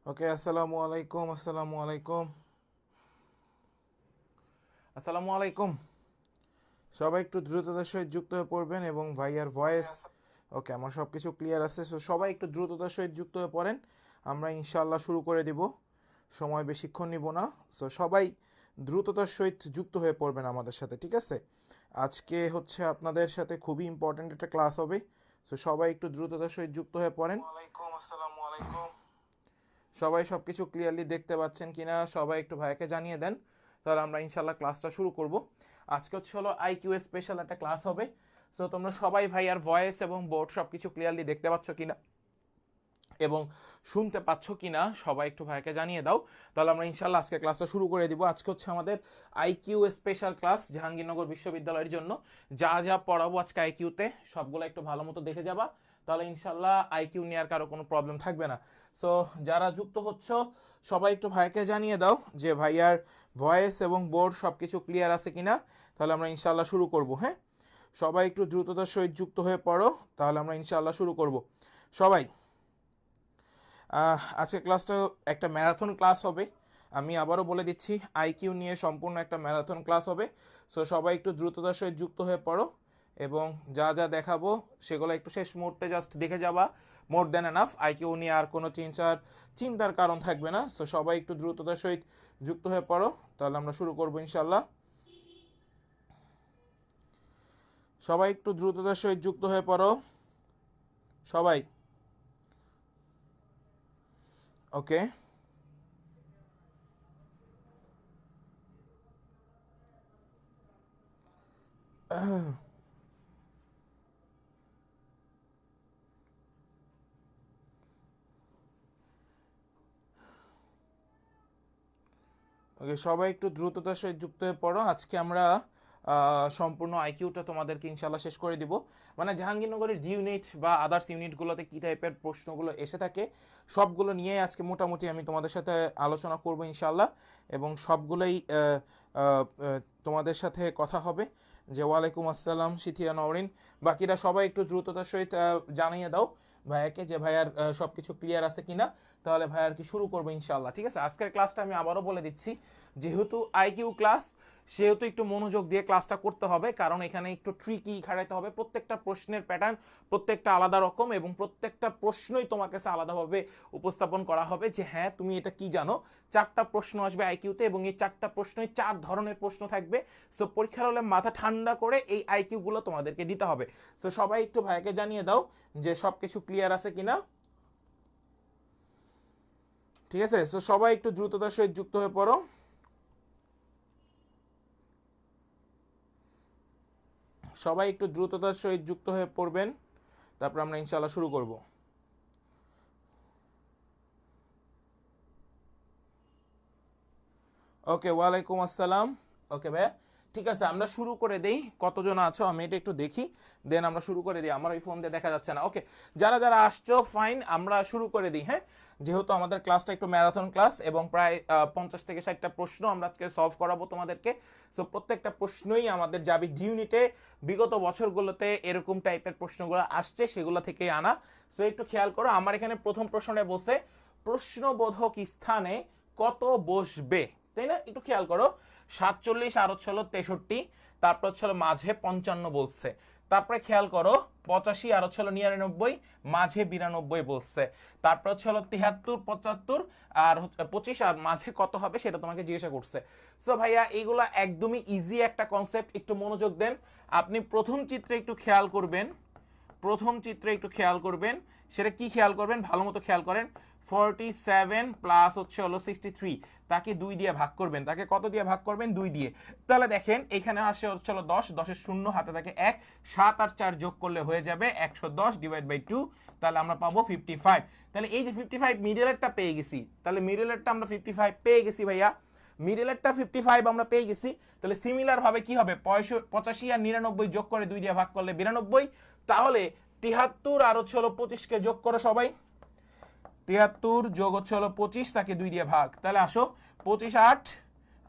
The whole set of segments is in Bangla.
ওকে, আসসালামু আলাইকুম। আসসালামু আলাইকুম। আসসালামু আলাইকুম। সবাই একটু দ্রুততার সহিত যুক্ত হয়ে পড়বেন এবং ভাইয়ার ভয়েস। ওকে, আমার সব কিছু ক্লিয়ার আছে, সো সবাই একটু দ্রুততার সহিত যুক্ত হয়ে পড়েন। আমরা ইনশাআল্লাহ শুরু করে দিব, সময় বেশিক্ষণ নিব না। সো সবাই দ্রুততার সহিত যুক্ত হয়ে পড়বেন আমাদের সাথে, ঠিক আছে? আজকে হচ্ছে আপনাদের সাথে খুবই ইম্পর্ট্যান্ট একটা ক্লাস হবে। সো সবাই একটু দ্রুততার সহিত যুক্ত হয়ে পড়েন। ওয়ালাইকুম আসসালামু আলাইকুম। সবাই সব কিছু ক্লিয়ারলি দেখতে পাচ্ছেন কিনা সবাই একটু ভাইয়াকে জানিয়ে দেন, তাহলে আমরা ইনশাল্লাহ ক্লাসটা শুরু করব। আজকে হচ্ছে হলো আইকিউ স্পেশাল একটা ক্লাস হবে। সো তোমরা সবাই ভাইয়ার ভয়েস এবং বোর্ড সব কিছু ক্লিয়ারলি দেখতে পাচ্ছ কিনা এবং শুনতে পাচ্ছ কিনা সবাই একটু ভাইয়াকে জানিয়ে দাও, তাহলে আমরা ইনশাল্লাহ আজকে ক্লাসটা শুরু করে দিব। আজকে হচ্ছে আমাদের আইকিউ স্পেশাল ক্লাস জাহাঙ্গীরনগর বিশ্ববিদ্যালয়ের জন্য। যা যা পড়াবো আজকে আইকিউতে সবগুলো একটু ভালো মতো দেখে যাবা, তাহলে ইনশাল্লাহ আইকিউ নিয়ে আর কারো কোনো প্রবলেম থাকবে না। সো যারা যুক্ত হচ্ছ সবাই একটু ভাইয়াকে জানিয়ে দাও যে ভাইয়ার ভয়েস এবং বোর্ড সব কিছু ক্লিয়ার আছে কিনা, তাহলে আমরা ইনশাল্লাহ শুরু করব। হ্যাঁ, সবাই একটু দ্রুততার সহিত যুক্ত হয়ে পড়ো, তাহলে আমরা ইনশাল্লাহ শুরু করব। সবাই আজকে ক্লাসটা একটা ম্যারাথন ক্লাস হবে। আমি আবারও বলে দিচ্ছি, আইকিউ নিয়ে সম্পূর্ণ একটা ম্যারাথন ক্লাস হবে। সো সবাই একটু দ্রুততার সহিত যুক্ত হয়ে পড়ো এবং যা যা দেখাবো সেগুলো একটু শেষ মুহূর্তে জাস্ট দেখে যাবা। মোর দ্যান এনাফ, আইকিউ নিয়ে আর কোনো চিন্তার কারণ থাকবে না। সো সবাই একটু দ্রুততার সহিত যুক্ত হয়ে পড়ো, তাহলে আমরা শুরু করবো ইনশাল্লাহ। সবাই একটু দ্রুততার সহিত যুক্ত হয়ে পড়ো সবাই। ওকে, ওকে, সবাই একটু দ্রুততার সহিত যুক্ত হয়ে পড়ো। আজকে আমরা সম্পূর্ণ আইকিউটা তোমাদেরকে ইনশাল্লাহ শেষ করে দিব। মানে জাহাঙ্গীরনগরের ইউনিট বা আদার্স ইউনিটগুলোতে কী টাইপের প্রশ্নগুলো এসে থাকে সবগুলো নিয়ে আজকে মোটামুটি আমি তোমাদের সাথে আলোচনা করব ইনশাল্লাহ, এবং সবগুলোই তোমাদের সাথে কথা হবে। যে ওয়ালাইকুম আসসালাম সিথিয়া নওরিন, বাকিরা সবাই একটু দ্রুততার সহিত জানিয়ে দাও ভাইয়াকে যে ভাইয়ার সব কিছু ক্লিয়ার আছে কিনা, তাহলে ভাইয়ার কি শুরু করবো ইনশাল্লাহ। ঠিক আছে, আজকের ক্লাসটা আমি আবারও বলে দিচ্ছি, যেহেতু আইকিউ ক্লাস সেহেতু একটু মনোযোগ দিয়ে ক্লাসটা করতে হবে, কারণ এখানে একটু ট্রিকি খাড়াইতে হবে। প্রত্যেকটা প্রশ্নের প্যাটার্ন প্রত্যেকটা আলাদা রকম এবং প্রত্যেকটা প্রশ্নই তোমার কাছে আলাদাভাবে উপস্থাপন করা হবে যে হ্যাঁ তুমি এটা কি জানো। 4টা প্রশ্ন আসবে আইকিউতে এবং এই 4টা প্রশ্নই 4 ধরনের প্রশ্ন থাকবে। সো পরীক্ষার হলে মাথা ঠান্ডা করে এই আইকিউগুলো তোমাদেরকে দিতে হবে। সো সবাই একটু ভাইকে জানিয়ে দাও যে সব কিছু ক্লিয়ার আছে কিনা। ঠিক আছে, সো সবাই একটু দ্রুততার সহিত যুক্ত হয়ে পড়ো। সবাই একটু দ্রুততার সহিত যুক্ত হয়ে পড়বেন, তারপর আমরা ইনশাআল্লাহ শুরু করব। ওকে, ওয়ালাইকুম আসসালাম। ওকে ভাইয়া, ঠিক আছে আমরা শুরু করে দেই। কতজন আছো আমি এটা একটু দেখি, দেন আমরা শুরু করে দিই। আমার ওই ফোন দিয়ে দেখা যাচ্ছে না। ওকে, যারা যারা আসছো ফাইন, আমরা শুরু করে দিই। হ্যাঁ, যেহেতু আমাদের ক্লাসটা একটু ম্যারাথন ক্লাস এবং প্রায় 50 থেকে 60টা প্রশ্ন আমরা আজকে সলভ করাবো তোমাদেরকে। সো প্রত্যেকটা প্রশ্নই আমাদের যাবে ডি ইউনিটে বিগত বছরগুলোতে এরকম টাইপের প্রশ্নগুলো আসছে সেগুলো থেকেই আনা। সো একটু খেয়াল করো, আমার এখানে প্রথম প্রশ্নটা বলছে প্রশ্নবোধক স্থানে কত বসবে, তাই না? একটু খেয়াল করো, 47 আর হচ্ছে 63, তারপর হচ্ছে মাঝে 55 বলছে। তারপরে খেয়াল করো 85 আর হচ্ছে 99, মাঝে 92 বলছে। তারপর হচ্ছে 73, 75 আর 25 আর মাঝে কত হবে সেটা তোমাকে জিজ্ঞাসা করছে। সো ভাইয়া এইগুলা একদমই ইজি একটা কনসেপ্ট, একটু মনোযোগ দেন। আপনি প্রথম চিত্রে একটু খেয়াল করবেন, প্রথম চিত্রে একটু খেয়াল করবেন। সেটা কি খেয়াল করবেন, ভালো মতো খেয়াল করেন। 47 প্লাস হচ্ছে 63, তাকে 2 দিয়ে ভাগ করবেন। তাকে কত দিয়ে ভাগ করবেন? 2 দিয়ে। তাহলে দেখেন এখানে আসে হচ্ছে 10, 10-এর শূন্য হাতে থাকে 1, 7 আর 4 যোগ করলে হয়ে যাবে 110 ডিভাইড বাই 2, তাহলে আমরা পাবো 55। তাহলে এই যে 55 মিডলেরটা পেয়ে গেছি, তাহলে মিডলেরটা আমরা 55 পেয়ে গেছি ভাইয়া। মিডলেরটা 55 আমরা পেয়ে গেছি। তাহলে সিমিলার ভাবে কি হবে, 85 আর 99 যোগ করে 2 দিয়ে ভাগ করলে 92। তাহলে 73 আর হচ্ছে 25কে যোগ করো সবাই। 73 যোগ হচ্ছে 25, তাকে 2 দিয়ে ভাগ। তাহলে আসো 25 8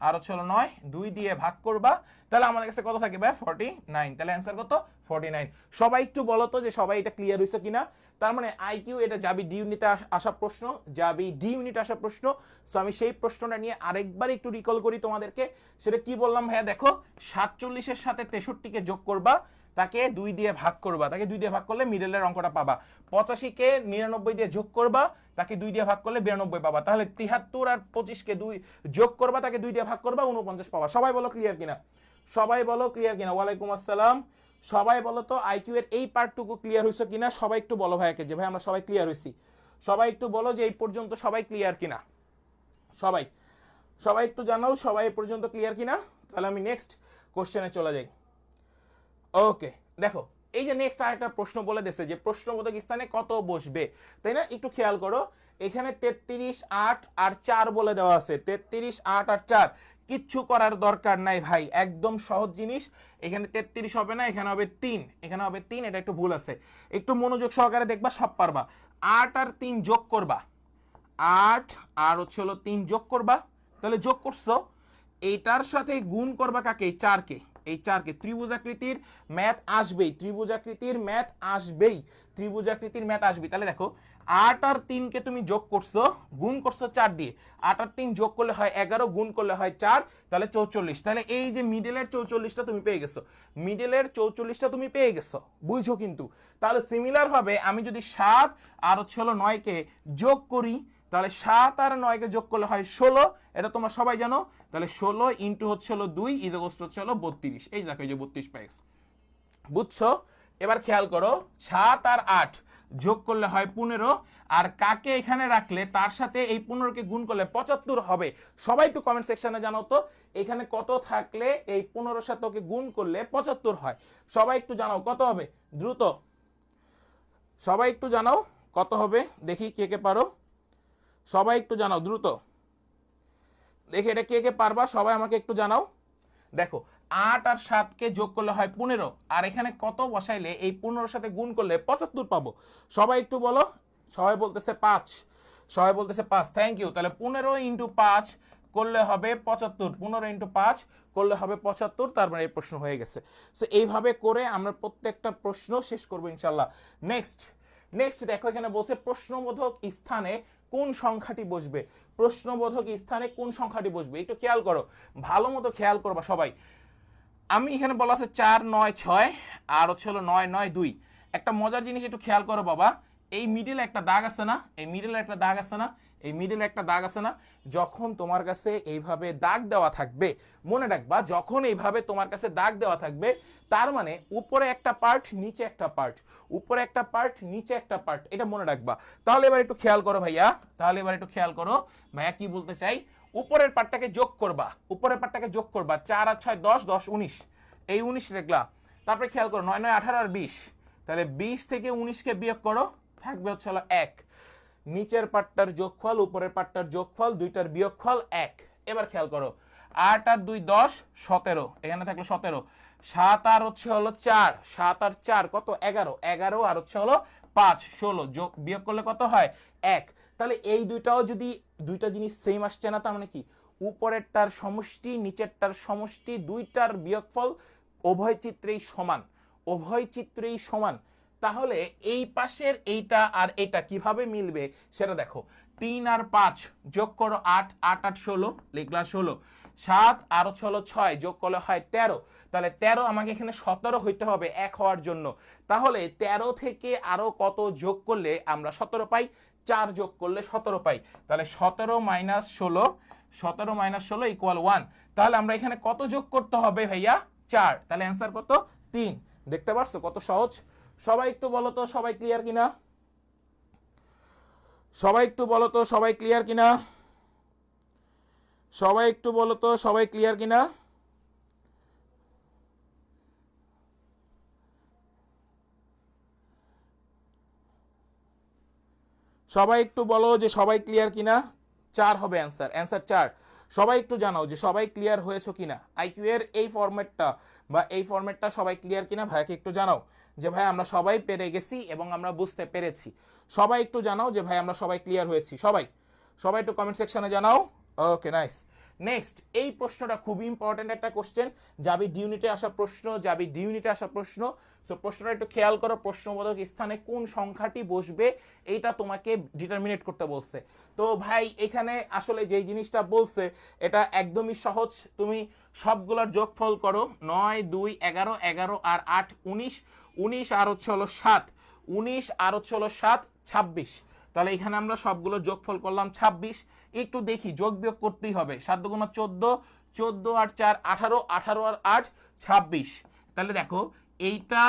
আর হচ্ছে 9, 2 দিয়ে ভাগ করবা। তাহলে আমাদের কাছে কত থাকে ভাই? 49। তাহলে অ্যান্সার কত? 49। সবাই একটু বলো তো যে সবাই এটা ক্লিয়ার হয়েছে কিনা। তার মানে আইকিউ এটা যাবি ডি ইউনিটে আসা প্রশ্ন, যাবি ডি ইউনিটে আসা প্রশ্ন। সো আমি সেই প্রশ্নটা নিয়ে আরেকবার একটু রিকল করি তোমাদেরকে। সেটা কি বললাম ভাইয়া, দেখো 47-এর সাথে 63-কে যোগ করবা, তাকে 2 দিয়ে ভাগ করবা, তাকে 2 দিয়ে ভাগ করলে মিডলের অঙ্কটা পাবা। 85-কে 99 দিয়ে যোগ করবা, তাকে 2 দিয়ে ভাগ করলে 92 পাবা। তাহলে 73 আর 25-কে 2 যোগ করবা, তাকে 2 দিয়ে ভাগ করবা, 49 পাবা। সবাই বলো ক্লিয়ার কিনা, সবাই বলো ক্লিয়ার কিনা। ওয়ালাইকুম আসসালাম। সবাই বলো তো আইকিউ এর এই পার্টটুকু ক্লিয়ার হইছো কিনা, সবাই একটু বলো ভাইয়াকে যে ভাই আমরা সবাই ক্লিয়ার হইছি। সবাই একটু বলো যে এই পর্যন্ত সবাই ক্লিয়ার কিনা, সবাই সবাই একটু জানাও সবাই এই পর্যন্ত ক্লিয়ার কিনা। তাহলে আমি নেক্সট কোশ্চেনে চলে যাই। ওকে, দেখো এই যে নেক্সট আরেকটা প্রশ্ন বলে দিয়েছে যে প্রশ্নবোধক স্থানে কত বসবে, তাই না? একটু খেয়াল করো, এখানে 33, 8 আর 4 বলে দেওয়া আছে। 33, 8 আর 4, কিচ্ছু করার দরকার নাই ভাই, একদম সহজ জিনিস। এখানে 33 হবে না, এখানে হবে 3, এখানে হবে 3, এটা একটু ভুল আছে। একটু মনোযোগ সহকারে দেখবা, সব পারবা। 8 আর 3 যোগ করবা, 8 আর হচ্ছে হলো 3 যোগ করবা, তাহলে যোগ করছো, এইটার সাথে গুণ করবা কাকে? 4-কে। এই 4-কে, ত্রিভুজাকৃতির ম্যাথ আসবেই, ত্রিভুজাকৃতির ম্যাথ আসবেই, ত্রিভুজাকৃতির ম্যাথ আসবেই। তাহলে দেখো 8 আর 3-কে তুমি যোগ করছো, গুণ করছো 4 দিয়ে। 8 আর 3 যোগ করলে হয় 11, গুণ করলে হয় 4, তাহলে 44। তাহলে এই যে মিডলের 44টা তুমি পেয়ে গেছো, মিডলের 44টা তুমি পেয়ে গেছো, বুঝছো কিন্তু। তাহলে সিমিলার ভাবে আমি যদি 7 আর হচ্ছে হলো 9-কে যোগ করি, তাহলে 7 আর 9-কে যোগ করলে হয় 16, এটা তোমরা সবাই জানো। তাহলে 16 ইন্টু হচ্ছে হলো 2 ইজ ইকুয়াল টু হচ্ছে হলো 32। এই দেখো এই যে 32 পেয়ে গেছো, বুঝছো? এবার খেয়াল করো, 7 আর 8 যোগ করলে হয় 15, আর কাকে এখানে রাখলে তার সাথে এই 15-কে গুণ করলে 75 হবে। সবাই একটু কমেন্ট সেকশনে জানাও তো এখানে কত থাকলে এই 15-এর সাথে ওকে গুণ করলে 75 হয়। সবাই একটু জানাও কত হবে, দ্রুত সবাই একটু জানাও কত হবে, দেখি কে কে পারো, সবাই একটু জানাও দ্রুত, দেখি এটা কে কে পারবা, সবাই আমাকে একটু জানাও। দেখো 8 আর 7-কে যোগ করলে হয় 15, আর এখানে কত বসাইলে এই 15-এর সাথে গুণ করলে 75 পাবো। সবাই একটু বলো, সবাই বলতেছে 5, সবাই বলতেছে 5, থ্যাংক ইউ। তাহলে 15 ইন্টু 5 করলে হবে 75, 15 ইন্টু 5 করলে হবে 75, তার মানে এই প্রশ্ন হয়ে গেছে। সো এইভাবে করে আমরা প্রত্যেকটা প্রশ্ন শেষ করবো ইনশাল্লাহ। নেক্সট দেখো এখানে বলছে প্রশ্নবোধক স্থানে কোন সংখ্যাটি বসবে, প্রশ্নবোধক স্থানে কোন সংখ্যাটি বসবে, একটু খেয়াল করো, ভালো মতো খেয়াল করবা সবাই। আমি এখানে বলা আছে 4, 9, 6 আর হচ্ছে হলো 9, 9, 2। একটা মজার জিনিস একটু খেয়াল করো বাবা, এই মিডলে একটা দাগ আছে না, এই মিডলে একটা দাগ আছে না, এই মিডলে একটা দাগ আছে না, যখন তোমার কাছে এইভাবে দাগ দেওয়া থাকবে, মনে রাখবা যখন এইভাবে তোমার কাছে দাগ দেওয়া থাকবে, তার মানে উপরে একটা পার্ট নিচে একটা পার্ট, উপরে একটা পার্ট নিচে একটা পার্ট, এটা মনে রাখবা। তাহলে এবার একটু খেয়াল করো ভাইয়া, তাহলে এবার একটু খেয়াল করো ভাইয়া কি বলতে চাই। উপরের পার্টটাকে যোগ করবা, উপরের পার্টটাকে যোগ করবা, 4 আর 6 10, 10 19, এই 19 রেখলা। তারপরে খেয়াল করো 9, 9, 18 আর 20, তাহলে 20 থেকে 19-কে বিয়োগ করো, থাকবে হচ্ছে হলো 1। নিচের পার্টটার যোগফল উপরের পার্টটার যোগফল, দুইটার বিয়োগফল 1। এবার খেয়াল করো 8 আর 2 10, 17, এখানে থাকলো 17। 7 আর হচ্ছে হলো 4, 7 আর 4 কত 11, 11 আর হচ্ছে হলো 5 16, যোগ বিয়োগ করলে কত হয় 1। তাহলে এই দুইটাও যদি দুইটা জিনিস সেম আসছে না, তার মানে কি উপরেরটার সমষ্টি নিচেরটার সমষ্টি, দুইটার বিয়োগফল উভয় চিত্রেই সমান, উভয় চিত্রেই সমান। তাহলে এই পাশের এইটা আর এটা কিভাবে মিলবে সেটা দেখো। 3 আর 5 যোগ করো 8, 8 8 16, লিখলা 16। 7 আর হচ্ছে হলো 6 যোগ করলে হয় 13, তাহলে 13 আমাকে এখানে 17 হইতে হবে 1 হওয়ার জন্য। তাহলে 13 থেকে আরো কত যোগ করলে আমরা 17 পাই, 4 যোগ করলে 17 পাই। তাহলে 17 মাইনাস 16, 17 মাইনাস 16 ইকুয়াল 1। তাহলে আমরা এখানে কত যোগ করতে হবে ভাইয়া, 4। তাহলে অ্যান্সার কত 3। দেখতে পারছো কত সহজ। সবাই একটু বলো তো সবাই ক্লিয়ার কিনা, সবাই একটু বলো তো সবাই ক্লিয়ার কিনা, সবাই একটু বলো তো সবাই ক্লিয়ার কিনা, সবাই একটু বলো যে সবাই ক্লিয়ার কিনা। 4 হবে অ্যান্সার, অ্যান্সার 4। সবাই একটু জানাও যে সবাই ক্লিয়ার হয়েছো কিনা, আইকিউ এর এই ফরম্যাটটা বা এই ফরম্যাটটা সবাই ক্লিয়ার কিনা, ভাইকে একটু জানাও যে ভাই আমরা সবাই পেরে গেছি এবং আমরা বুঝতে পেরেছি। সবাই একটু জানাও যে ভাই আমরা সবাই ক্লিয়ার হয়েছি, সবাই সবাই একটু কমেন্ট সেকশনে জানাও। Okay nice. নেক্সট এই প্রশ্নটা খুবই ইম্পর্টেন্ট একটা কোশ্চেন, যাবি ডি ইউনিটে আসা প্রশ্ন, যাবি ডি ইউনিটে আসা প্রশ্ন। সো প্রশ্নটা একটু খেয়াল করো, প্রশ্নবোধক স্থানে কোন সংখ্যাটি বসবে এইটা তোমাকে ডিটারমিনেট করতে বলছে। তো ভাই এখানে আসলে যেই জিনিসটা বলছে এটা একদমই সহজ, তুমি সবগুলোর যোগফল করো, 9 2 11 11 আর 8 19, 19 আর হচ্ছে হলো 7, 19 আর হচ্ছে হলো 7 26। তাহলে এখানে আমরা সবগুলো যোগফল করলাম 26। একটু দেখি যোগ বিয়োগ করতেই হবে, 7 দুগুণ 14, 14 আর 4 18, 18 আর 8 26। তাহলে দেখো এইটা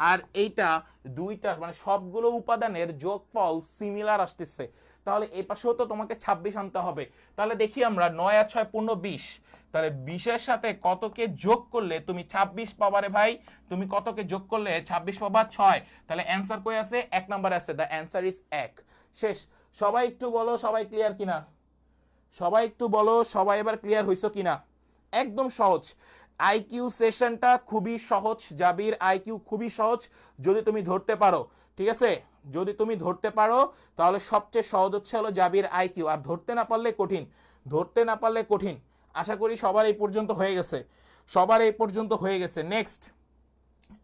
আর এইটা দুইটা মানে সবগুলো উপাদানের যোগফল সিমিলার আসতেছে, তাহলে এই পাশেও তো তোমাকে 26 আনতে হবে। তাহলে দেখি আমরা 9 আর 6 পূর্ণ 20, তাহলে 20-এর সাথে কতকে যোগ করলে তুমি 26 পাবা রে ভাই? তুমি কতকে যোগ করলে 26 পাবা? 6। তাহলে অ্যান্সার কই আছে? 1 নাম্বার আছে, দ্য অ্যান্সার ইজ 1। শেষ। সবাই একটু বলো সবাই ক্লিয়ার কিনা, সবাই একটু বলো সবাই এবার ক্লিয়ার হইছো কিনা। একদম সহজ, আইকিউ সেশনটা খুবই সহজ, জাবির আইকিউ খুবই সহজ যদি তুমি ধরতে পারো, ঠিক আছে? যদি তুমি ধরতে পারো তাহলে সবচেয়ে সহজ হচ্ছে হলো জাবির আইকিউ, আর ধরতে না পারলে কঠিন, ধরতে না পারলে কঠিন। আশা করি সবার এই পর্যন্ত হয়ে গেছে, সবার এই পর্যন্ত হয়ে গেছে। নেক্সট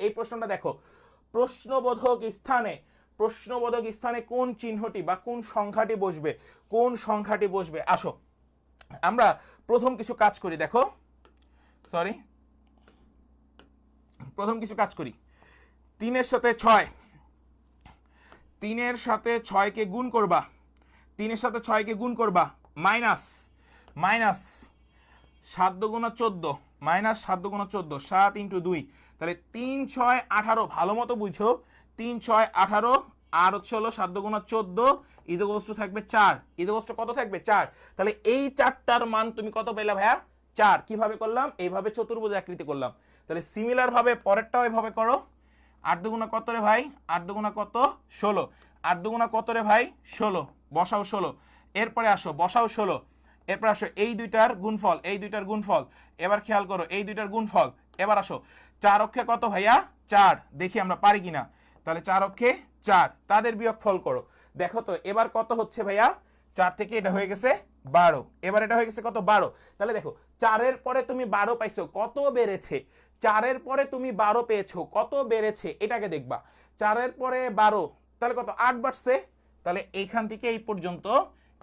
এই প্রশ্নটা দেখো, প্রশ্নবোধক স্থানে, প্রশ্নবোধক স্থানে কোন চিহ্নটি বা কোন সংখ্যাটি বসবে, কোন সংখ্যাটি বসবে? আসো আমরা প্রথম কিছু কাজ করি, দেখো সরি প্রথম কিছু কাজ করি। 3-এর সাথে 6, 3-এর সাথে 6কে গুণ করবা, 3-এর সাথে 6কে গুণ করবা, মাইনাস মাইনাস 7 দুগুণ 14, মাইনাস 7 দুগুণ 14, 7 ইন্টু 2, তাহলে 3 6 18, ভালো মতো বুঝো, 3 6 18 আর হচ্ছে হলো 7 দুগুণ 14, ইদগোস্ত থাকবে 4, ইদগোস্ত কত থাকবে? 4। তাহলে এই 4টার মান তুমি কত পেলে ভাইয়া? 4। কিভাবে করলাম? এইভাবে চতুর্ভুজ আকৃতি করলাম। তাহলে সিমিলার ভাবে পরেরটাও এইভাবে করো, 8 দুগুণা কত রে ভাই? 8 দুগুণা কত? 16, 8 দুগুণা কত রে ভাই? 16, বসাও 16। এরপরে আসো বসাও 16, এরপর আসো এই দুইটার গুণফল, এই দুইটার গুণফল, এবার খেয়াল করো এই দুইটার গুণফল। এবার আসো 4 অক্ষে কত ভাইয়া? 4, দেখি আমরা পারি কিনা। তাহলে 4 অক্ষে 4, তাদের বিয়োগফল করো, দেখো তো এবার কত হচ্ছে ভাইয়া? 4 থেকে এটা হয়ে গেছে 12, এবার এটা হয়ে গেছে কত? 12। তাহলে দেখো 4-এর পরে তুমি 12 পাইছো, কত বেড়েছে? 4-এর পরে তুমি 12 পেয়েছো, কত বেড়েছে এটাকে দেখবা। 4-এর পরে 12, তাহলে কত? 8 বাড়ছে। তাহলে এইখান থেকে এই পর্যন্ত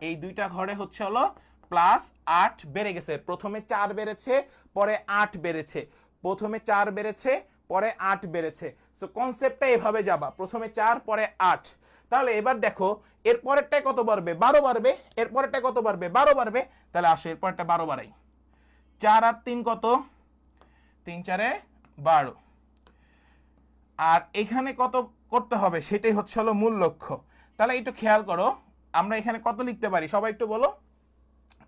এই দুইটা ঘরে হচ্ছে হলো প্লাস 8 বেড়ে গেছে। প্রথমে 4 বেড়েছে, পরে 8 বেড়েছে, প্রথমে 4 বেড়েছে, পরে 8 বেড়েছে। সো কনসেপ্টটা এভাবে যাবা, প্রথমে 4 পরে 8। তাহলে এবার দেখো এর পরেরটায় কত বাড়বে? 12 বাড়বে। এর পরেরটা কত বাড়বে? 12 বাড়বে। তাহলে আসো এর পরেরটা 12 বাড়াই, 4 আর 3 কত? 3 4 12। আর এখানে কত করতে হবে সেটাই হচ্ছে হলো মূল লক্ষ্য। তাহলে একটু খেয়াল করো, আমরা এখানে কত লিখতে পারি সবাই একটু বলো।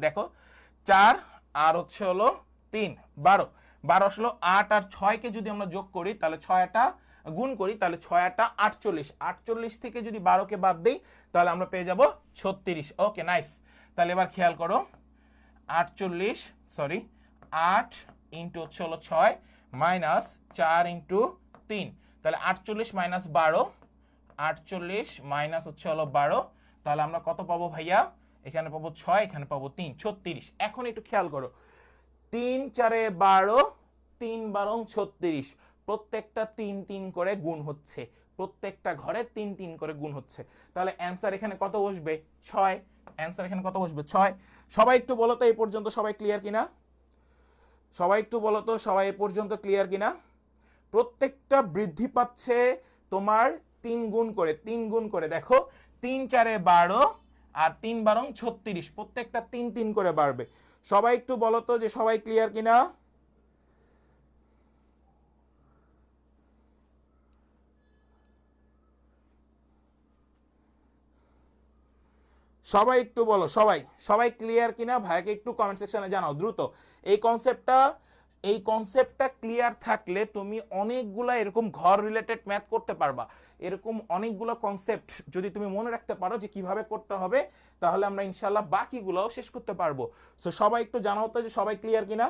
দেখো 4 আর হচ্ছে হলো 3 12, 12 আসলো 8 আর 6কে যদি আমরা যোগ করি তাহলে 6টা গুণ করি, তাহলে 6টা 48, 48 থেকে যদি 12কে বাদ দেই তাহলে আমরা পেয়ে যাব 36। Okay nice. তাহলে এবার খেয়াল করো 48 সরি 8 ইন্টু হচ্ছে হলো 6 মাইনাস 4 ইন্টু 3, তাহলে 48 মাইনাস 12, 48 মাইনাস হচ্ছে হলো 12, তাহলে আমরা কত পাবো ভাইয়া? এখানে পাবো 6, এখানে পাবো 3, 36। এখন একটু খেয়াল করো, 3 4 12, 3 12 36, প্রত্যেকটা 3 3 করে গুণ হচ্ছে, প্রত্যেকটা ঘরে 3 3 করে গুণ হচ্ছে। তাহলে অ্যান্সার এখানে কত বসবে? 6। অ্যান্সার এখানে কত বসবে? 6। সবাই একটু বলো তো এই পর্যন্ত সবাই ক্লিয়ার কিনা, সবাই একটু বলো তো সবাই এই পর্যন্ত ক্লিয়ার কিনা। প্রত্যেকটা বৃদ্ধি পাচ্ছে তোমার 3 গুণ করে, 3 গুণ করে। দেখো 3 4 12 আর 3 12 36, প্রত্যেকটা 3 3 করে বাড়বে। সবাই একটু বলো তো যে সবাই ক্লিয়ার কিনা। সবাই একটু বলো, সবাই সবাই ক্লিয়ার কিনা ভাইকে একটু কমেন্ট সেকশনে জানাও দ্রুত। এই কনসেপ্টটা ক্লিয়ার থাকলে তুমি অনেকগুলা এরকম ঘর রিলেটেড ম্যাথ করতে পারবা। এরকম অনেকগুলো কনসেপ্ট যদি তুমি মনে রাখতে পারো যে কিভাবে করতে হবে, তাহলে আমরা ইনশাআল্লাহ বাকিগুলোও শেষ করতে পারবো। সো সবাই একটু জানাও তো যে সবাই ক্লিয়ার কিনা।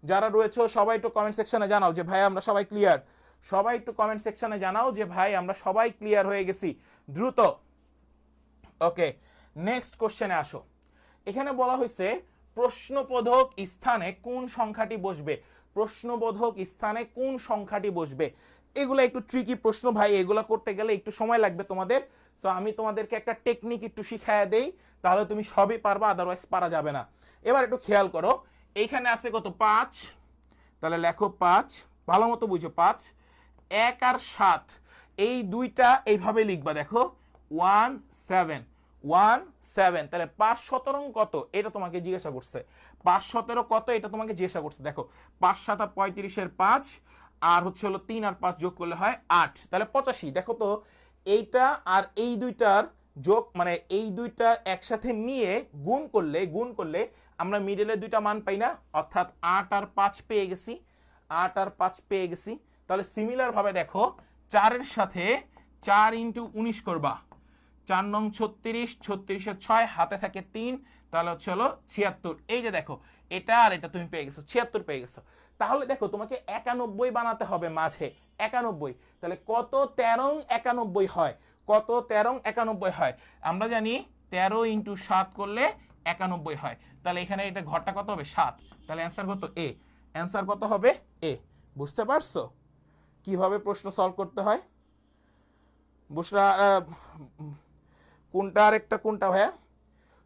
যারা রয়েছে সবাই একটু কমেন্ট সেকশনে জানাও যে ভাই আমরা সবাই ক্লিয়ার। সবাই একটু কমেন্ট সেকশনে জানাও যে ভাই আমরা সবাই ক্লিয়ার হয়ে গেছি দ্রুত। ওকে নেক্সট কোশ্চেনে আসো। এখানে বলা হয়েছে প্রশ্নবোধক স্থানে কোন সংখ্যাটি বসবে, প্রশ্নবোধক স্থানে কোন সংখ্যাটি বসবে। এগুলো একটু ট্রিকি প্রশ্ন ভাই, এগুলো করতে গেলে একটু সময় লাগবে তোমাদের। তো আমি তোমাদেরকে একটা টেকনিক একটু শিখাইয়া দেই, তাহলে তুমি সবই পারবা, আদারওয়াইজ পারা যাবে না। এবার একটু খেয়াল করো, এইখানে আছে কত 5, তাহলে লেখো 5, ভালো মতো বুঝো 5, 1 আর 7 এই দুইটা এইভাবে লিখবা, দেখো 1 7 1 7, তাহলে 5 17 কত এটা তোমাকে জিজ্ঞাসা করছে, 5 17 কত এটা তোমাকে জিজ্ঞাসা করছে। দেখো 5 7 35 এর 5 আর হচ্ছে হলো 3 আর 5 যোগ করলে হয় 8, তাহলে 85। দেখো তো এইটা আর এই দুইটার যোগ, মানে এই দুইটা একসাথে নিয়ে গুণ করলে আমরা মিডলের দুইটা মান পাই না, অর্থাৎ 8 আর 5 পেয়ে গেছি, 8 আর 5 পেয়ে গেছি। তাহলে সিমিলার ভাবে দেখো 4 এর সাথে 4 ইন্টু 19 করবা, 4 নং 36, 36 6 হাতে থাকে 3, তাহলে হচ্ছে হলো 76। এই যে দেখো এটা আর এটা তুমি পেয়ে গেছো, 76 পেয়ে গেছো। তাহলে দেখো তোমাকে 91 বানাতে হবে মাঝে, 91। তাহলে কত 13 91 হয়, কত 13 91 হয়, আমরা জানি 13 ইন্টু 7 করলে 91 হয়। তাহলে এখানে এটা ঘরটা কত হবে 7, তাহলে অ্যান্সার কত এ, অ্যান্সার কত হবে এ। বুঝতে পারছো কিভাবে প্রশ্ন সলভ করতে হয়? বুঝরা কোনটা আর একটা কোনটা ভাইয়া,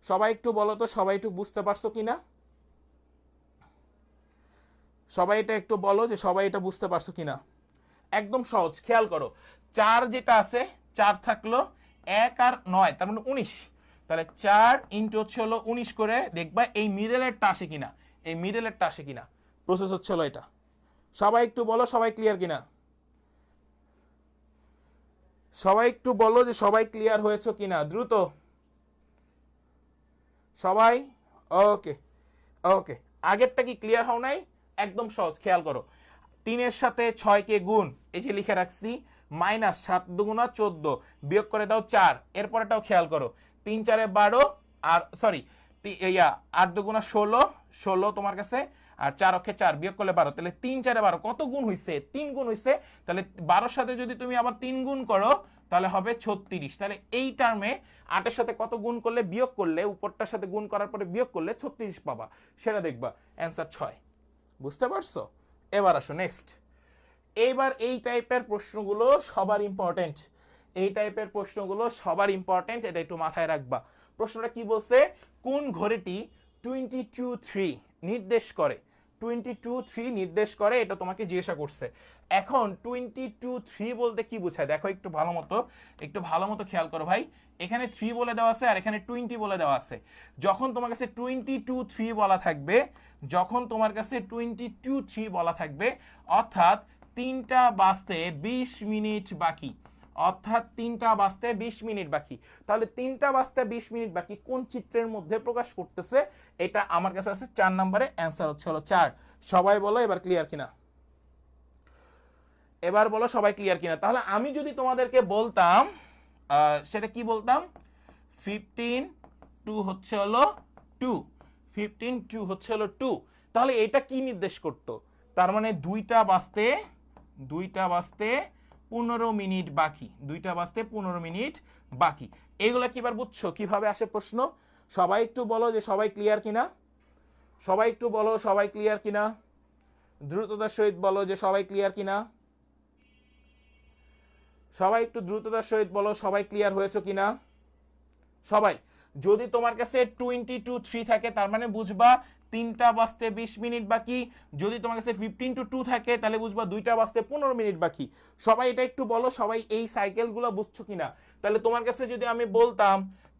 সবাই একটু বলো তো, সবাই একটু বুঝতে পারছো কিনা, সবাই এটা একটু বলো যে সবাই এটা বুঝতে পারছো কিনা। একদম সহজ, খেয়াল করো 4 যেটা আছে 4 থাকলো 1 আর 9, তার মানে 19। তাহলে 4 ইন্টু হচ্ছে হলো 19 করে দেখবা এই মিডলেরটা আসে কিনা, এই মিডলেরটা আসে কিনা। প্রসেস হচ্ছে হলো এটা, সবাই একটু বলো সবাই ক্লিয়ার কিনা, সবাই একটু বলো যে সবাই ক্লিয়ার হয়েছে কিনা দ্রুত সবাই। ওকে ওকে, আগেরটা কি ক্লিয়ার হও নাই? একদম সহজ, খেয়াল করো 3 এর সাথে 6 কে গুণ, এই যে লিখে রাখছি, মাইনাস 7 দুগুণা 14, বিয়োগ করে দাও 4, এরপরেটাও খেয়াল করো 3 4 12, আর সরি 8 দুগুণা 16, 16 তোমার কাছে, আর 4 অক্ষে 4, বিয়োগ করলে 12, তাহলে 3 4 12 কত গুণ হইছে, 3 গুণ হইছে। তাহলে 12 সাথে যদি তুমি আবার 3 গুণ করো তাহলে হবে 36। তাহলে এই টার্মে 8 এর সাথে কত গুণ করলে বিয়োগ করলে, উপরটার সাথে গুণ করার পরে বিয়োগ করলে 36 পাবা, সেটা দেখবা অ্যান্সার 6। বুঝতে পারছো? এবার আসো নেক্সট। এইবার এই টাইপের প্রশ্নগুলো সবার ইম্পর্টেন্ট, এই টাইপের প্রশ্নগুলো সবার ইম্পর্টেন্ট, এটা একটু মাথায় রাখবা। প্রশ্নটা কি বলছে, কোন ঘড়িটি 22:3 নির্দেশ করে, 22:3 নির্দেশ করে, এটা তোমাকে জিজ্ঞাসা করছে। এখন 22:3 বলতে কি বোঝায় দেখো একটু ভালো মতো খেয়াল করো ভাই, এখানে 3 বলে দেওয়া আছে আর এখানে 20 বলে দেওয়া আছে। যখন তোমার কাছে 22:3 বলা থাকবে, যখন তোমার কাছে 22:3 বলা থাকবে, অর্থাৎ 3টা বাজতে 20 মিনিট বাকি, অর্থাৎ 3টা বাজতে 20 মিনিট বাকি। তাহলে 3টা বাজতে 20 মিনিট বাকি কোন চিত্রের মধ্যে প্রকাশ করতেছে, এটা আমার কাছে আছে 4 নম্বরে, অ্যান্সার হচ্ছে হলো 4। সবাই বলো এবার ক্লিয়ার কিনা, এবার বলো সবাই ক্লিয়ার কিনা। তাহলে আমি যদি তোমাদেরকে বলতাম, সেটা কি বলতাম, 15 হচ্ছে হলো 2, 15 হচ্ছে হলো 2, তাহলে এটা কি নির্দেশ করতো, তার মানে 2টা বাজতে 15 মিনিট বাকি, 2টা বাজতে 15 মিনিট বাকি। এগুলা কি এবার বুঝছো কিভাবে আসে প্রশ্ন? সবাই একটু বলো যে সবাই ক্লিয়ার কিনা, সবাই একটু বলো সবাই ক্লিয়ার কিনা, দ্রুততার সহিত বলো যে সবাই ক্লিয়ার কিনা, সবাই একটু দ্রুততার সহিত বলো সবাই ক্লিয়ার হয়েছে কিনা। সবাই, যদি তোমার কাছে 22:3 থাকে তার মানে বুঝবা 3টা বাজতে 20 মিনিট বাকি, যদি তোমার কাছে 15:2 থাকে তাহলে বুঝবা 2টা বাজতে 15 মিনিট বাকি। সবাই এটা একটু বলো সবাই এই সাইকেলগুলো বুঝছো কিনা। তাহলে তোমার কাছে যদি আমি বলতাম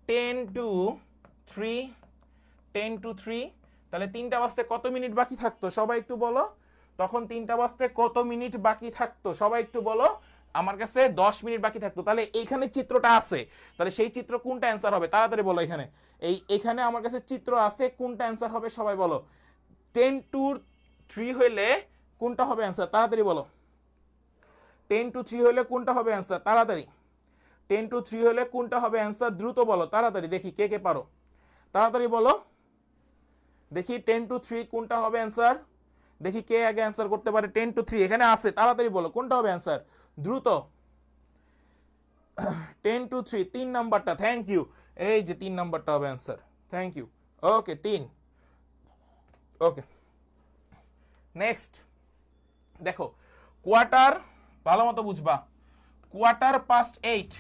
10:3, তাহলে 3টা বাজতে কত মিনিট বাকি থাকতো, সবাই একটু বলো। তখন 3টা বাজতে কত মিনিট বাকি থাকতো, সবাই একটু বলো। আমার কাছে 10 মিনিট বাকি থাকতো। তাহলে এইখানে চিত্রটা আছে, তাহলে সেই চিত্র কোনটা অ্যান্সার হবে তাড়াতাড়ি বলো। এখানে আমার কাছে চিত্র আছে, কোনটা অ্যান্সার হবে সবাই বলো। 10:3 হইলে কোনটা হবে অ্যান্সার, তাড়াতাড়ি বলো। 10:3 হইলে কোনটা হবে অ্যান্সার, তাড়াতাড়ি। 10:3 হলে কোনটা হবে অ্যান্সার, দ্রুত বলো তাড়াতাড়ি, দেখি কে কে পারো, তাড়াতাড়ি বলো দেখি। 10:3 কোনটা হবে অ্যান্সার, দেখি কে আগে অ্যান্সার করতে পারে। 10:3 এখানে আছে, তাড়াতাড়ি বলো কোনটা হবে অ্যান্সার, দ্রুত। 10:3 3 নাম্বারটা, থ্যাংক ইউ, এই যে 3 নাম্বারটা হবে answer, thank you. Okay 3, okay, next দেখো কোয়ার্টার, ভালো মতো বুঝবা, কোয়ার্টার পাস্ট 8,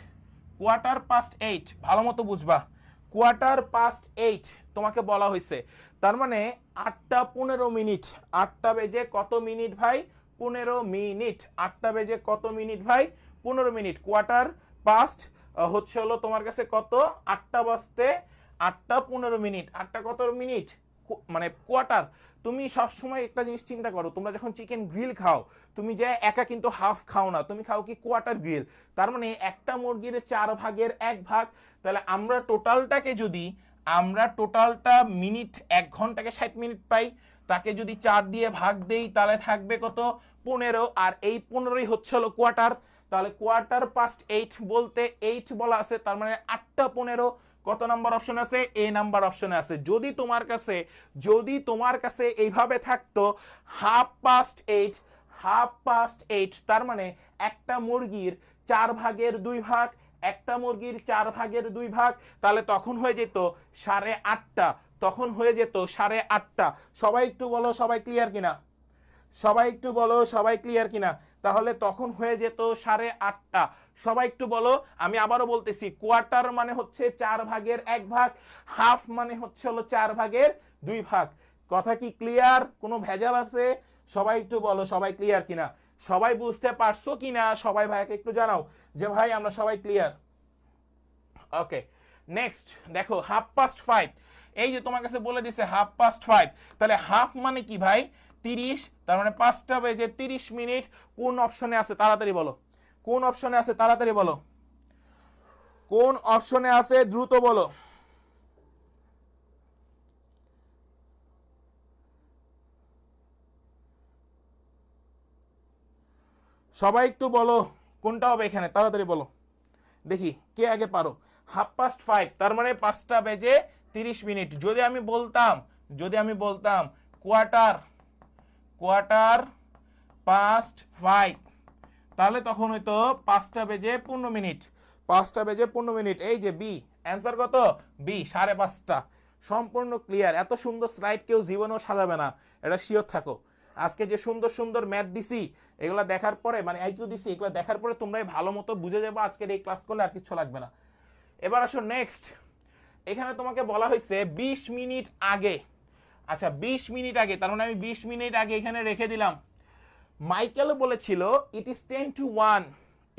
কোয়ার্টার পাস্ট 8 ভালো মতো বুঝবা, কোয়ার্টার পাস্ট 8 তোমাকে বলা হয়েছে, তার মানে 8টা 15 মিনিট, 8টা বেজে কত মিনিট ভাই, 15 মিনিট, 8টা বেজে কত মিনিট ভাই, 15 মিনিট। কোয়ার্টার পাস্ট হচ্ছে হলো তোমার কাছে কত, 8টা বাজতে 8টা 15 মিনিট, 8টা কত মিনিট, মানে কোয়ার্টার। তুমি সবসময় একটা জিনিস চিন্তা করো, তোমরা যখন চিকেন গ্রিল খাও, তুমি যে একা কিন্তু হাফ খাও না, তুমি খাও কি কোয়ার্টার গ্রিল, তার মানে একটা মুরগির 4 ভাগের 1 ভাগ। তাহলে আমরা টোটালটাকে যদি, আমরা টোটালটা মিনিট 1 ঘন্টাকে 60 মিনিট পাই, তাকে যদি 4 দিয়ে ভাগ দেই তাহলে থাকবে কত, 15, আর এই 15ই হচ্ছে হলো কোয়ার্টার। তাহলে কোয়ার্টার পাস্ট 8 বলতে 8 বলা আছে, তার মানে 8টা 15 কত নাম্বার অপশন আছে, এ নাম্বার অপশনে আছে। যদি তোমার কাছে এইভাবে থাকতো হাফ পাস্ট 8, হাফ পাস্ট 8, তার মানে একটা মুরগির 4 ভাগের 2 ভাগ, একটা মুরগির 4 ভাগের 2 ভাগ, তাহলে তখন হয়ে যেত 8:30, তখন হয়ে যেত 8:30। সবাই একটু বলো সবাই ক্লিয়ার কিনা, সবাই একটু বলো সবাই ক্লিয়ার কিনা, তাহলে তখন হয়ে যেত 8:30। সবাই একটু বলো, আমি আবারও বলতেছি, কোয়ার্টার মানে হচ্ছে 4 ভাগের 1 ভাগ, হাফ মানে হচ্ছে হলো 4 ভাগের 2 ভাগ। কথা কি ক্লিয়ার, কোনো ভেজাল আছে? সবাই একটু বলো সবাই ক্লিয়ার কিনা, সবাই বুঝতে পারছো কিনা, সবাই ভাইকে একটু জানাও যে ভাই আমরা সবাই ক্লিয়ার। ওকে, নেক্সট দেখো হাফ পাস্ট 5, এই যে তোমার কাছে বলে দিছে হাফ পাস্ট 5, তাহলে হাফ মানে কি ভাই, 30, তার মানে 5টা বেজে 30 মিনিট। কোন অপশনে আছে তাড়াতাড়ি বলো, কোন অপশনে আছে তাড়াতাড়ি বলো, কোন অপশনে আছে দ্রুত বলো। সবাই একটু বলো কোনটা হবে এখানে, তাড়াতাড়ি বলো দেখি কে আগে পারো। হাফ পাস্ট 5 তার মানে 5টা বেজে 30 মিনিট। যদি আমি বলতাম কোয়ার্টার, কোয়ার্টার পাস্ট 5, তাহলে তখন হয়তো 5টা বেজে 15 মিনিট, 5টা বেজে 15 মিনিট। এই যে বি অ্যান্সার কত, বি 5:30। সম্পূর্ণ ক্লিয়ার। এত সুন্দর স্লাইড কেউ জীবনেও সাজাবে না, এটা শিওর থাকো। আজকে যে সুন্দর সুন্দর ম্যাথ দিছি, এগুলো দেখার পরে, মানে আইকিউ দিছি, এগুলো দেখার পরে তোমরাই ভালো মতো বুঝে যাবো আজকের এই ক্লাস করলে আর কিছু লাগবে না। এবার আসো নেক্সট, এখানে তোমাকে বলা হয়েছে 20 মিনিট আগে। আচ্ছা 20 মিনিট আগে, তার মানে আমি 20 মিনিট আগে এখানে রেখে দিলাম। মাইকেল বলেছিল ইট is 10 to 1,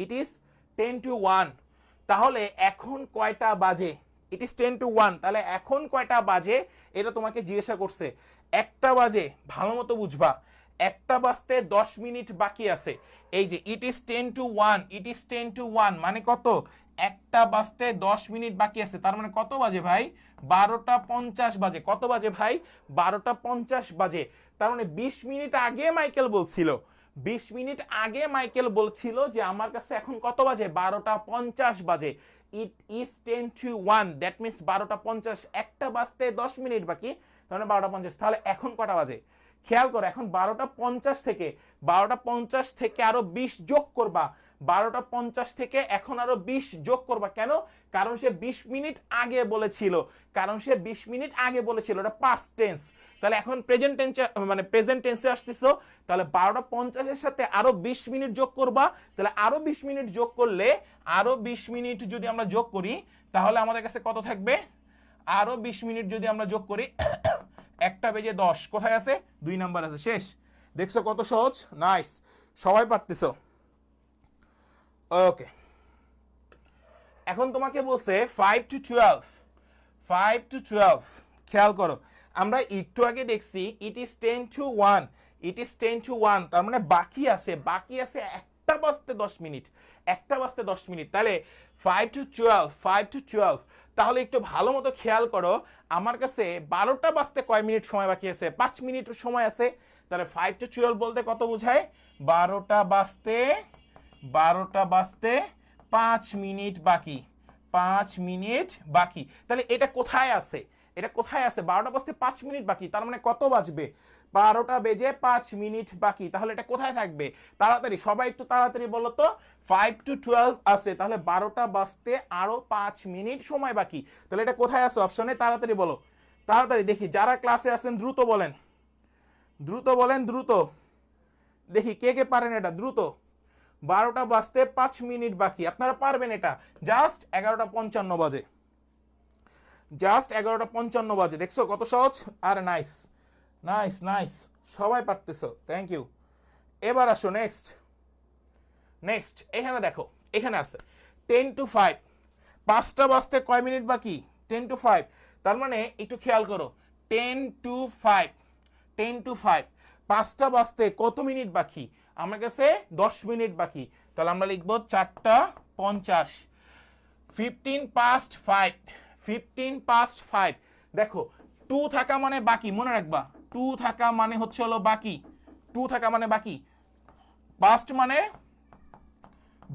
it is 10 to 1, তাহলে এখন কয়টা বাজে, ইট ইজ 10 to 1, তাহলে এখন কয়টা বাজে এটা তোমাকে জিজ্ঞাসা করছে। 1টা বাজে, ভালো মতো বুঝবা, 1টা বাজতে 10 মিনিট বাকি আছে। এই যে ইট is 10 to 1, it is 10 to 1 মানে কত, 1টা বাজতে 10 মিনিট বাকি আছে, তার মানে কত বাজে ভাই, 12টা 50 বাজে। কত বাজে ভাই, 12টা 50 বাজে। তার মানে 20 মিনিট আগে মাইকেল বলছিল, 20 মিনিট আগে মাইকেল বলছিল যে আমার কাছে এখন কত বাজে, 12টা 50 বাজে। It is 10 to 1, that means 12টা 50, 1টা বাজতে 10 মিনিট বাকি, তাহলে 12টা 50। তাহলে এখন কটা বাজে খেয়াল করো, এখন 12টা 50 থেকে, 12টা 50 থেকে আরো 20 যোগ করবা, 12টা 50 থেকে এখন আরো 20 যোগ করবা। কেন, কারণ সে 20 মিনিট আগে বলেছিল, কারণ সে 20 মিনিট আগে বলেছিল, এটা পাস্ট টেন্স। তাহলে এখন প্রেজেন্ট টেন্সে, মানে প্রেজেন্ট টেন্সে আসতেছো, তাহলে 12টা 50-এর সাথে আরো 20 মিনিট যোগ করবা। তাহলে আরো 20 মিনিট যোগ করলে, আরো 20 মিনিট যদি আমরা যোগ করি, তাহলে আমাদের কাছে কত থাকবে, আরো 20 মিনিট যদি আমরা যোগ করি, 1টা বেজে 10 কোথায় আছে, 2 নাম্বার আছে, শেষ। দেখছো কত সহজ, নাইস, সবাই পারতেছো। ওকে, এখন তোমাকে বলছে 5 to 12, 5 to 12, খেয়াল করো, আমরা একটু আগে দেখছি ইট is 10 to 1, it is 10 to 1, তার মানে বাকি আছে 1টা বাজতে 10 মিনিট, 1টা বাজতে 10 মিনিট। তাহলে 5 to 12, 5 to 12, তাহলে একটু ভালো মতো খেয়াল করো, আমার কাছে 12টা বাজতে কয় মিনিট সময় বাকি আছে, 5 মিনিট সময় আছে। তাহলে 5 to 12 বলতে কত বোঝায়, 12টা বাজতে 5 মিনিট বাকি, 5 মিনিট বাকি। তাহলে এটা কোথায় আছে, এটা কোথায় আছে, 12টা বাজতে 5 মিনিট বাকি, তার মানে কত বাজবে, 12টা বেজে 5 মিনিট বাকি। তাহলে এটা কোথায় থাকবে, তাড়াতাড়ি সবাই একটু তাড়াতাড়ি বলো তো, 5 to 12 আছে, তাহলে 12টা বাজতে আরো 5 মিনিট সময় বাকি, তাহলে এটা কোথায় আছে অপশনে, তাড়াতাড়ি বলো, তাড়াতাড়ি দেখি যারা ক্লাসে আছেন দ্রুত বলেন। দ্রুত বলেন, দ্রুত দেখি কে কে পারেন এটা, দ্রুত। 12টা বাজতে 5 মিনিট বাকি, আপনারা পারবেন এটা। জাস্ট 11:55 বাজে, জাস্ট 11:55 বাজে। দেখছো কত সহজ? আরে নাইস নাইস নাইস, সবাই পারতেছো, থ্যাংক ইউ। এবার আসো নেক্সট। নেক্সট এখানে দেখো, এখানে আছে 10 to 5, 5টা বাজতে কয় মিনিট বাকি? 10 to 5। তার মানে একটু খেয়াল করো, 10 to 5, 10 to 5, 5টা বাজতে কত মিনিট বাকি? আমার কাছে 10 মিনিট বাকি, তাহলে আমরা লিখবো 4:50, 15 past 5, 15 past 5। দেখো 2 থাকা মানে বাকি, মনে রাখবা 2 থাকা মানে হচ্ছে হলো বাকি, 2 থাকা মানে বাকি, পাস্ট মানে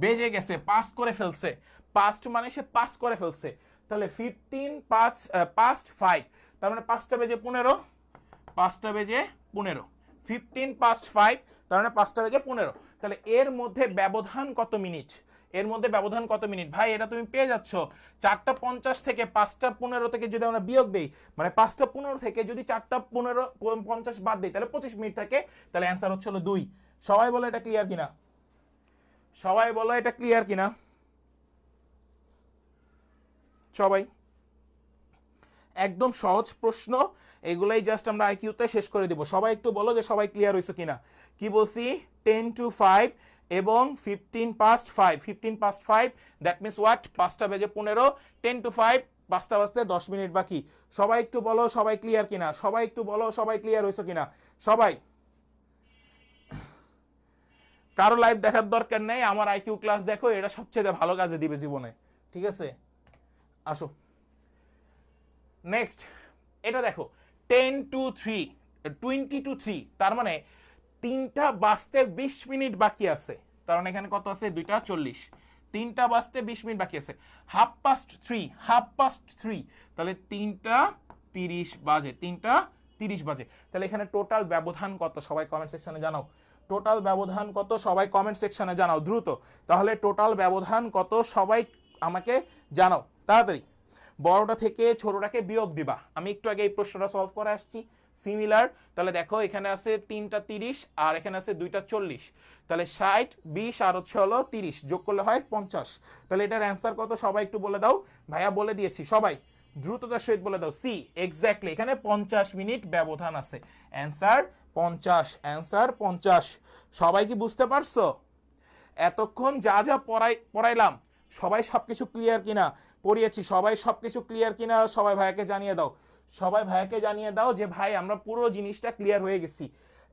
বেজে গেছে, পাস করে ফেলছে, পাস্ট মানে সে পাস করে ফেলছে। তাহলে 15 past 5, তার মানে 5টা বেজে 15, 5টা বেজে 15, 15 past 5, তার মানে 5টা বেজে 15। তাহলে এর মধ্যে ব্যবধান কত মিনিট? এর মধ্যে ব্যবধান কত মিনিট? ভাই এটা তুমি পেয়ে যাচ্ছ, 4:50 থেকে 5:15 থেকে যদি আমরা বিয়োগ দেই, মানে 5:15 থেকে যদি 4:50 বাদ দেই, তাহলে 25 মিনিট থাকে। তাহলে অ্যান্সার হচ্ছে হলো 2। সবাই বলো এটা ক্লিয়ার কিনা, সবাই বলো এটা ক্লিয়ার কিনা, সবাই। একদম সহজ প্রশ্ন, এগুলাই জাস্ট আমরা আইকিউতে শেষ করে দিব। সবাই একটু বলো যে সবাই ক্লিয়ার হয়েছে কিনা। কি বলছি? 10 to 5 এবং 15 past 5, 15 past 5, that means what? 5টা বেজে 15, 10 to 5, 5টা বাজতে 10 মিনিট বাকি। সবাই একটু বলো সবাই ক্লিয়ার কিনা, সবাই একটু বলো সবাই ক্লিয়ার হয়েছে কিনা, সবাই। কারো লাইভ দেখার দরকার নেই, আমার আইকিউ ক্লাস দেখো, এটা সবচেয়ে ভালো কাজে দিবে জীবনে, ঠিক আছে? আসো নেক্সট, এটা দেখো 10 to 3, 20 to 3, তার মানে 3টা বাজতে 20 মিনিট বাকি আছে। তার মানে এখানে কত আছে? 2:40, 3টা বাজতে 20 মিনিট বাকি আছে। হাফ পাস্ট 3, হাফ পাস্ট 3, তাহলে 3:30 বাজে, 3:30 বাজে। তাহলে এখানে টোটাল ব্যবধান কত? সবাই কমেন্ট সেকশনে জানাও, টোটাল ব্যবধান কত? সবাই কমেন্ট সেকশনে জানাও দ্রুত। তাহলে টোটাল ব্যবধান কত সবাই আমাকে জানাও তাড়াতাড়ি। বড়টা থেকে ছোটটাকে বিয়োগ দিবা। আমি একটু আগে এই প্রশ্নটা সলভ করে আসছি, সিমিলার। তাহলে দেখো এখানে আছে 3:30 আর এখানে আছে 2:40, তাহলে 60, 20 আর হচ্ছে হলো 30 যোগ করলে হয় 50। তাহলে এটার অ্যান্সার কত সবাই একটু বলে দাও। ভাইয়া বলে দিয়েছি, সবাই দ্রুততার সহিত বলে দাও। সি, এক্স্যাক্টলি, এখানে 50 মিনিট ব্যবধান আছে। Answer 50, answer 50। সবাই কি বুঝতে পারছো? এতক্ষণ যা যা পড়াইলাম সবাই সবকিছু ক্লিয়ার কিনা? পড়িয়েছি সবাই সবকিছু ক্লিয়ার কিনা? সবাই ভাইয়াকে জানিয়ে দাও, সবাই ভাইয়াকে জানিয়ে দাও যে ভাই আমরা পুরো জিনিসটা ক্লিয়ার হয়ে গেছি।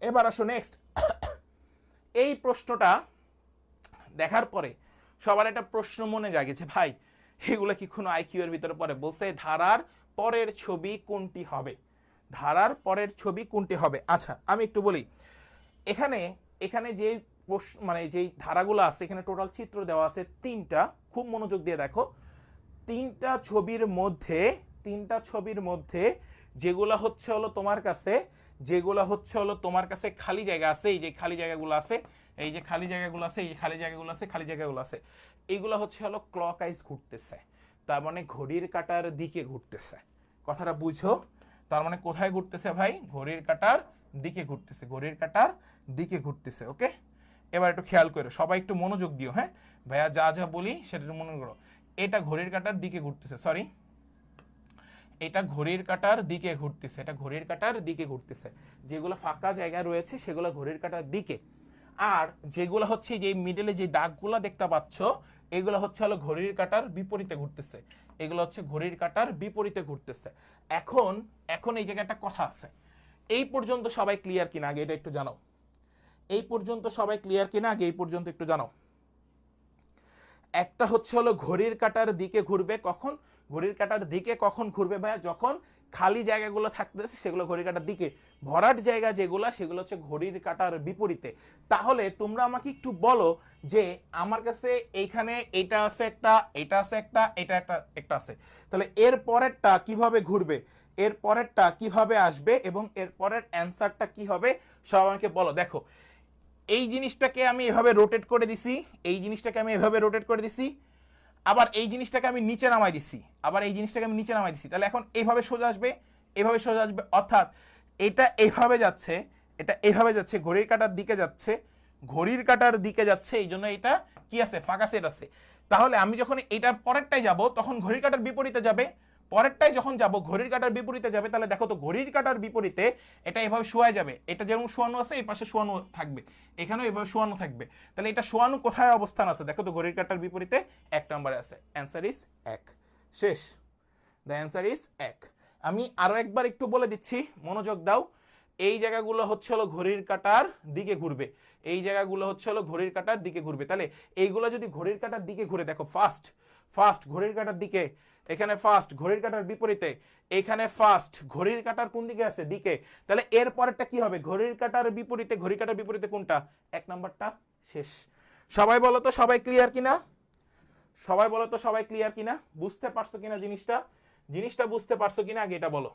এবার আসো নেক্সট। এই প্রশ্নটা দেখার পরে সবার একটা প্রশ্ন মনে জাগেছে, ভাই এগুলো কি কোনো আইকিউ এর ভিতরে পড়ে? বলছে ধারার পরের ছবি কোনটি হবে, ধারার পরের ছবি কোনটি হবে। আচ্ছা আমি একটু বলি, এখানে এখানে যে মানে যেই ধারাগুলো আছে, এখানে টোটাল চিত্র দেওয়া আছে 3টা। খুব মনোযোগ দিয়ে দেখো, 3টা ছবির মধ্যে, 3টা ছবির মধ্যে যেগুলো হচ্ছে হলো তোমার কাছে, যেগুলো হচ্ছে হলো তোমার কাছে খালি জায়গা আছে, এই যে খালি জায়গাগুলো আছে, এই যে খালি জায়গাগুলো আছে, এই যে খালি জায়গাগুলো আছে, খালি জায়গাগুলো আছে, এইগুলো হচ্ছে হলো ক্লকওয়াইজ ঘুরতেছে, তার মানে ঘড়ির কাঁটার দিকে ঘুরতেছে। কথাটা বুঝো? তার মানে কোথায় ঘুরতেছে ভাই? ঘড়ির কাঁটার দিকে ঘুরতেছে, ঘড়ির কাঁটার দিকে ঘুরতেছে। ওকে, এবার একটু খেয়াল করো, সবাই একটু মনোযোগ দিও। হ্যাঁ ভাইয়া যা যা বলি সেটা মনে করো। এটা ঘড়ির কাঁটার দিকে ঘুরতেছে, সরি, এটা ঘড়ির কাঁটার দিকে ঘুরতেছে, এটা ঘড়ির কাঁটার দিকে ঘুরতেছে। যেগুলো ফাঁকা জায়গা রয়েছে সেগুলো ঘড়ির কাঁটার দিকে, আর যেগুলো হচ্ছে যে মিডলে যে দাগগুলো দেখতে পাচ্ছ এগুলো হচ্ছে হলো ঘড়ির কাঁটার বিপরীতে ঘুরতেছে, এগুলো হচ্ছে ঘড়ির কাঁটার বিপরীতে ঘুরতেছে। এখন এখন এই জায়গায় একটা কথা আছে, এই পর্যন্ত সবাই ক্লিয়ার কিনা আগে এটা একটু জানাও। এই পর্যন্ত সবাই ক্লিয়ার কিনা আগে এই পর্যন্ত একটু জানাও। একটা হচ্ছে হলো ঘড়ির কাঁটার দিকে ঘুরবে কখন? ঘড়ির কাঁটার দিকে কখন ঘুরবে ভাইয়া? যখন খালি জায়গাগুলো থাকতেছে সেগুলো ঘড়ির কাঁটার দিকে, ভরাট জায়গা যেগুলো সেগুলো হচ্ছে ঘড়ির কাঁটার বিপরীতে। তাহলে তোমরা আমাকে একটু বলো যে আমার কাছে এইখানে এটা আছে একটা, এটা আছে একটা, এটা একটা আছে, তাহলে এর পরেরটা কিভাবে ঘুরবে, এর পরেরটা কিভাবে আসবে এবং এর পরের অ্যান্সারটা কি হবে সব আমাকে বলো। দেখো এই জিনিসটাকে আমি এভাবে রোটেট করে দিছি, এই জিনিসটাকে আমি এভাবে রোটেট করে দিছি, আবার এই জিনিসটাকে আমি নিচে নামাই দিছি, আবার এই জিনিসটাকে আমি নিচে নামাই দিছি। তাহলে এখন এইভাবে সোজা আসবে, এভাবে সোজা আসবে, অর্থাৎ এটা এইভাবে যাচ্ছে, এটা এইভাবে যাচ্ছে, ঘড়ির কাঁটার দিকে যাচ্ছে, ঘড়ির কাঁটার দিকে যাচ্ছে, এই জন্য এটা কি আছে, ফাঁকা সেট আছে। তাহলে আমি যখন এটার পরেরটাই যাব তখন ঘড়ির কাঁটার বিপরীতে যাবে, পরেরটাই যখন যাব ঘড়ির কাঁটার বিপরীতে যাবে, তাহলে দেখো তো ঘড়ির কাঁটার বিপরীতে এটা এভাবে শোয়া যাবে, এটা যেমন শোয়ানো আছে এই পাশে শোয়ানো থাকবে, এখানেও এভাবে শোয়ানো থাকবে। তাহলে এটা শোয়ানো কোথায় অবস্থান আছে, দেখো তো ঘড়ির কাঁটার বিপরীতে 1 নম্বরে আছে। Answer is 1। শেষ, দ্য অ্যান্সার ইজ 1। আমি আরো একবার একটু বলে দিচ্ছি, মনোযোগ দাও। এই জায়গাগুলো হচ্ছে হলো ঘড়ির কাঁটার দিকে ঘুরবে, এই জায়গাগুলো হচ্ছে হলো ঘড়ির কাঁটার দিকে ঘুরবে। তাহলে এইগুলো যদি ঘড়ির কাঁটার দিকে ঘুরে, দেখো ফার্স্ট ফার্স্ট ঘড়ির কাঁটার দিকে, এখানে ফার্স্ট ঘড়ির কাঁটার বিপরীতে, এখানে ফার্স্ট ঘড়ির কাঁটার কোন দিকে আছে, দিকে। তাহলে এর পরেরটা কি হবে, ঘড়ির কাঁটার বিপরীতে, ঘড়ির কাঁটার বিপরীতে কোনটা, 1 নাম্বারটা। শেষ। সবাই বলো তো সবাই ক্লিয়ার কিনা, সবাই বলো তো সবাই ক্লিয়ার কিনা, বুঝতে পারছো কিনা জিনিসটা, জিনিসটা বুঝতে পারছো কিনা আগে এটা বলো।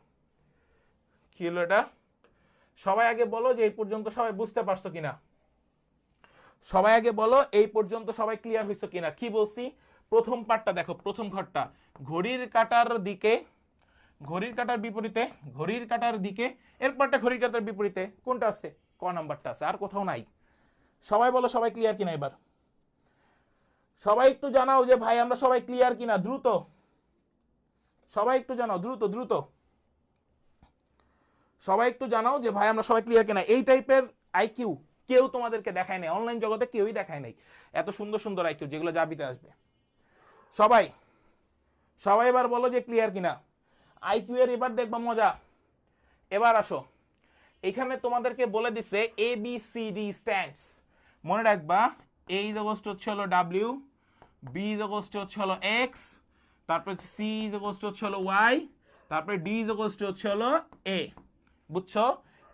কি হলো এটা, সবাই আগে বলো যে এই পর্যন্ত সবাই বুঝতে পারছো কিনা, সবাই আগে বলো এই পর্যন্ত সবাই ক্লিয়ার হইছো কিনা। কি বলছি, প্রথম পার্টটা দেখো, প্রথম ঘরটা ঘড়ির কাঁটার দিকে, ঘড়ির কাঁটার বিপরীতে, ঘড়ির কাঁটার দিকে, এরপরটা ঘড়ির কাঁটার বিপরীতে কোনটা আছে, ক নাম্বারটা আছে, আর কোথাও নাই। সবাই বলো সবাই ক্লিয়ার কিনা এবার, সবাই একটু জানাও যে ভাই আমরা সবাই ক্লিয়ার কিনা, দ্রুত সবাই একটু জানাও, দ্রুত দ্রুত সবাই একটু জানাও যে ভাই আমরা সবাই ক্লিয়ার কিনা। এই টাইপের আইকিউ কেউ তোমাদেরকে দেখায় নাই, অনলাইন জগতে কেউই দেখায় নাই এত সুন্দর সুন্দর আইকিউ যেগুলো জাবিতে আসবে। সবাই সবাই এবার বলো যে ক্লিয়ার কিনা। আইকিউ এর এবার দেখবা মজা। এবার আসো, এখানে তোমাদেরকে বলে দিছে A B C D stands, মনে রাখবা। এ ইজ ইকুয়ালস টু হচ্ছে হলো W, B is equals to হচ্ছে হলো এক্স, তারপর সি ইজ ইকুয়ালস টু হচ্ছে হলো ওয়াই, তারপরে ডি ইজ ইকুয়ালস টু হচ্ছে হলো এ। বুঝছো,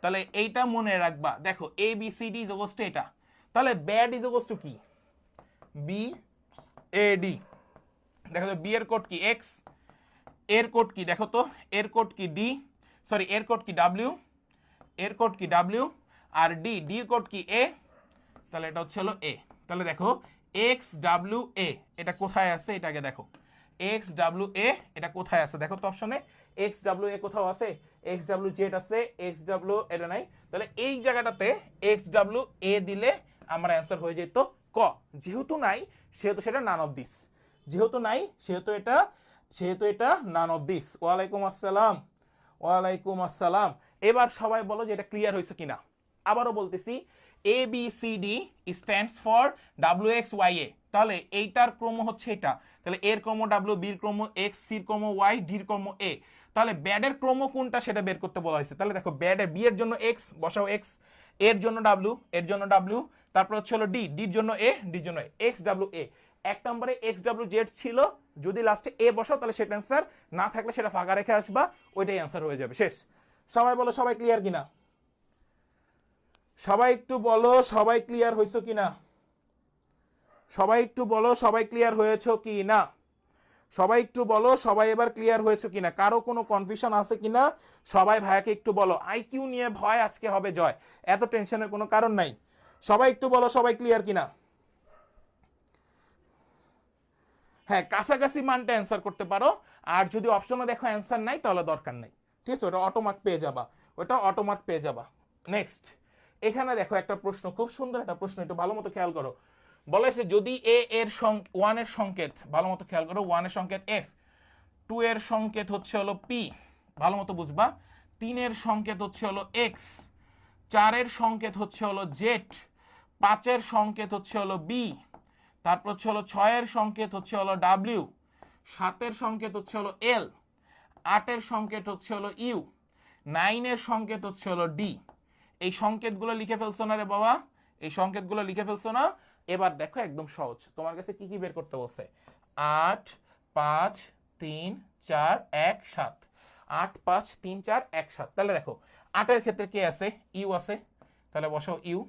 তাহলে এইটা মনে রাখবা। দেখো A B C D is equals to এটা, তাহলে ব্যাড ইজ ইকুয়ালস টু কি, বি এ ডি। দেখো তো বি এর কোড কি এক্স, এর কোড কি দেখো তো, এর কোড কি ডি, সরি এর কোড কি ডাব্লিউ, এর কোড কি ডাব্লিউ, আর ডি, ডির কোড কি এ, তাহলে এটা হচ্ছে হলো এ। তাহলে দেখো এক্স ডাব্লিউ এ এটা কোথায় আছে, এটাকে দেখো এক্স ডাব্লিউ এ এটা কোথায় আছে, দেখো তো অপশনে এক্স ডাব্লিউ এ কোথাও আছে, এক্স ডাব্লিউ জেড আছে, এক্স ডাব্লিউ এটা নাই। তাহলে এই জায়গাটাতে এক্স ডাব্লিউ এ দিলে আমার অ্যান্সার হয়ে যেত ক। যেহেতু নাই সেহেতু সেটা নান অফ দিস, যেহেতু নাই সেহেতু এটা নান অফ দিস। ওয়ালাইকুম আসসালাম, ওয়ালাইকুম আসসালাম। এবার সবাই বলো যে এটা ক্লিয়ার হয়েছে কিনা। আবারও বলতেছি, A B C D stands for W X Y A, তাহলে এইটার ক্রম হচ্ছে এটা, তাহলে এর ক্রম ডাব্লিউ, বির ক্রম এক্স, সির ক্রম ওয়াই, ডির ক্রম এ। তাহলে ব্যাডের ক্রম কোনটা সেটা বের করতে বলা হয়েছে। তাহলে দেখো ব্যাডের বি এর জন্য এক্স বসাও এক্স, এর জন্য ডাব্লিউ, এর জন্য ডাব্লিউ, তারপর হচ্ছে হলো ডি, ডির জন্য এ, ডির জন্য এক্স ডাব্লিউ এ। 1 নম্বরে এক্স ডাব্লিউ জেড ছিল, যদি লাস্টে এ বসাও তাহলে সেটা অ্যান্সার, না থাকলে সেটা ফাঁকা রেখে আসবা, ওইটাই অ্যান্সার হয়ে যাবে। শেষ। সবাই বলো সবাই ক্লিয়ার কিনা, সবাই একটু বলো সবাই ক্লিয়ার হয়েছো কিনা, সবাই একটু বলো সবাই ক্লিয়ার হয়েছো কি না, সবাই একটু বলো সবাই এবার ক্লিয়ার হয়েছো কিনা। কারো কোনো কনফিউশন আছে কিনা সবাই ভাইয়াকে একটু বলো। আইকিউ নিয়ে ভয় আজকে হবে জয়, এত টেনশনের কোনো কারণ নাই। সবাই একটু বলো সবাই ক্লিয়ার কিনা। হ্যাঁ, কাছাকাছি মানটা অ্যান্সার করতে পারো, আর যদি অপশনে দেখো অ্যান্সার নাই তাহলে দরকার নাই, ঠিক আছে, ওটা অটোমার্ক পেয়ে যাবা, ওটা অটোমার্ক পেয়ে যাবা। নেক্সট, এখানে দেখো একটা প্রশ্ন, খুব সুন্দর একটা প্রশ্ন, একটু ভালো মতো খেয়াল করো। বলেছে যদি এ এর 1 এর সংকেত, ভালো মতো খেয়াল করো, 1 এর সংকেত এফ, 2 এর সংকেত হচ্ছে হলো পি, ভালো মতো বুঝবা, 3 এর সংকেত হচ্ছে হলো এক্স, 4 এর সংকেত হচ্ছে হলো জেড, 5 এর সংকেত হচ্ছে হলো বি, তারপর হচ্ছে হলো 6 এর সংকেত হচ্ছে হলো ডাব্লিউ, 7 এর সংকেত হচ্ছে হলো এল, 8 এর সংকেত হচ্ছে হলো ইউ, 9 এর সংকেত হচ্ছে হলো ডি। এই সংকেতগুলো লিখে ফেলছো না রে বাবা, এই সংকেতগুলো লিখে ফেলছো না। এবার দেখো একদম সহজ, তোমার কাছে কি কি বের করতে বলছে, 8 5 3 4 1 7, 8 5 3 4 1 7। তাহলে দেখো 8 এর ক্ষেত্রে কি আছে, ইউ আছে, তাহলে বসাও ইউ।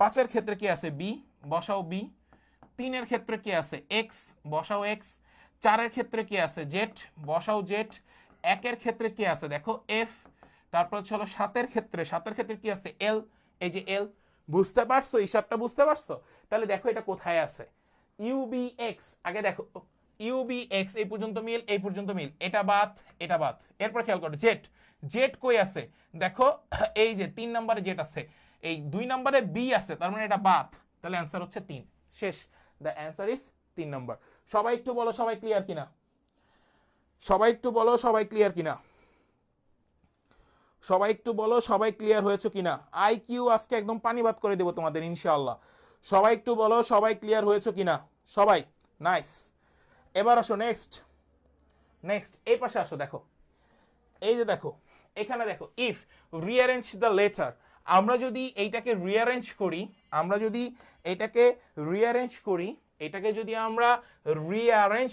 5 এর ক্ষেত্রে কি আছে, বি, বসাও বি। 3 এর ক্ষেত্রে কি আছে, এক্স, বসাও এক্স। 4 এর ক্ষেত্রে কি আছে, জেড, বসাও জেড। 1 এর ক্ষেত্রে কি আছে দেখো এফ, তারপর হচ্ছে হলো 7 এর ক্ষেত্রে কি আছে, এল, এই যে এল। বুঝতে পারছো, হিসাবটা বুঝতে পারছো। তাহলে দেখো এটা কোথায় আছে, ইউবি এক্স, আগে দেখো ইউবি এক্স এই পর্যন্ত মিল, এই পর্যন্ত মিল, এটা বাদ, এটা বাদ। এরপর খেয়াল করো জেড, জেড কই আছে দেখো, এই যে 3 নম্বরে জেড আছে, এই 2 নম্বরে বি আছে, তার মানে এটা বাদ, তাহলে অ্যান্সার হচ্ছে 3। শেষ, দ্য অ্যান্সার ইজ 3 নম্বর। সবাই একটু বলো সবাই ক্লিয়ার কিনা, সবাই একটু বলো সবাই ক্লিয়ার কিনা, সবাই একটু বলো সবাই ক্লিয়ার হয়েছে কিনা। আইকিউ আজকে একদম পানি ভাত করে দেবো তোমাদের ইনশাআল্লাহ। সবাই একটু বলো সবাই ক্লিয়ার হয়েছে কিনা, সবাই, নাইস। এবার আসো নেক্সট, নেক্সট এই পাশে আসো, দেখো এই যে দেখো এখানে দেখো, ইফ রিঅ্যারেঞ্জ দ্য লেটার, আমরা যদি এইটাকে রিঅ্যারেঞ্জ করি, আমরা যদি এটাকে রিঅ্যারেঞ্জ করি, এটাকে যদি আমরা রিঅ্যারেঞ্জ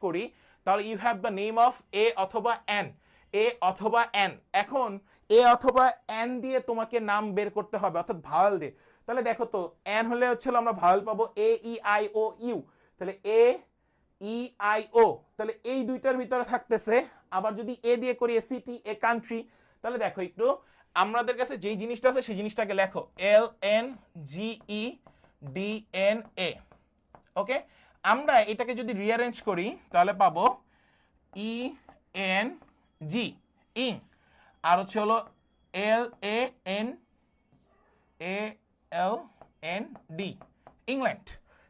করি তাহলে you have the name of A অথবা এন, এ অথবা এন। এখন এ অথবা এন দিয়ে তোমাকে নাম বের করতে হবে, অর্থাৎ ভাওয়াল দিয়ে। তাহলে দেখো তো এন হলে হচ্ছে আমরা ভাওয়াল পাবো এ ই আই ও ইউ, তাহলে এ ই আই ও, তাহলে এই দুইটার ভিতরে থাকতেছে। আবার যদি এ দিয়ে করি এ সিটি, এ কান্ট্রি, তাহলে দেখো একটু আমাদের কাছে যেই জিনিসটা আছে সেই জিনিসটাকে লেখো, L N G E D N A. Okay, আমরা এটাকে যদি রিঅ্যারেঞ্জ করি তাহলে পাবো ই এন জি, ইং, আর হচ্ছে হলো L A N A L N D, England.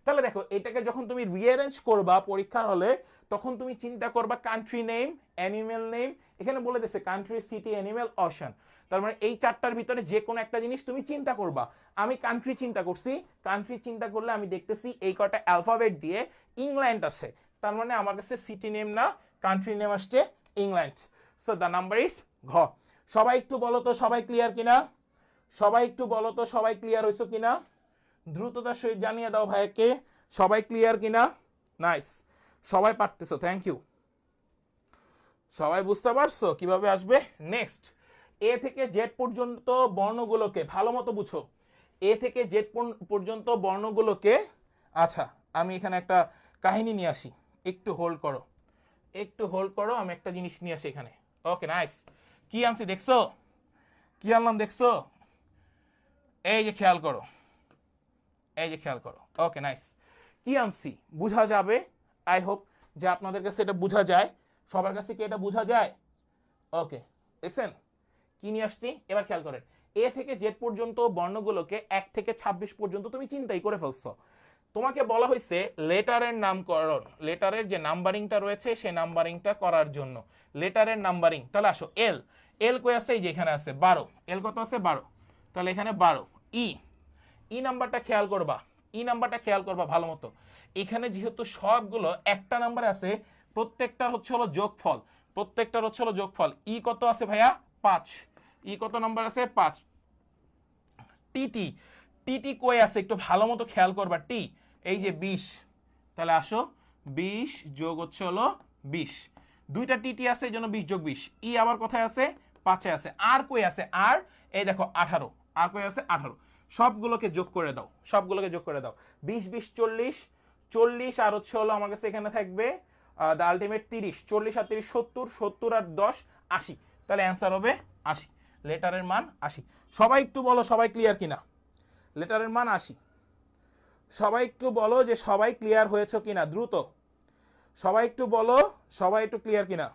তাহলে দেখো এটাকে যখন তুমি রিঅ্যারেঞ্জ করবা পরীক্ষার হলে, তখন তুমি চিন্তা করবা কান্ট্রি নেম, অ্যানিমেল নেম, এখানে বলে দিচ্ছে কান্ট্রি, সিটি, অ্যানিমেল, অশান। তার মানে এই চারটার ভিতরে যে কোনো একটা জিনিস তুমি চিন্তা করবা। আমি কান্ট্রি চিন্তা করছি, কান্ট্রি চিন্তা করলে আমি দেখতেছি এই কটা অ্যালফাবেট দিয়ে ইংল্যান্ড আছে, তার মানে আমার কাছে সিটি নেম না কান্ট্রি নেম আসছে England. So the number is ঘ। সবাই একটু বলো তো সবাই ক্লিয়ার কিনা, সবাই একটু বলো তো সবাই ক্লিয়ার হয়েছো কিনা, দ্রুততার সহিত জানিয়ে দাও ভাইকে সবাই ক্লিয়ার কিনা। নাইস, সবাই পারতেছো, থ্যাংক ইউ। সবাই বুঝতে পারছো কিভাবে আসবে। নেক্সট, এ থেকে জেড পর্যন্ত বর্ণগুলোকে ভালো মতো বুঝো, এ থেকে জেড পর্যন্ত বর্ণগুলোকে। আচ্ছা, আমি এখানে একটা কাহিনী নিয়ে আসি, একটু হোল্ড করো, একটু হোল্ড করো, আমি একটা জিনিস নিয়ে আসি এখানে। ওকে নাইস, কি আনছি দেখছো, কি আনলাম দেখছো, এই যে খেয়াল করো, এই যে খেয়াল করো। ওকে নাইস, কি আনছি বোঝা যাবে, আই হোপ যে আপনাদের কাছে এটা বোঝা যায়, সবার কাছে কি এটা বোঝা যায়। ওকে, দেখছেন কি নিয়ে আসছি, এবার খেয়াল করেন। এ থেকে জেড পর্যন্ত বর্ণগুলোকে 1 থেকে 26 পর্যন্ত তুমি চিন্তাই করে ফেলছো। তোমাকে বলা হয়েছে লেটারের নামকরণ, লেটারের যে নাম্বারিংটা রয়েছে সেই নাম্বারিংটা করার জন্য, লেটারের নাম্বারিং। তাহলে আসো, এল, এল কই আছে, এই যে এখানে আছে 12, এল কত আছে 12, তাহলে এখানে 12। ই, ই নাম্বারটা খেয়াল করবা, ই নাম্বারটা খেয়াল করবা ভালো মতো। এখানে যেহেতু সবগুলো একটা নাম্বারে আছে, প্রত্যেকটার হচ্ছে হলো যোগফল, প্রত্যেকটার হচ্ছে হলো যোগফল। ই কত আছে ভাইয়া 5, ই কত নাম্বার আছে 5। টিটি, টিটি কই আছে একটু ভালো মতো খেয়াল করবা, টি এই যে 20, তাহলে আসো 20 যোগ হচ্ছে হলো 20, দুইটা টিটি আছে এই জন্য 20 যোগ 20। ই আবার কোথায় আছে 5-এ আছে। আর কই আছে আর, এই দেখো 18, আর কই আছে 18। সবগুলোকে যোগ করে দাও, সবগুলোকে যোগ করে দাও, 20 20 40, 40 আর হচ্ছে হলো আমার কাছে এখানে থাকবে দ্য আলটিমেট 30, 40 আর 30 70, 70 আর 10 80, তাহলে অ্যান্সার হবে 80, লেটারের মান 80। সবাই একটু বলো সবাই ক্লিয়ার কিনা, লেটারের মান 80। সবাই একটু বলো যে সবাই ক্লিয়ার হয়েছে কিনা, দ্রুত সবাই একটু বলো সবাই একটু ক্লিয়ার কিনা।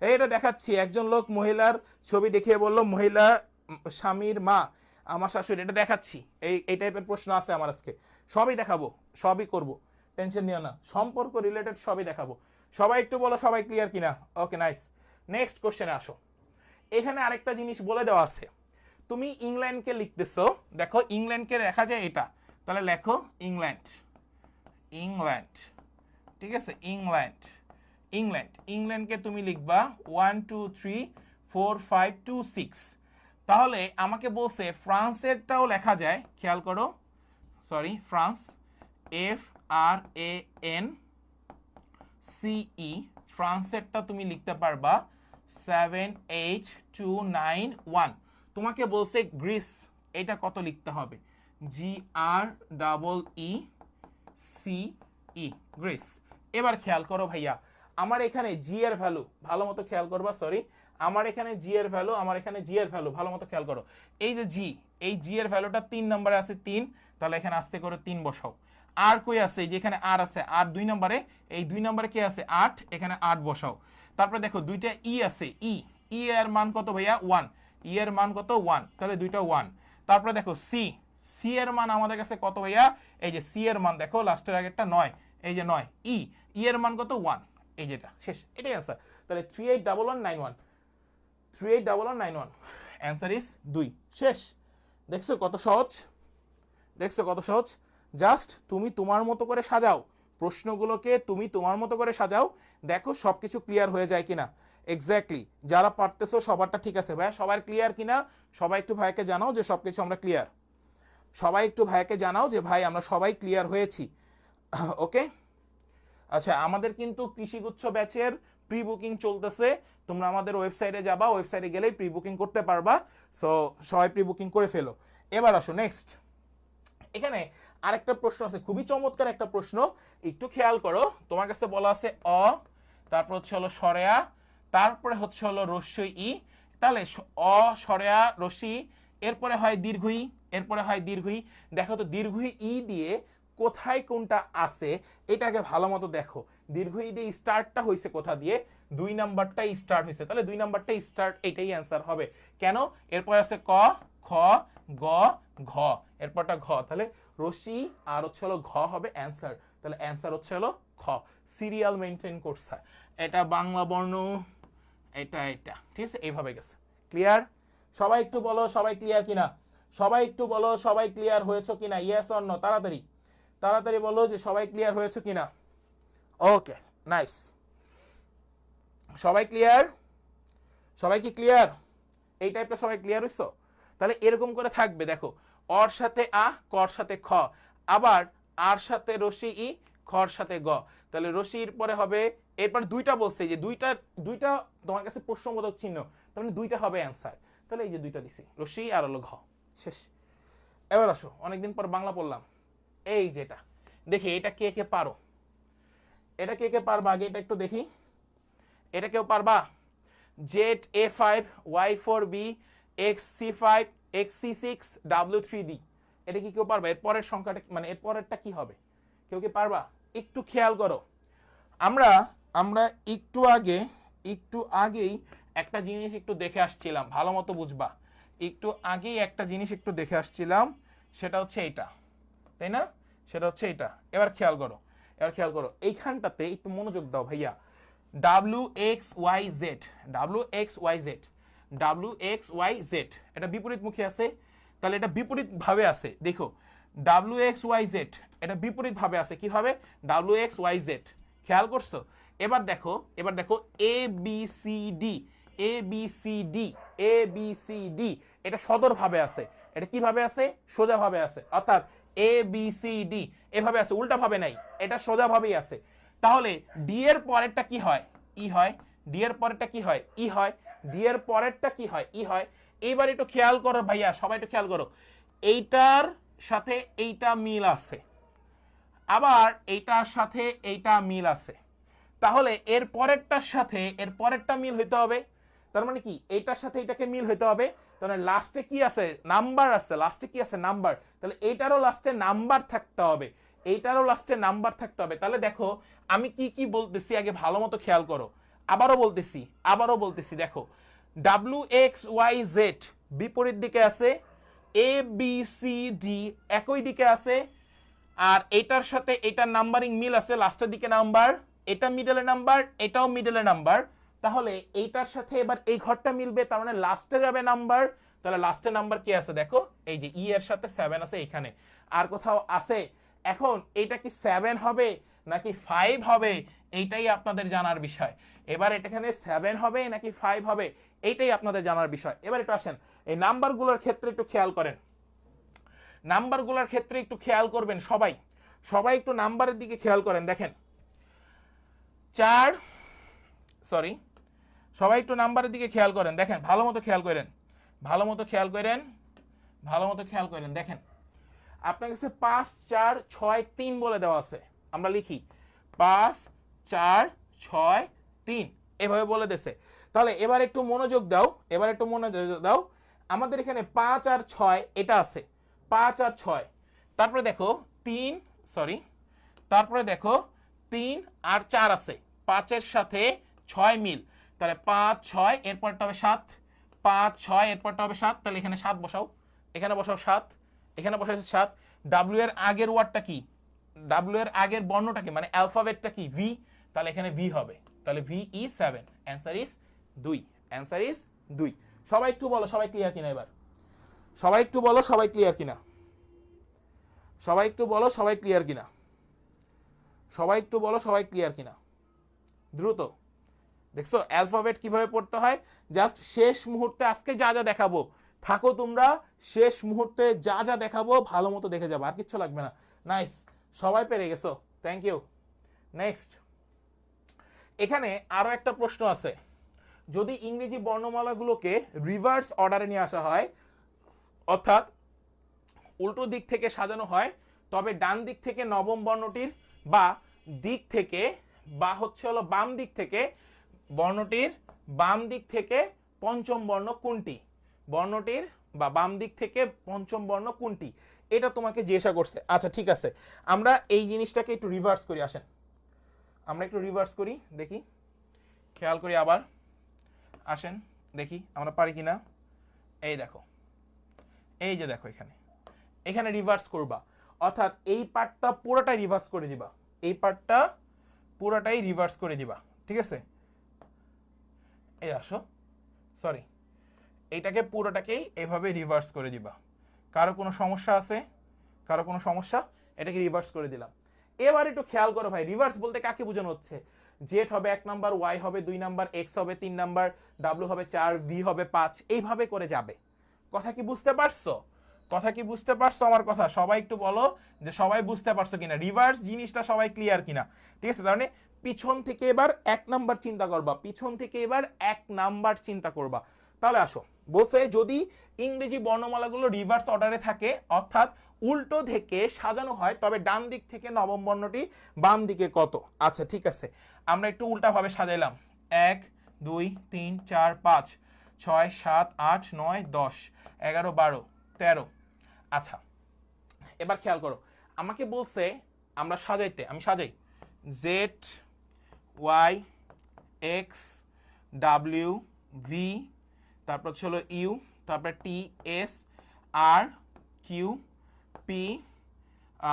এইটা দেখাচ্ছি, একজন লোক মহিলার ছবি দেখিয়ে বলল মহিলা স্বামীর মা আমার শাশুড়ি, এটা দেখাচ্ছি। এই টাইপের প্রশ্ন আছে আমার আজকে, সবই দেখাবো, সবই করব, টেনশন নিও না, সম্পর্ক রিলেটেড সবই দেখাবো। সবাই একটু বলো সবাই ক্লিয়ার কিনা। ওকে নাইস, নেক্সট কোশ্চেনে আসো। এখানে আরেকটা জিনিস বলে দেওয়া আছে, তুমি ইংল্যান্ডকে লিখতেছো, দেখো ইংল্যান্ডকে লেখা যায় এটা, তাহলে লেখো ইংল্যান্ড, ইংল্যান্ড, ঠিক আছে, ইংল্যান্ড, ইংল্যান্ড, ইংল্যান্ডকে তুমি লিখবা 1 2 3 4 5 2 6। তাহলে আমাকে বলছে ফ্রান্সেরটাও লেখা যায়, খেয়াল করো, sorry France, F R A N C E, ফ্রান্সেরটা তুমি লিখতে পারবা 7 8 2 9 1। তোমাকে বলছে গ্রিস, এটা কত লিখতে হবে, G R double E C E, Greece. এবার খেয়াল করো ভাইয়া, আমার এখানে জি এর ভ্যালু ভালো মতো খেয়াল করবা, সরি আমার এখানে জি এর ভ্যালু, আমার এখানে জি এর ভ্যালু ভালো মতো খেয়াল করো। এই যে জি, এই জি এর ভ্যালুটা 3 নম্বরে আছে 3, তাহলে এখানে আস্তে করে 3 বসাও। আর কই আছে, এই যে এখানে আর আছে, আর 2 নম্বরে, এই 2 নম্বরে কে আছে 8, এখানে 8 বসাও। তারপরে দেখো দুইটা ই আছে, ই এর মান কত ভাইয়া 1, ই এর মান কত 1, তাহলে দুইটা 1। তারপরে দেখো সি এর মান আমাদের কাছে কত ভাইয়া, এই যে সি এর মান দেখো লাস্টের আগেরটা 9, এই যে 9, ই এর মান কত 1, এই যেটা শেষ, এটাই आंसर। তাহলে 381191, 381191 आंसर ইজ 2, শেষ। দেখছো কত সহজ, দেখছো কত সহজ। জাস্ট তুমি তোমার মতো করে সাজাও প্রশ্নগুলোকে, তুমি তোমার মতো করে সাজাও, দেখো সবকিছু ক্লিয়ার হয়ে যায় কিনা। এক্স্যাক্টলি, যারা পারতেছো সবারটা ঠিক আছে ভাই, সবার ক্লিয়ার কিনা সবাই একটু ভাইকে জানাও যে সবকিছু আমরা ক্লিয়ার। সবাই একটু ভাইকে জানাও যে ভাই আমরা সবাই ক্লিয়ার হয়েছি। ওকে, আচ্ছা আমাদের কিন্তু কৃষিগুচ্ছ ব্যাচের প্রি বুকিং চলতেছে, তোমরা আমাদের ওয়েবসাইটে যাবা, ওয়েবসাইটে গেলেই প্রি বুকিং করতে পারবা। সো সবাই প্রি বুকিং করে ফেলো। এবার আসো নেক্সট, এখানে আরেকটা প্রশ্ন আছে, খুবই চমৎকার একটা প্রশ্ন, একটু খেয়াল করো। তোমার কাছে বলা আছে অ, তারপর হচ্ছে হলো সরেয়া, তারপরে হচ্ছে হলো রস্যই ই। তাহলে অ সরেয়া রস্যি, এরপরে হয় দীর্ঘই, এরপরে হয় দীর্ঘই। দেখো তো দীর্ঘই ই দিয়ে কোথায় কোনটা আছে এটাকে ভালো মতো দেখো। দীর্ঘই দিয়ে স্টার্টটা হয়েছে কোথা দিয়ে, 2 নাম্বারটাই স্টার্ট হয়েছে, তাহলে 2 নাম্বারটাই স্টার্ট, এটাই অ্যান্সার হবে। কেন, এরপর আছে ক, খ, গ, ঘ, এরপরটা ঘ, তাহলে রশি আর হচ্ছে হলো ঘ হবে অ্যান্সার। তাহলে অ্যান্সার হচ্ছে হলো খ, সিরিয়াল মেনটেন করছে, এটা বাংলা বর্ণ, এটা এটা, ঠিক আছে, এইভাবে গেছে। ক্লিয়ার? সবাই একটু বলো সবাই ক্লিয়ার কিনা, সবাই একটু বলো সবাই ক্লিয়ার হয়েছে কিনা, ইয়েস অর নো, তাড়াতাড়ি তাড়াতাড়ি বলো যে সবাই ক্লিয়ার হয়েছে কিনা। ওকে নাইস, সবাই ক্লিয়ার, সবাই কি ক্লিয়ার? এই টাইপটা সবাই ক্লিয়ার হইছো? তাহলে এরকম করে থাকবে, দেখো অর সাথে আ, কর সাথে খ, আবার আর সাথে রশি ই, খর সাথে গ, তাহলে রশির পরে হবে, এরপর দুইটা বলছে যে দুইটা দুইটা তোমার কাছে প্রশ্নবোধক চিহ্ন, তার মানে দুইটা হবে অ্যান্সার, তাহলে এই যে দুইটা দিছি রশি আর হলো ঘ, শেষ। এবার আসো, অনেকদিন পর বাংলা পড়লাম, এই যেটা দেখি এটা কে কে পারো, এটা কে কে পারবা আগে এটা একটু দেখি, এটা কেউ পারবা? Z A5 Y4B XC5 XC6 W3D, এটা কি কেউ পারবা? এর পরের সংখ্যাটা মানে এর পরেরটা কি হবে, কেউ কি পারবা? একটু খেয়াল করো, আমরা আমরা একটু আগেই একটা জিনিস একটু দেখে আসছিলাম, ভালো মতো বুঝবা, একটু আগেই একটা জিনিস একটু দেখে আসছিলাম, সেটা হচ্ছে এইটা, তাই না? সেটা হচ্ছে এটা। এবার খেয়াল করো, এবার খেয়াল করো, এইখানটাতে একটু মনোযোগ দাও ভাইয়া। WXYZ, WXYZ, WXYZ, এটা বিপরীতমুখী আছে, তাহলে এটা বিপরীত ভাবে আছে, দেখো WXYZ এটা বিপরীত ভাবে আছে, কিভাবে? WXYZ, খেয়াল করছো? এবার দেখো, এবার দেখো ABCD, ABCD, ABCD, এটা সদর ভাবে আছে, এটা কিভাবে আছে? সোজা ভাবে আছে, অর্থাৎ ABCD এভাবে আছে, উল্টা ভাবে নাই, এটা সোজা ভাবেই আছে। তাহলে ডি এর পরেরটা কি হয়? ই হয়। ডি এর পরেরটা কি হয়? ই হয়। ডি এর পরেরটা কি হয়? ই হয়। এইবার একটু খেয়াল করো ভাইয়া, সবাই একটু খেয়াল করো, এইটার সাথে এইটা মিল আছে, আবার এইটার সাথে এইটা মিল আছে, তাহলে এর পরেরটার সাথে এর পরেরটা মিল হইতে হবে, তার মানে কি এইটার সাথে এটাকে মিল হইতে হবে, তাহলে লাস্টে কি আছে? নাম্বার আছে, লাস্টে কি আছে? নাম্বার, তাহলে এইটারও লাস্টে নাম্বার থাকতে হবে, এইটারও লাস্টে নাম্বার থাকতে হবে। তাহলে দেখো আমি কি কি বলতেছি আগে ভালো মতো খেয়াল করো, আবারও বলতেছি, দেখো WXYZ বিপরীত দিকে আছে, ABCD একই দিকে আছে, আর এটার সাথে এটার নাম্বারিং মিল আছে, লাস্টের দিকে নাম্বার, এটা মিডলে নাম্বার, এটাও মিডলে নাম্বার, তাহলে এইটার সাথে এবার এই ঘরটা মিলবে, তার মানে লাস্টে যাবে নাম্বার, তাহলে লাস্টে নাম্বার কি আছে দেখো, এই যে ই এর সাথে 7 আছে এখানে, আর কোথাও আছে? এখন এটা কি 7 হবে নাকি 5 হবে, এইটাই আপনাদের জানার বিষয়। এবার এটা এখানে 7 হবে নাকি 5 হবে, এইটাই আপনাদের জানার বিষয়। এবার একটু আসেন এই নাম্বারগুলোর ক্ষেত্রে একটু খেয়াল করেন, নাম্বারগুলোর ক্ষেত্রে একটু খেয়াল করবেন, সবাই সবাই একটু নাম্বারের দিকে খেয়াল করেন, দেখেন 4, সরি, সবাই একটু নাম্বারের দিকে খেয়াল করেন, দেখেন ভালো মতো খেয়াল করেন, ভালো মতো খেয়াল করেন, ভালো মতো খেয়াল করেন, দেখেন আপনার কাছে 5 4 6 3 বলে দেওয়া আছে, আমরা লিখি 5 4 6 3 এভাবে বলে দিয়েছে। তাহলে এবার একটু মনোযোগ দাও, এবার একটু মনোযোগ দাও, আমাদের এখানে 5 আর 6 এটা আছে, 5 আর 6, তারপরে দেখো 3, সরি, তারপরে দেখো 3 আর 4 আছে, 5 এর সাথে 6 মিল, তাহলে 5 6 এরপরটা হবে 7, 5 6 এরপরটা হবে 7, তাহলে এখানে 7 বসাও, এখানে বসাও 7, এখানে বসাও 7। ডাব্লিউ এর আগের ওয়ার্ডটা কি, ডাব্লিউ এর আগের বর্ণটা কি মানে অ্যালফাবেটটা কি ভি, তাহলে এখানে ভি হবে, তাহলে V E 7, answer is 2, answer is 2। সবাই একটু বলো সবাই ক্লিয়ার কিনা এবার, সবাই একটু বলো সবাই ক্লিয়ার কিনা, সবাই একটু বলো সবাই ক্লিয়ার কিনা, সবাই একটু বলো সবাই ক্লিয়ার কিনা, দ্রুত। দেখছো অ্যালফাবেট কিভাবে পড়তে হয়, জাস্ট শেষ মুহূর্তে আজকে যা যা দেখাবো থাকো তোমরা, শেষ মুহূর্তে যা যা দেখাবো ভালো মতো দেখে যাবো, আর কিচ্ছু লাগবে না। নাইস, সবাই পেরে গেছো, থ্যাংক ইউ। নেক্সট, এখানে আরো একটা প্রশ্ন আছে, যদি ইংরেজি বর্ণমালাগুলোকে রিভার্স অর্ডারে নিয়ে আসা হয়, অর্থাৎ উল্টো দিক থেকে সাজানো হয়, তবে ডান দিক থেকে নবম বর্ণটির বা দিক থেকে বা হচ্ছে হলো বাম দিক থেকে বর্ণটির বাম দিক থেকে পঞ্চম বর্ণ কোনটি, বর্ণটির বা বাম দিক থেকে পঞ্চম বর্ণ কোনটি, এটা তোমাকে জিজ্ঞাসা করছে। আচ্ছা ঠিক আছে, আমরা এই জিনিসটাকে একটু রিভার্স করি, আসেন আমরা একটু রিভার্স করি দেখি, খেয়াল করি আবার, আসেন দেখি আমরা পারি কিনা। এই দেখো, এই যে দেখো এখানে, এখানে রিভার্স করবা, অর্থাৎ এই পার্টটা পুরোটাই রিভার্স করে দিবা, এই পার্টটা পুরোটাই রিভার্স করে দিবা, ঠিক আছে। এই আসো, সরি, এইটাকে পুরোটাকেই এভাবে রিভার্স করে দিবা। কারো কোনো সমস্যা আছে, কারো কোনো সমস্যা, এটাকে রিভার্স করে দিলাম। এবার একটু খেয়াল করো ভাই, রিভার্স বলতে কাকে বোঝানো হচ্ছে, জেড হবে 1 নাম্বার, ওয়াই হবে 2 নাম্বার, এক্স হবে 3 নাম্বার, ডাব্লিউ হবে 4, ভি হবে 5, এইভাবে করে যাবে। কথা কি বুঝতে পারছো, কথা কি বুঝতে পারছো আমার কথা, সবাই একটু বলো যে সবাই বুঝতে পারছো কিনা, রিভার্স জিনিসটা সবাই ক্লিয়ার কিনা, ঠিক আছে। তার মানে পিছন থেকে এবার 1 নাম্বার চিন্তা করবা, পিছন থেকে এবার 1 নাম্বার চিন্তা করবা। তাহলে আসো, বলছে যদি ইংরেজি বর্ণমালাগুলো রিভার্স অর্ডারে থাকে, অর্থাৎ উল্টো থেকে সাজানো হয়, তবে ডান দিক থেকে নবম বর্ণটি বাম দিকে কত। আচ্ছা ঠিক আছে, আমরা একটু উল্টাভাবে সাজাইলাম, 1 2 3 4 5 6 7 8 9 10 11 12 13। আচ্ছা এবার খেয়াল করো, আমাকে বলছে আমরা সাজাইতে, আমি সাজাই Z Y X W V, তারপর হচ্ছে হলো ইউ, তারপরে T S R Q P,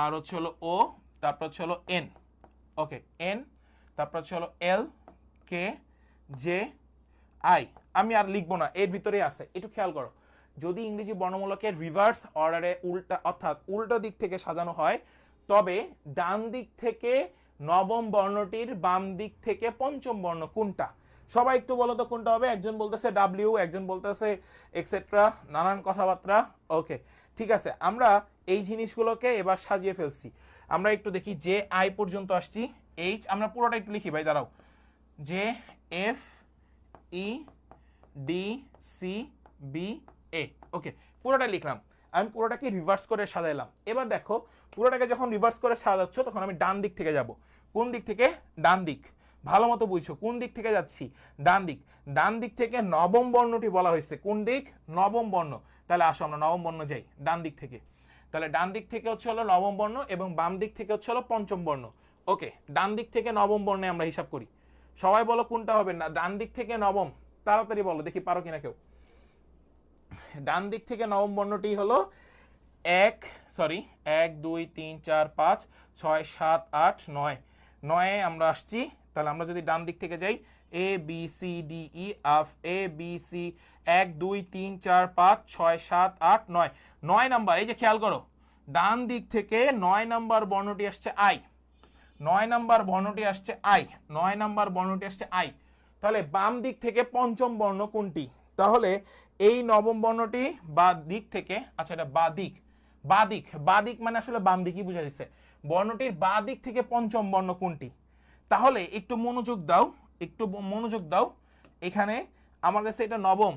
আর হচ্ছে হলো ও, তারপর হচ্ছে হলো এন, ওকে এন, তারপর হচ্ছে হলো এল কে জে আই। আমি আর লিখবো না, এর ভিতরে আছে, একটু খেয়াল করো, যদি ইংরেজি বর্ণমালাকে রিভার্স অর্ডারে উল্টা অর্থাৎ উল্টো দিক থেকে সাজানো হয়, তবে ডান দিক থেকে নবম বর্ণটির বাম দিক থেকে পঞ্চম বর্ণ কোনটা। সবাই একটু বলো তো কোনটা হবে, একজন বলতেছে ডাব্লিউ, একজন বলতেছে এক্সেট্রা, নানান কথাবার্তা। ওকে ঠিক আছে, আমরা এই জিনিসগুলোকে এবার সাজিয়ে ফেলছি। আমরা একটু দেখি, যে আই পর্যন্ত আসছি, এইচ, আমরা পুরোটা একটু লিখি ভাই, দাঁড়াও, যে F E D C B A, okay পুরোটা লিখলাম, আমি পুরোটাকে রিভার্স করে সাজাইলাম। এবার দেখো পুরোটাকে যখন রিভার্স করে সাজাচ্ছ, তখন আমি ডান দিক থেকে যাব। কোন দিক থেকে, ডান দিক, ভালো মতো বুঝছো কোন দিক থেকে যাচ্ছি, ডান দিক। ডান দিক থেকে নবম বর্ণটি বলা হয়েছে, কোন দিক, নবম বর্ণ, তাহলে আসো আমরা নবম বর্ণ যাই ডান দিক থেকে। তাহলে ডান দিক থেকে হচ্ছে হলো নবম বর্ণ এবং বাম দিক থেকে হচ্ছে হলো পঞ্চম বর্ণ। ওকে, ডান দিক থেকে নবম বর্ণে আমরা হিসাব করি, সবাই বলো কোনটা হবে না, ডান দিক থেকে নবম, তাড়াতাড়ি বলো দেখি পারো কিনা কেউ। ডান দিক থেকে নবম বর্ণটি হলো 1 2 3 4 5 6 7 8 9, 9 আমরা আসছি। তাহলে আমরা যদি ডান দিক থেকে যাই, A B C D E F, A B C, 1 2 3 4 5 6 7 8 9, 9 number. এই যে খেয়াল করো, ডান দিক থেকে 9 নাম্বার বর্ণটি আসছে আই, 9 নাম্বার বর্ণটি আসছে আই, 9 নাম্বার বর্ণটি আসছে আই। তাহলে বাম দিক থেকে পঞ্চম বর্ণ কোনটি, তাহলে এই নবম বর্ণটি বা দিক থেকে, আচ্ছা এটা বা দিক, বা দিক, বা দিক মানে আসলে বাম দিকই বুঝা দিচ্ছে, বর্ণটির বা দিক থেকে পঞ্চম বর্ণ কোনটি। তাহলে একটু মনোযোগ দাও, একটু মনোযোগ দাও, এখানে আমার কাছে এটা নবম,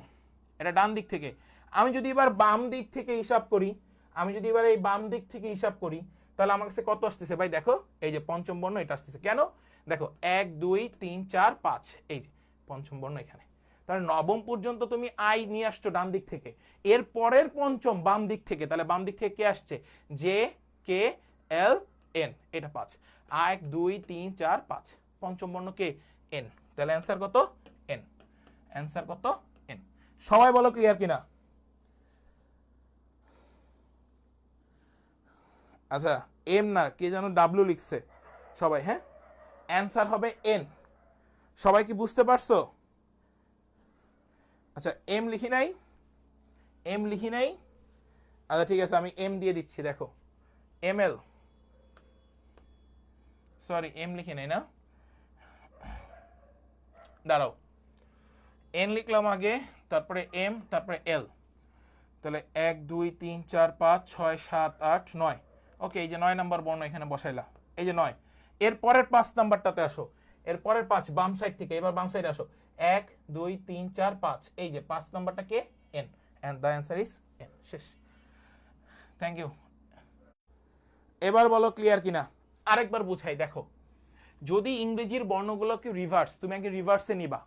এটা ডান দিক থেকে। আমি যদি এবার বাম দিক থেকে হিসাব করি, আমি যদি এবার এই বাম দিক থেকে হিসাব করি, তাহলে আমার কাছে কত আসতেছে ভাই, দেখো এই যে পঞ্চম বর্ণ এটা আসতেছে, কেন দেখো 1 2 3 4 5, এই যে পঞ্চম বর্ণ এখানে। তাহলে নবম পর্যন্ত তুমি আই নিয়ে আসছো ডান দিক থেকে, এর পরের পঞ্চম বাম দিক থেকে, তাহলে বাম দিক থেকে কে আসছে, জে কে এল এন, এটা 5, 1 2 3 4 5, পঞ্চম বর্ণ কে, এন। তাহলে অ্যান্সার কত এন, অ্যান্সার কত এন। সবাই বলো ক্লিয়ার কিনা? আচ্ছা এম না কে যেন ডাব্লিউ লিখছে সবাই, হ্যাঁ অ্যান্সার হবে এন। সবাই কি বুঝতে পারছো? আচ্ছা এম লিখি নাই, এম লিখি নাই। আচ্ছা ঠিক আছে আমি এম দিয়ে দিচ্ছি, দেখো এম এল, সরি এম লিখি নাই না, দাঁড়াও এন লিখলাম আগে, তারপরে এম, তারপরে এল। তাহলে 1 2 3 4 5 6 7 8 9। ওকে এই যে 9 নাম্বার বর্ণ এখানে বসাইলা, এই যে 9। এর পরের 5 নাম্বারটাতে আসো, এর পরের 5 বাম সাইড থেকে, এবার বাম সাইডে আসো। 1 2 3 4 5, এই যে 5 নাম্বারটা কে N, and the answer is N. শেষ, থ্যাংক ইউ। এবার বলো ক্লিয়ার কিনা? আরেকবার বুঝাই দেখো, যদি ইংরেজির বর্ণগুলোকে রিভার্স, তুমি আগে রিভার্সে নিবা,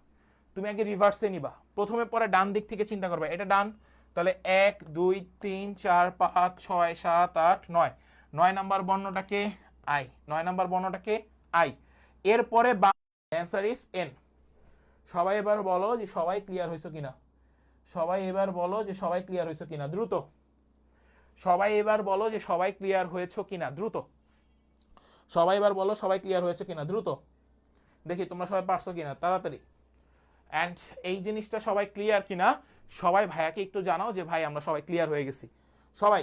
তুমি আগে রিভার্সে নিবা। প্রথমে পরে ডান দিক থেকে চিন্তা করবে, এটা ডান, তাহলে 1 2 3 4 5 6 7 8 9, 9 নাম্বার বর্ণটাকে আই, 9 নাম্বার বর্ণটাকে আই। এরপরে অ্যান্সার ইজ এন। সবাই এবার বলো যে সবাই ক্লিয়ার হয়েছে কিনা, সবাই এবার বলো যে সবাই ক্লিয়ার হয়েছে কিনা, দ্রুত সবাই এবার বলো যে সবাই ক্লিয়ার হয়েছে কিনা, দ্রুত সবাই এবার বলো সবাই ক্লিয়ার হয়েছে কিনা, দ্রুত দেখি তোমরা সবাই পারছো কিনা, তাড়াতাড়ি। অ্যান্ড এই জিনিসটা সবাই ক্লিয়ার কিনা সবাই ভাইয়াকে একটু জানাও যে ভাই আমরা সবাই ক্লিয়ার হয়ে গেছি। সবাই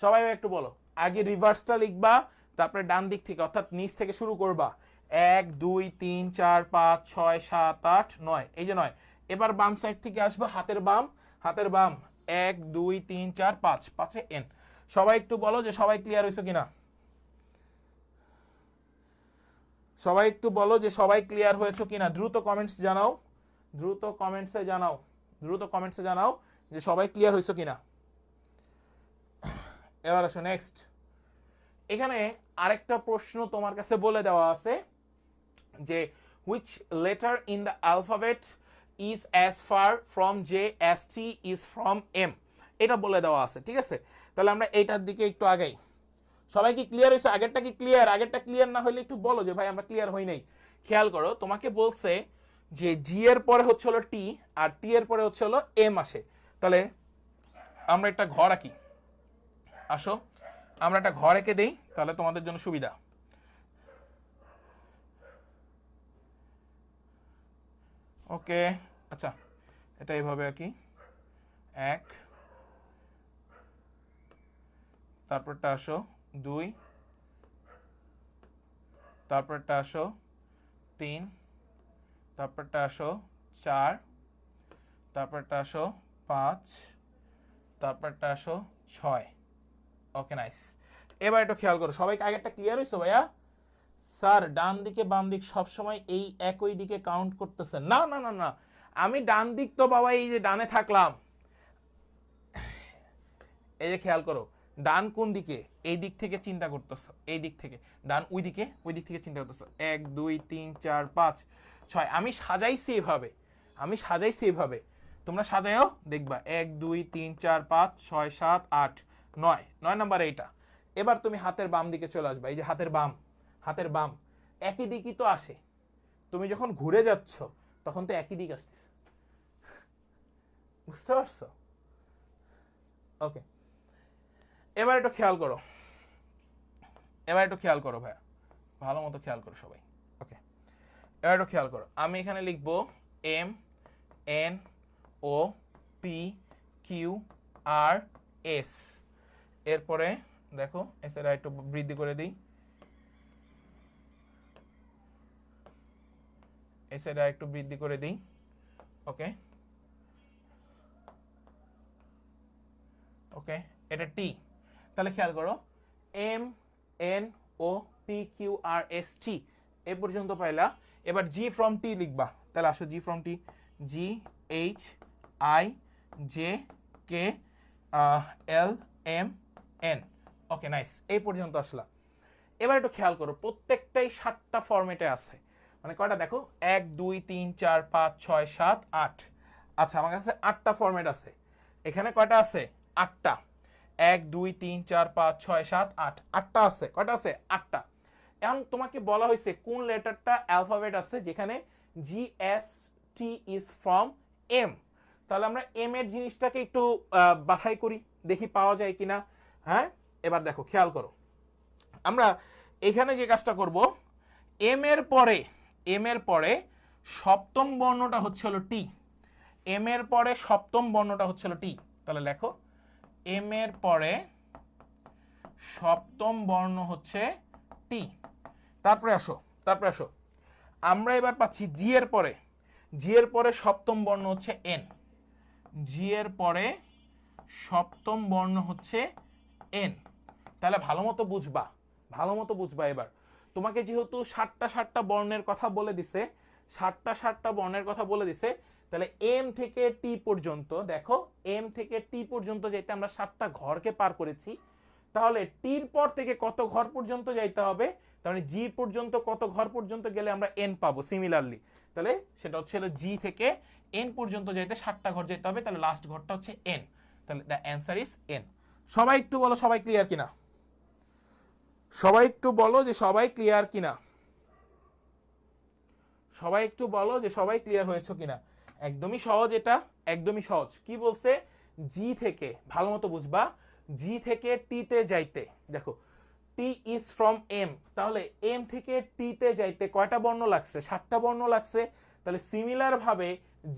সবাই একটু বলো, আগে রিভার্সটা লিখবা, তারপরে ডান দিক থেকে অর্থাৎ নিচ থেকে শুরু করবা। 1 2 3 4 5 6 7 8 9, এই যে 9। এবার বাম সাইড থেকে আসবে, হাতের বাম, হাতের বাম 1 2 3 4 5, 5 এন। সবাই একটু বলো যে সবাই ক্লিয়ার হয়েছে কিনা, সবাই একটু বলো যে সবাই ক্লিয়ার হয়েছে কিনা, দ্রুত কমেন্টস জানাও, দ্রুত কমেন্টসে জানাও, দ্রুত কমেন্টসে জানাও যে সবাই ক্লিয়ার হয়েছে কিনা। এবার আসো নেক্সট। এখানে আরেকটা প্রশ্ন তোমার কাছে বলে দেওয়া আছে যে which letter in the alphabet is as far from J as T is from M, এটা বলে দেওয়া আছে, ঠিক আছে? তাহলে আমরা এইটার দিকে একটু আগাই। সবাই কি ক্লিয়ার হয়েছে? আগেরটা কি ক্লিয়ার? আগেরটা ক্লিয়ার না হলে একটু বলো যে ভাই আমরা ক্লিয়ার হই নাই। খেয়াল করো, তোমাকে বলছে যে জি এর পরে হচ্ছে হলো টি, আর টি এর পরে হচ্ছে হলো এম আসে। তাহলে আমরা একটা ঘর আঁকি, আসো আমরা একটা ঘর এঁকে দেই, তাহলে তোমাদের জন্য সুবিধা। ওকে আচ্ছা এটা এইভাবে আঁকি, 1, তারপরটা আসো 2, তারপরটা আসো 3, তারপরটা আসো 4, তারপরটা আসো 5, তারপরটা আসো 6। Okay nice. এবার একটু খেয়াল করো, সবাইকে আগেরটা ক্লিয়ার হয়েছে ভাইয়া? স্যার ডান দিকে বাম দিক সবসময় এই একই দিকে কাউন্ট করতেছেন? না না না না, আমি ডান দিক তো বাবা এই যে ডানে থাকলাম, এই যে খেয়াল করো ডান কোন দিকে, এই দিক থেকে চিন্তা করতেছো, এই দিক থেকে ডান ওই দিকে, ওই দিক থেকে চিন্তা করতেছো। 1 2 3 4 5 6, আমি সাজাইছি এভাবে, আমি সাজাইছি এভাবে, তোমরা সাজায়ও দেখবা 1 2 3 4 5 6 7 8 9, 9 নাম্বার এইটা। এবার তুমি হাতের বাম দিকে চলে আসবা, এই যে হাতের বাম, হাতের বাম একই দিকই তো আসে, তুমি যখন ঘুরে যাচ্ছ তখন তো একই দিক আসতেছে, বুঝতে পারছো? ওকে এবার একটু খেয়াল করো, এবার একটু খেয়াল করো ভাইয়া, ভালো মতো খেয়াল করো সবাই। ওকে এবার একটু খেয়াল করো, আমি এখানে লিখবো M N O P Q R S. এরপরে দেখো এসের একটু বৃদ্ধি করে দিই, এসের একটু বৃদ্ধি করে দিই। ওকে ওকে এটা টি, তাহলে খেয়াল করো M N O P Q R S T A পর্যন্ত পাইলা। এবার জি ফ্রম টি লিখবা, তাহলে আসো G from T, G H I J K L M N. Okay nice, এই পর্যন্ত আসলা। এবার একটু খেয়াল করো প্রত্যেকটাই 7টা ফরম্যাটে আছে, মানে কয়টা দেখো 1 2 3 4 5 6 7 8। আচ্ছা আমার কাছে 8টা ফরম্যাট আছে, এখানে কয়টা আছে? 8টা। 1 2 3 4 5 6 7 8, 8টা আছে, কয়টা আছে? 8টা। এখন তোমাকে বলা হয়েছে কোন লেটারটা অ্যালফাবেট আছে যেখানে G S T is from M. তাহলে আমরা এম এর জিনিসটাকে একটু বাছাই করি, দেখি পাওয়া যায় কিনা। হ্যাঁ, এবার দেখো খেয়াল করো, আমরা এখানে যে কাজটা করব, এম এর পরে সপ্তম বর্ণটা হচ্ছে হলো টি। এম এর পরে সপ্তম বর্ণটা হচ্ছে হলো টি। তাহলে লেখো এম এর পরে সপ্তম বর্ণ হচ্ছে টি। তারপরে আসো আমরা এবার পাচ্ছি জি এর পরে সপ্তম বর্ণ হচ্ছে এন। জি এর পরে সপ্তম বর্ণ হচ্ছে এন। তাহলে ভালো মতো বুঝবা। এবার তোমাকে যেহেতু সাতটা বর্ণের কথা বলে দিছে, সাতটা বর্ণের কথা বলে দিছে, তাহলে এম থেকে টি পর্যন্ত, দেখো এম থেকে টি পর্যন্ত যেতে আমরা 7টা ঘরকে পার করেছি। তাহলে টির পর থেকে কত ঘর পর্যন্ত যাইতে হবে, তাহলে জি পর্যন্ত কত ঘর পর্যন্ত গেলে আমরা এন পাবো সিমিলারলি। তাহলে সেটা হচ্ছে জি থেকে এন পর্যন্ত যাইতে 7টা ঘর যেতে হবে, তাহলে লাস্ট ঘরটা হচ্ছে এন। তাহলে দ্য অ্যান্সার ইজ এন। সবাই একটু বলো সবাই ক্লিয়ার কিনা, সবাই একটু বলো যে সবাই ক্লিয়ার কিনা, সবাই একটু বলো যে সবাই ক্লিয়ার হয়েছে কিনা। একদমই সহজ, এটা একদমই সহজ। কি বলছে, জি থেকে, ভালো মতো বুঝবা, জি থেকে টি তে যাইতে, দেখো টি ইজ ফ্রম এম, তাহলে এম থেকে টি তে যাইতে কয়টা বর্ণ লাগছে, 7টা বর্ণ লাগছে। তাহলে সিমিলার ভাবে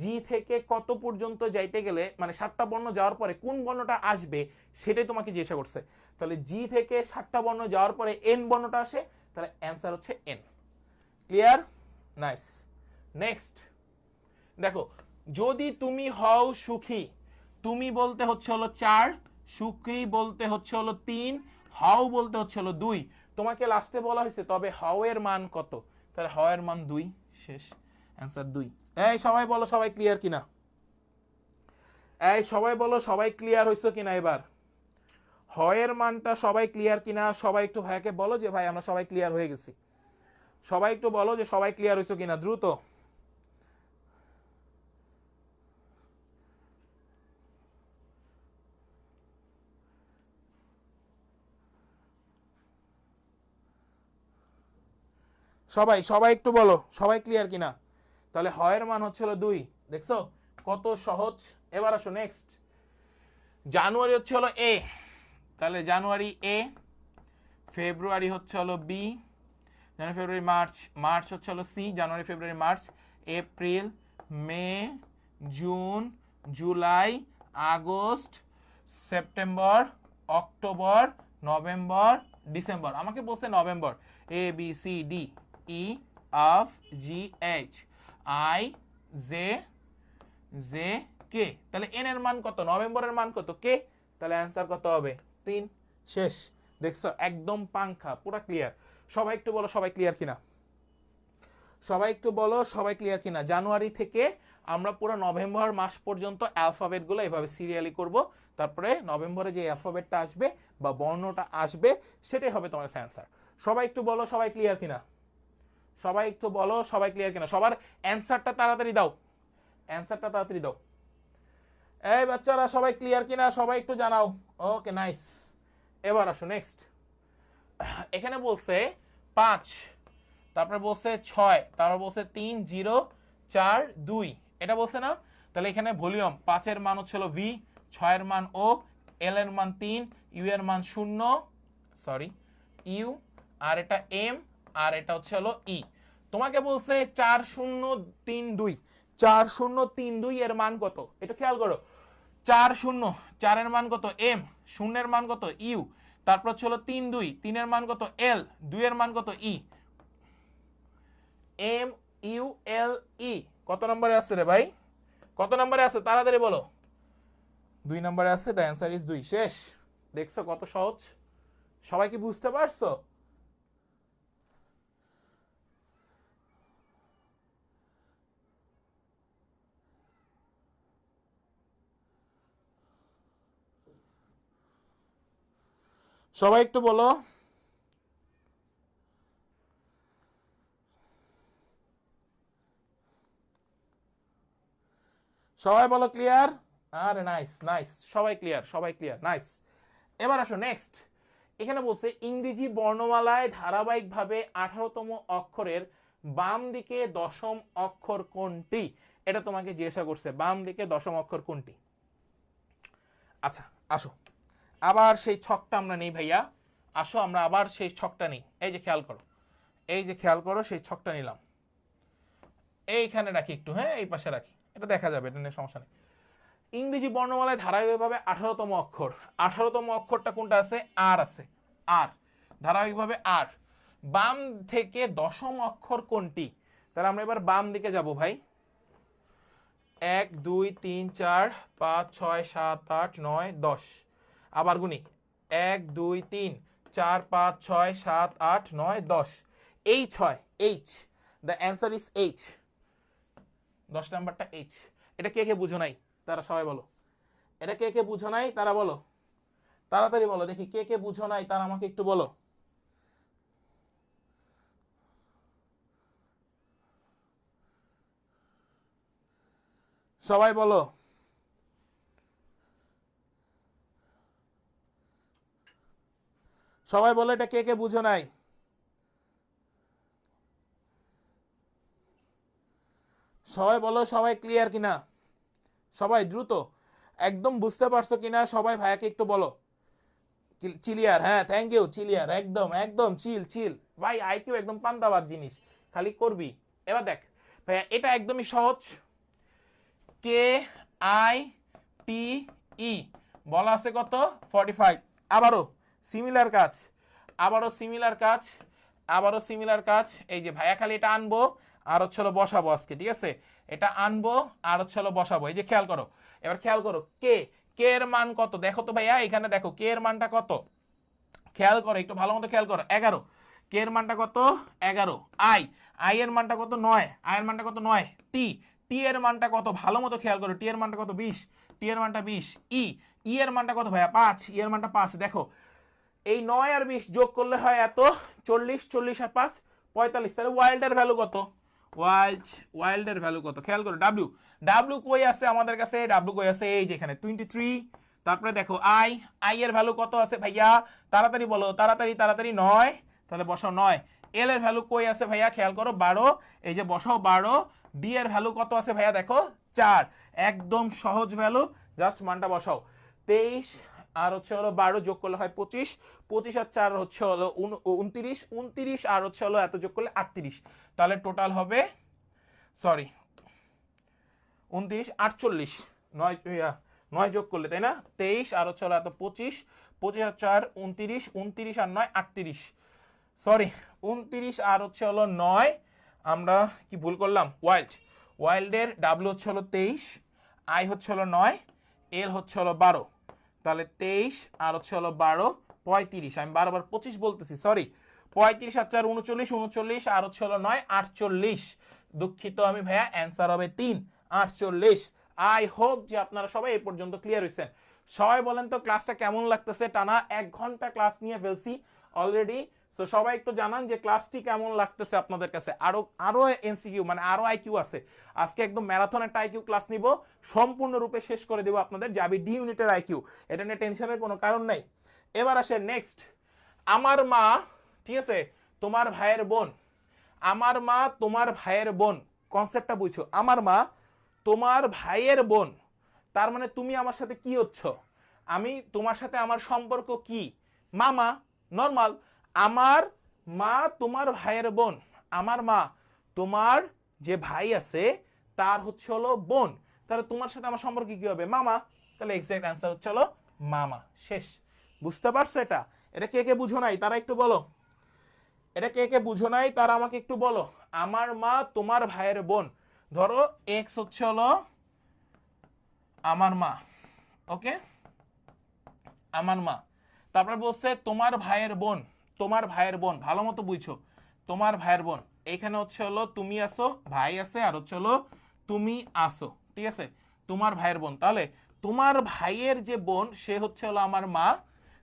জি থেকে কত পর্যন্ত যাইতে গেলে, মানে 7টা বর্ণ যাওয়ার পরে কোন বর্ণটা আসবে সেটাই তোমাকে জিজ্ঞাসা করছে। তাহলে জি থেকে 7টা বর্ণ যাওয়ার পরে এন বর্ণটা আসে, তাহলে অ্যান্সার হচ্ছে এন। ক্লিয়ার? নাইস। নেক্সট দেখো, যদি তুমি হও সুখী, তুমি বলতে হচ্ছে হলো 4, সুখী বলতে হচ্ছে হলো 3, হাও বলতে হচ্ছে হলো 2। তোমাকে লাস্টে বলা হয়েছে তবে হাও এর মান কত, তাহলে হাও এর মান 2, শেষ, অ্যান্সার 2। এই সবাই বলো সবাই ক্লিয়ার কিনা, এই সবাই বলো সবাই ক্লিয়ার হইছো কিনা। এবার হাও এর মানটা সবাই ক্লিয়ার কিনা, সবাই একটু ভাইয়াকে বলো যে ভাই আমরা সবাই ক্লিয়ার হয়ে গেছি। সবাই একটু বলো যে সবাই ক্লিয়ার হইছো কিনা, দ্রুত। সবাই একটু বলো সবাই ক্লিয়ার কিনা। তাহলে হয়ের মান হচ্ছে হলো 2, দেখছো কত সহজ। এবার আসো নেক্সট, জানুয়ারি হচ্ছে হলো এ, তাহলে জানুয়ারি এ, ফেব্রুয়ারি হচ্ছে হলো B, January February March, March হচ্ছে হলো C, January February March, April, May, June, July, August, September, October, November, December. আমাকে বলছে November, A B C D E F G H I J J K. তাহলে এন এর মান কত, নভেম্বরের মান কত, কে, তাহলে অ্যান্সার কত হবে, 3, শেষ। দেখছো একদম পাংখা, পুরা ক্লিয়ার। সবাই একটু বলো সবাই ক্লিয়ার কিনা, সবাই একটু বলো সবাই ক্লিয়ার কিনা। জানুয়ারি থেকে আমরা পুরো নভেম্বর মাস পর্যন্ত অ্যালফাবেট গুলো এভাবে সিরিয়ালি করব, তারপরে নভেম্বরে যে অ্যালফাবেটটা আসবে বা বর্ণটা আসবে সেটাই হবে তোমার অ্যান্সার। সবাই একটু বলো সবাই ক্লিয়ার কিনা, সবাই একটু বলো সবাই ক্লিয়ার কিনা। সবার অ্যান্সারটা তাড়াতাড়ি দাও, অ্যান্সারটা তাড়াতাড়ি দাও। এই বাচ্চারা সবাই ক্লিয়ার কিনা, সবাই একটু জানাও। Okay nice. এবার আসো নেক্সট, এখানে বলছে 5, তারপরে বলছে 6, তারপর বলছে 3 0 4 2, এটা বলছে না। তাহলে এখানে ভলিউম 5 এর মান হচ্ছে ভি, 6 এর মান ও, এল এর মান 3, ইউ এর মান 0, সরি ইউ, আর এটা এম, আর এটা হচ্ছে হলো ই। তোমাকে বলছে 4032, 4032 এর মান কত, এটা খেয়াল করো। 4 এর মান কত এম, 0 এর মান কত ইউ, তারপর হচ্ছে হলো 3 এর মান কত এল, 2 এর মান কত ই। এম ইউ এল ই কত নম্বরে আছে রে ভাই, কত নম্বরে আছে তাড়াতাড়ি বলো। 2 নম্বরে আছে, দ্য অ্যান্সার ইজ 2, শেষ। দেখছো কত সহজ, সবাই কি বুঝতে পারছো? সবাই একটু বলো, সবাই বলো ক্লিয়ার। আরে নাইস নাইস, সবাই ক্লিয়ার সবাই ক্লিয়ার, নাইস। এবার আসো নেক্সট, এখানে বলছে ইংরেজি বর্ণমালায় ধারাবাহিকভাবে 18তম অক্ষরের বাম দিকে দশম অক্ষর কোনটি, এটা তোমাকে জিজ্ঞাসা করছে, বাম দিকে দশম অক্ষর কোনটি। আচ্ছা আসো আবার সেই ছকটা আমরা নেই ভাইয়া, আসো আমরা আবার সেই ছকটা নেই। এই যে খেয়াল করো, এই যে খেয়াল করো, সেই ছকটা নিলাম, এইখানে রাখি একটু, হ্যাঁ এই পাশে রাখি, এটা দেখা যাবে, এটা নিয়ে সমস্যা নেই। ইংরেজি বর্ণমালায় ধারাবাহিকভাবে 18তম অক্ষর, 18তম অক্ষরটা কোনটা আছে, আর আছে, আর ধারাবাহিকভাবে আর, বাম থেকে দশম অক্ষর কোনটি। তাহলে আমরা এবার বাম দিকে যাব ভাই, 1 2 3 4 5 6 7 8 9 10, আবার গুনি 1 2 3 4 5 6 7 8 9 10, এই 6 H, the answer is H, 10 নাম্বারটা এইচ। এটা কে কে বুঝো নাই তারা সবাই বলো, এটা কে কে বুঝো নাই তারা বলো, তাড়াতাড়ি বলো দেখি কে কে বুঝো নাই তারা আমাকে একটু বলো। সবাই বলো, সবাই বলো এটা কে কে বুঝো নাই। সবাই বলো সবাই ক্লিয়ার কিনা, সবাই দ্রুত একদম বুঝতে পারছো কিনা সবাই ভাইয়াকে একটু বলো। চিলিয়ার, হ্যাঁ থ্যাংক ইউ চিলিয়ার, একদম একদম চিল চিল ভাই, আইকিউ একদম পান্তাবাদ জিনিস, খালি করবি। এবার দেখ ভাইয়া এটা একদমই সহজ, কে আই টি ই বলা আছে কত 45, আবারও সিমিলার কাজ, আবারও সিমিলার কাজ, আবারও সিমিলার কাজ। এই যে ভাইয়া খালি এটা আনবো আর হচ্ছে হলো বসাবো আজকে, ঠিক আছে, এটা আনবো আর হচ্ছে হলো বসাবো। এই যে খেয়াল করো, এবার খেয়াল করো কে, কে এর মান কত দেখো তো ভাইয়া, এখানে দেখো কে এর মানটা কত, খেয়াল করো একটু ভালো মতো খেয়াল করো, 11, কে এর মানটা কত 11, আই, আই এর মানটা কত 9, আই এর মানটা কত 9, টি, টি এর মানটা কত ভালো মতো খেয়াল করো, টি এর মানটা কত 20, টি এর মানটা 20, ই, ই এর মানটা কত ভাইয়া 5, ই এর মানটা 5, দেখো এই 9 আর 20 যোগ করলে হয় এত 40, 40 আর 5 45, তাহলে ওয়াইল্ডের ভ্যালু কত, ওয়াইল্ডের ভ্যালু কত খেয়াল করো, ডাব্লিউ, ডাব্লিউ কই আছে আমাদের কাছে, ডাব্লিউ কই আছে এই যে এখানে 23, তারপরে দেখো আই, আই এর ভ্যালু কত আছে ভাইয়া তাড়াতাড়ি বলো, তাড়াতাড়ি তাড়াতাড়ি 9, তাহলে বসাও 9, এল এর ভ্যালু কই আছে ভাইয়া খেয়াল করো 12, এই যে বসাও 12, ডি এর ভ্যালু কত আছে ভাইয়া দেখো 4, একদম সহজ ভ্যালু, জাস্ট মানটা বসাও, 23 আর হচ্ছে হলো 12 যোগ করলে হয় 25, 25 আর 4 হচ্ছে হলো 29, 29 আর হচ্ছে হলো এত যোগ করলে 38, তাহলে টোটাল হবে সরি 29 48, 9 যোগ করলে তাই না 23 আর হচ্ছে হলো এত 25, 25 আর 4 29, 29 আর 9 38, সরি 29 আর হচ্ছে হলো 9, আমরা কি ভুল করলাম, ওয়াইল্ডের ডাব্লিউ হচ্ছে হলো 23, আই হচ্ছে হলো 9, এল হচ্ছে হলো 12, তাহলে 23 আর হচ্ছে হলো 12 35, আমি বারবার 25 বলতেছি সরি, 35 আর 4 39, 39 আর হচ্ছে হলো 9 48, দুঃখিত আমি ভাইয়া, অ্যান্সার হবে 3 48। আই হোপ যে আপনারা সবাই এই পর্যন্ত ক্লিয়ার হয়েছেন। সবাই বলেন তো ক্লাসটা কেমন লাগতেছে, টানা 1 ঘন্টা ক্লাস নিয়ে ফেলছি অলরেডি, তো সবাই একটু জানান যে ক্লাসটি কেমন লাগতেছে আপনাদের কাছে। আরো আরো এমসিকিউ মানে আরো আইকিউ আছে, আজকে একদম ম্যারাথন একটা আইকিউ ক্লাস নিব, সম্পূর্ণরূপে শেষ করে দেব আপনাদের যাবি ডি ইউনিটের আইকিউ, এটা নিয়ে টেনশনের কোনো কারণ নাই। এবার আসে নেক্সট, আমার মা, ঠিক আছে, তোমার ভাইয়ের বোন, আমার মা তোমার ভাইয়ের বোন, কনসেপ্টটা বুঝছো, আমার মা তোমার ভাইয়ের বোন, তার মানে তুমি আমার সাথে কি হচ্ছ, আমি তোমার সাথে আমার সম্পর্ক কি, মামা, নর্মাল, আমার মা তোমার ভাইয়ের বোন, আমার মা তোমার যে ভাই আছে তার হচ্ছে হলো বোন, তাহলে তোমার সাথে আমার সম্পর্ক কি হবে, মামা, তাহলে এক্সাক্ট অ্যান্সার হচ্ছে হলো মামা, শেষ। বুঝতে পারছো এটা, এটা কে কে বুঝো নাই তারা একটু বলো, এটা কে কে বুঝো নাই তারা আমাকে একটু বলো, আমার মা তোমার ভাইয়ের বোন, ধরো এক্স হচ্ছে হলো আমার মা, ওকে আমার মা, তারপরে বলছে তোমার ভাইয়ের বোন, তোমার ভাইয়ের বোন ভালো মতো বুঝছো, তোমার ভাইয়ের বোন, এখানে হচ্ছে হলো তুমি আসো, ভাই আছে আর হচ্ছে হলো তুমি আসো, ঠিক আছে, তোমার ভাইয়ের বোন, তাহলে তোমার ভাইয়ের যে বোন সে হচ্ছে হলো আমার মা,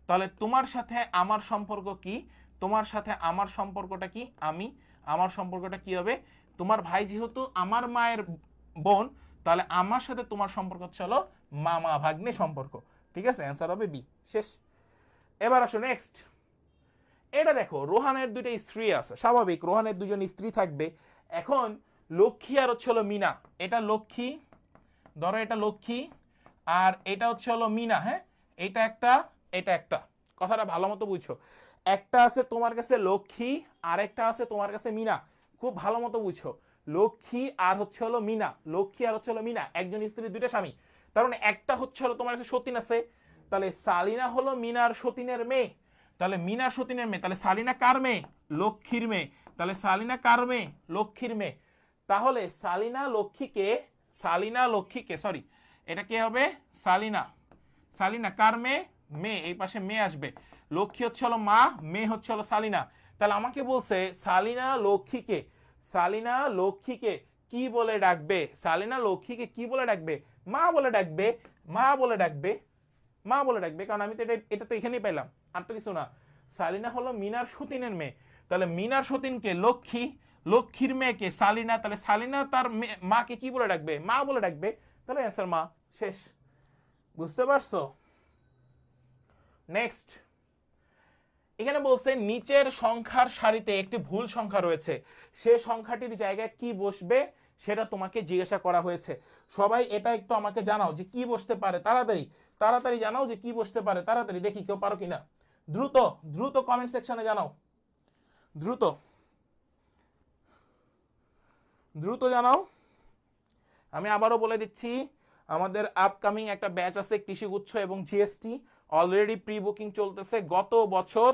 তাহলে তোমার সাথে আমার সম্পর্ক কি, তোমার সাথে আমার সম্পর্কটা কি, আমি, আমার সম্পর্কটা কি হবে, তোমার ভাই যেহেতু আমার মায়ের বোন, তাহলে আমার সাথে তোমার সম্পর্ক হচ্ছে হলো মামা ভাগ্নে সম্পর্ক, ঠিক আছে, অ্যান্সার হবে বি, শেষ। এবার আসো নেক্সট, এটা দেখো রোহানের দুইটা স্ত্রী আছে, স্বাভাবিক রোহানের দুজন স্ত্রী থাকবে। এখন লক্ষ্মী আর হচ্ছে হলো মিনা, এটা লক্ষ্মী, ধরো এটা লক্ষ্মী আর এটা হচ্ছে হলো মিনা, হ্যাঁ এটা একটা এটা একটা, কথাটা ভালো মতো বুঝছো। একটা আছে তোমার কাছে লক্ষ্মী আর একটা আছে তোমার কাছে মিনা, খুব ভালো মতো বুঝছো। লক্ষ্মী আর হচ্ছে হলো মিনা, লক্ষ্মী আর হচ্ছে হলো মিনা, একজন স্ত্রী দুইটা স্বামী। তার মানে একটা হচ্ছে হলো তোমার কাছে সতীন আছে, তাহলে সালিনা হলো মিনার সতীনের মেয়ে, তাহলে মিনার সতীনের মেয়ে, তাহলে সালিনা কার মেয়ে? লক্ষ্মীর মেয়ে। তাহলে সালিনা কার মেয়ে? লক্ষ্মীর মেয়ে। তাহলে সালিনা লক্ষ্মীকে সরি এটা কে হবে? সালিনা, সালিনা কার মেয়ে? মেয়ে, এই পাশে মেয়ে আসবে। লক্ষ্মী হচ্ছে হলো মা, মেয়ে হচ্ছে হলো সালিনা। তাহলে আমাকে বলছে সালিনা লক্ষ্মীকে কি বলে ডাকবে? সালিনা লক্ষ্মীকে কি বলে ডাকবে? মা বলে ডাকবে, কারণ আমি তো এটা তো এখানেই পেলাম, আর তো কিছু না। সালিনা হলো মিনার সতীনের মেয়ে, তাহলে মিনার সতীনকে লক্ষ্মী, লক্ষ্মীর মেয়েকে সালিনা, তাহলে সালিনা তার মাকে কি বলে ডাকবে? মা বলে ডাকবে, তাহলে অ্যান্সার মা। শেষ, বুঝতে পারছো? নেক্সট, এখানে বলছে নিচের সংখ্যার সারিতে একটি ভুল সংখ্যা রয়েছে, সে সংখ্যাটির জায়গায় কি বসবে সেটা তোমাকে জিজ্ঞাসা করা হয়েছে। সবাই এটা একটু আমাকে জানাও যে কি বসতে পারে, তাড়াতাড়ি জানাও যে কি বসতে পারে, তাড়াতাড়ি দেখি কেউ পারো কিনা। দ্রুত দ্রুত কমেন্ট সেকশনে জানাও, দ্রুত দ্রুত জানাও। আমি আবারও বলে দিচ্ছি, আমাদের আপকামিং একটা ব্যাচ আছে কৃষিগুচ্ছ এবং জিএসটি, অলরেডি প্রি বুকিং চলতেছে। গত বছর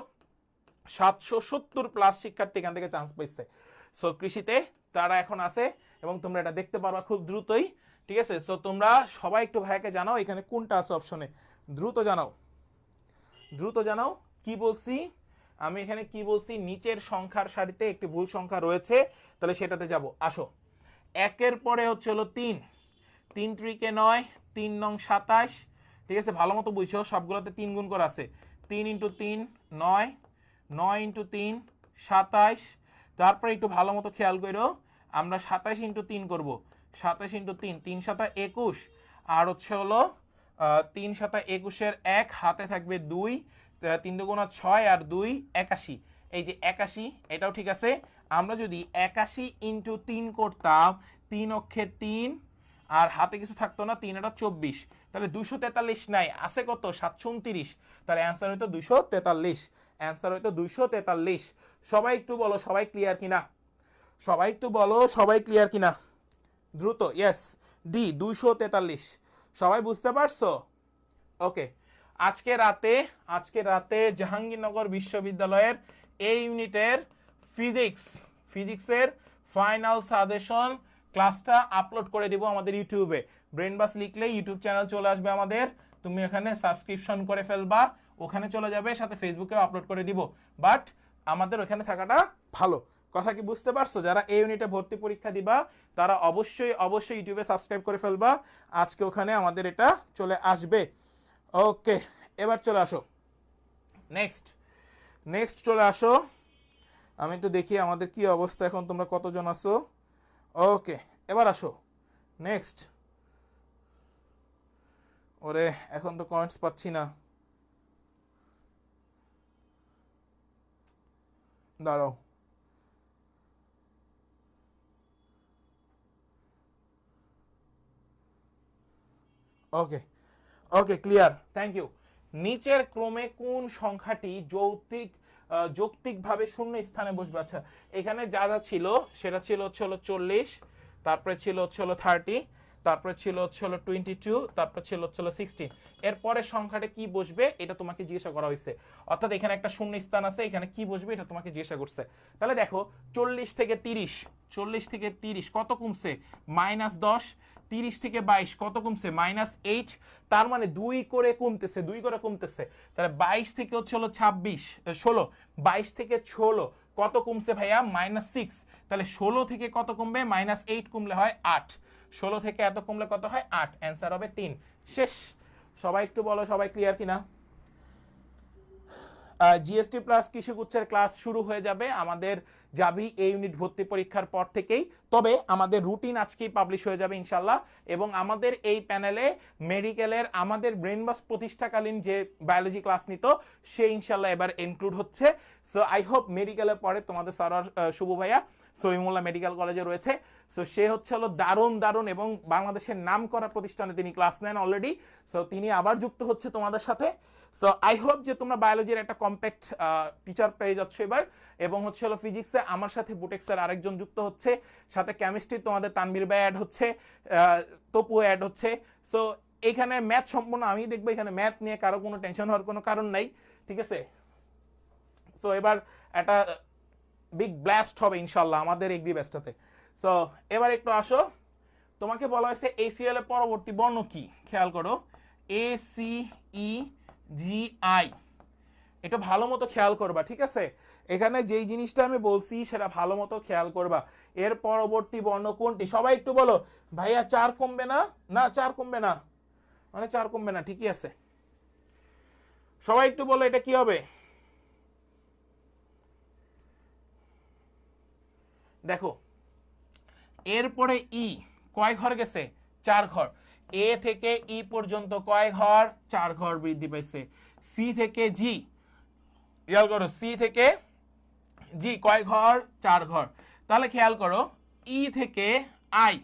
770+ শিক্ষার্থী এখান থেকে চান্স পাইছে। সো কৃষিতে তারা এখন আছে এবং তোমরা এটা দেখতে পারবা খুব দ্রুতই, ঠিক আছে? সো তোমরা সবাই একটু ভাইকে জানাও এখানে কোনটা আছে অপশনে, দ্রুত জানাও কি বলছি আমি এখানে, কি বলছি? নিচের সংখ্যার সারিতে একটি ভুল সংখ্যা রয়েছে, তাহলে সেটাতে যাব। আসো, একের পরে হচ্ছে হলো 3, 3 × 9, 3 নং 27, ঠিক আছে? ভালো মতো বুঝছো, সবগুলোতে 3 গুণ করে আছে। 3 × 3 9, 9 × 3 27, তারপরে একটু ভালো মতো খেয়াল করো, আমরা 27 × 3 করব। 27 × 3, 3 × 7 21, আর হচ্ছে হলো 3 × 7 21-এর 1 হাতে থাকবে 2, 3 × 6 আর 2 81, এই যে 81, এটাও ঠিক আছে। আমরা যদি 81 × 3 করতাম, 3 অক্ষে 3 আর হাতে কিছু থাকতো না, 3 এটা 24, তাহলে 243 নাই, আছে কত? 729, তাহলে অ্যান্সার হইতো 243, অ্যান্সার হইতো 243। সবাই একটু বলো সবাই ক্লিয়ার কিনা, সবাই একটু বলো সবাই ক্লিয়ার কিনা, দ্রুত। ইয়েস, ডি 243, সবাই বুঝতে পারছো? ওকে, আজকে রাতে জাহাঙ্গীরনগর বিশ্ববিদ্যালয়ের এই ইউনিটের ফিজিক্সের ফাইনাল সাজেশন ক্লাসটা আপলোড করে দিব আমাদের ইউটিউবে। ব্রেনবাস লিখলে ইউটিউব চ্যানেল চলে আসবে আমাদের, তুমি এখানে সাবস্ক্রিপশন করে ফেলবা, ওখানে চলে যাবে, সাথে ফেসবুকেও আপলোড করে দিব। বাট আমাদের ওখানে থাকাটা ভালো, কথা কি বুঝতে পারছো? যারা এই ইউনিটে ভর্তি পরীক্ষা দিবা তারা অবশ্যই ইউটিউবে সাবস্ক্রাইব করে ফেলবা, আজকে ওখানে আমাদের এটা চলে আসবে। ওকে, এবার চলে আসো নেক্সট চলে আসো। আমি একটু দেখি আমাদের কি অবস্থা এখন, তোমরা কতজন আছো? ওকে, এবার আসো নেক্সট। ওরে এখন তো কমেন্টস পাচ্ছি না, দাঁড়াও। Okay clear, thank you. নিচের ক্রমে কোন সংখ্যাটি যৌক্তিকভাবে শূন্য স্থানে বসবে? আচ্ছা, এখানে যা যা ছিল সেটা ছিল হচ্ছে 40, তারপরে ছিল হচ্ছে 30, তারপরে ছিল হচ্ছে 22, তারপরে ছিল হচ্ছে 16। এরপরে সংখ্যাটা কি বসবে এটা তোমাকে জিজ্ঞাসা করা হয়েছে, অর্থাৎ এখানে একটা শূন্য স্থান আছে, এখানে কি বসবে এটা তোমাকে জিজ্ঞাসা করছে। তাহলে দেখো 40 থেকে 30 কত কমছে? -10। 30 থেকে 22 কত কমছে? -8। তার মানে 2 করে কমতেছে। তাহলে 22 থেকে হচ্ছে 16, 22 থেকে 16 কত কমছে ভাইয়া? -6। তাহলে 16 থেকে কত কমবে? -8 কমলে হয় 8। 16 থেকে এত কমলে কত হয়? 8। অ্যান্সার হবে 3। শেষ। সবাই একটু বলো সবাই ক্লিয়ার কিনা। জিএসটি প্লাস কৃষিগুচ্ছের ক্লাস শুরু হয়ে যাবে আমাদের যাবি এই ইউনিট ভর্তি পরীক্ষার পর থেকেই, তবে আমাদের রুটিন আজকেই পাবলিশ হয়ে যাবে ইনশাল্লাহ। এবং আমাদের এই প্যানেলে মেডিকেলের আমাদের ব্রেনবাস প্রতিষ্ঠাকালীন যে বায়োলজি ক্লাস নিত সে ইনশাল্লাহ এবার ইনক্লুড হচ্ছে। সো আই হোপ মেডিকেলে পড়ে তোমাদের সরার শুভ ভাইয়া সলিমুল্লাহ মেডিকেল কলেজে রয়েছে। সো সে হচ্ছে হলো দারুণ এবং বাংলাদেশের নাম করা প্রতিষ্ঠানে তিনি ক্লাস নেন অলরেডি। সো তিনি আবার যুক্ত হচ্ছে তোমাদের সাথে। সো আই হোপ যে তোমরা বায়োলজির একটা কম্প্যাক্ট টিচার পেয়ে যাচ্ছ এবার, এবং হচ্ছে হলো ফিজিক্সে আমার সাথে বুটেক্সের আরেকজন যুক্ত হচ্ছে, সাথে কেমিস্ট্রি তোমাদের তানবীর ভাই অ্যাড হচ্ছে, তপু অ্যাড হচ্ছে। সো এখানে ম্যাথ সম্পূর্ণ আমি দেখবো, এখানে ম্যাথ নিয়ে কারো কোনো টেনশন হওয়ার কোনো কারণ নাই, ঠিক আছে। সো এবার একটা বিগ ব্লাস্ট হবে ইনশাল্লাহ আমাদের এগ্রি ব্যাচটাতে। সো এবার একটু আসো, তোমাকে বলা হয়েছে ACL এর পরবর্তী বর্ণ কি, খেয়াল করো ACEGI, এটা ভালো মতো খেয়াল করবা, ঠিক আছে। এখানে যেই জিনিসটা আমি বলছি সেটা ভালো মতো খেয়াল করবা। এর পরবর্তী বর্ণ কোনটি, সবাই একটু বলো। ভাইয়া 4 কমবে না? না 4 কমবে না, মানে 4 কমবে না, ঠিকই আছে। সবাই একটু বলো এটা কি হবে। দেখো এরপরে ই কয় ঘর গেছে? 4 ঘর। এ থেকে ই পর্যন্ত কয় ঘর? 4 ঘর বৃদ্ধি পাইছে। সি থেকে জি, খেয়াল করো, সি থেকে জি কয় ঘর? 4 ঘর। তাহলে খেয়াল করো ই থেকে আই,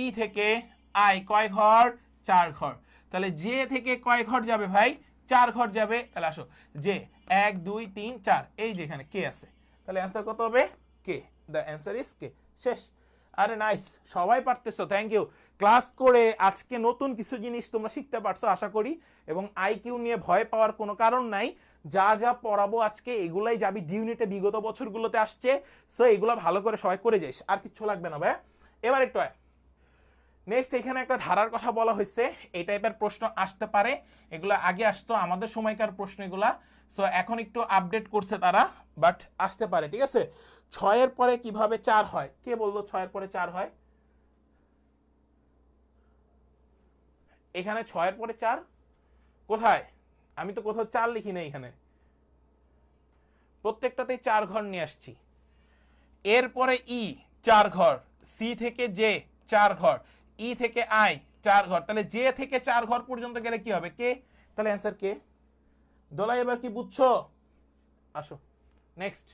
ই থেকে আই কয় ঘর? 4 ঘর। তাহলে জে থেকে কয় ঘর যাবে ভাই? 4 ঘর যাবে। তাহলে আসো জে 1 2 3 4, এই যে এখানে কে আছে, তাহলে অ্যান্সার কত হবে? কে। দ্য অ্যান্সার ইজ কে। শেষ। আরে নাইস, সবাই পারতেছো, থ্যাংক ইউ। ক্লাস করে আজকে নতুন কিছু জিনিস তোমরা শিখতে পারছো আশা করি, এবং আইকিউ নিয়ে ভয় পাওয়ার কোনো কারণ নাই। যা যা পড়াবো আজকে এগুলাই যাবি ডি ইউনিটে, বিগত বছরগুলোতে আসছে। সো এগুলো ভালো করে সবাই করে যাইস, আর কিচ্ছু লাগবে না ভাই। এবার একটু নেক্সট এখানে একটা ধারার কথা বলা হয়েছে, এই টাইপের প্রশ্ন আসতে পারে, এগুলো আগে আসতো আমাদের সময়কার প্রশ্ন এগুলা। সো এখন একটু আপডেট করছে তারা, বাট আসতে পারে, ঠিক আছে। 6 এর পরে কিভাবে 4 হয়? কে বললো 6 এর পরে 4 হয়? এখানে 6 এর পরে 4 কোথায়? আমি তো কোথাও 4 লিখি না এখানে, প্রত্যেকটাতেই 4 ঘর নিয়ে আসছি। এরপরে ই 4 ঘর, সি থেকে জে 4 ঘর, ই থেকে আই 4 ঘর। তাহলে জে থেকে 4 ঘর পর্যন্ত গেলে কি হবে? কে। তাহলে অ্যান্সার কে। দোলাই এবার কি বুঝছো? আসো নেক্সট।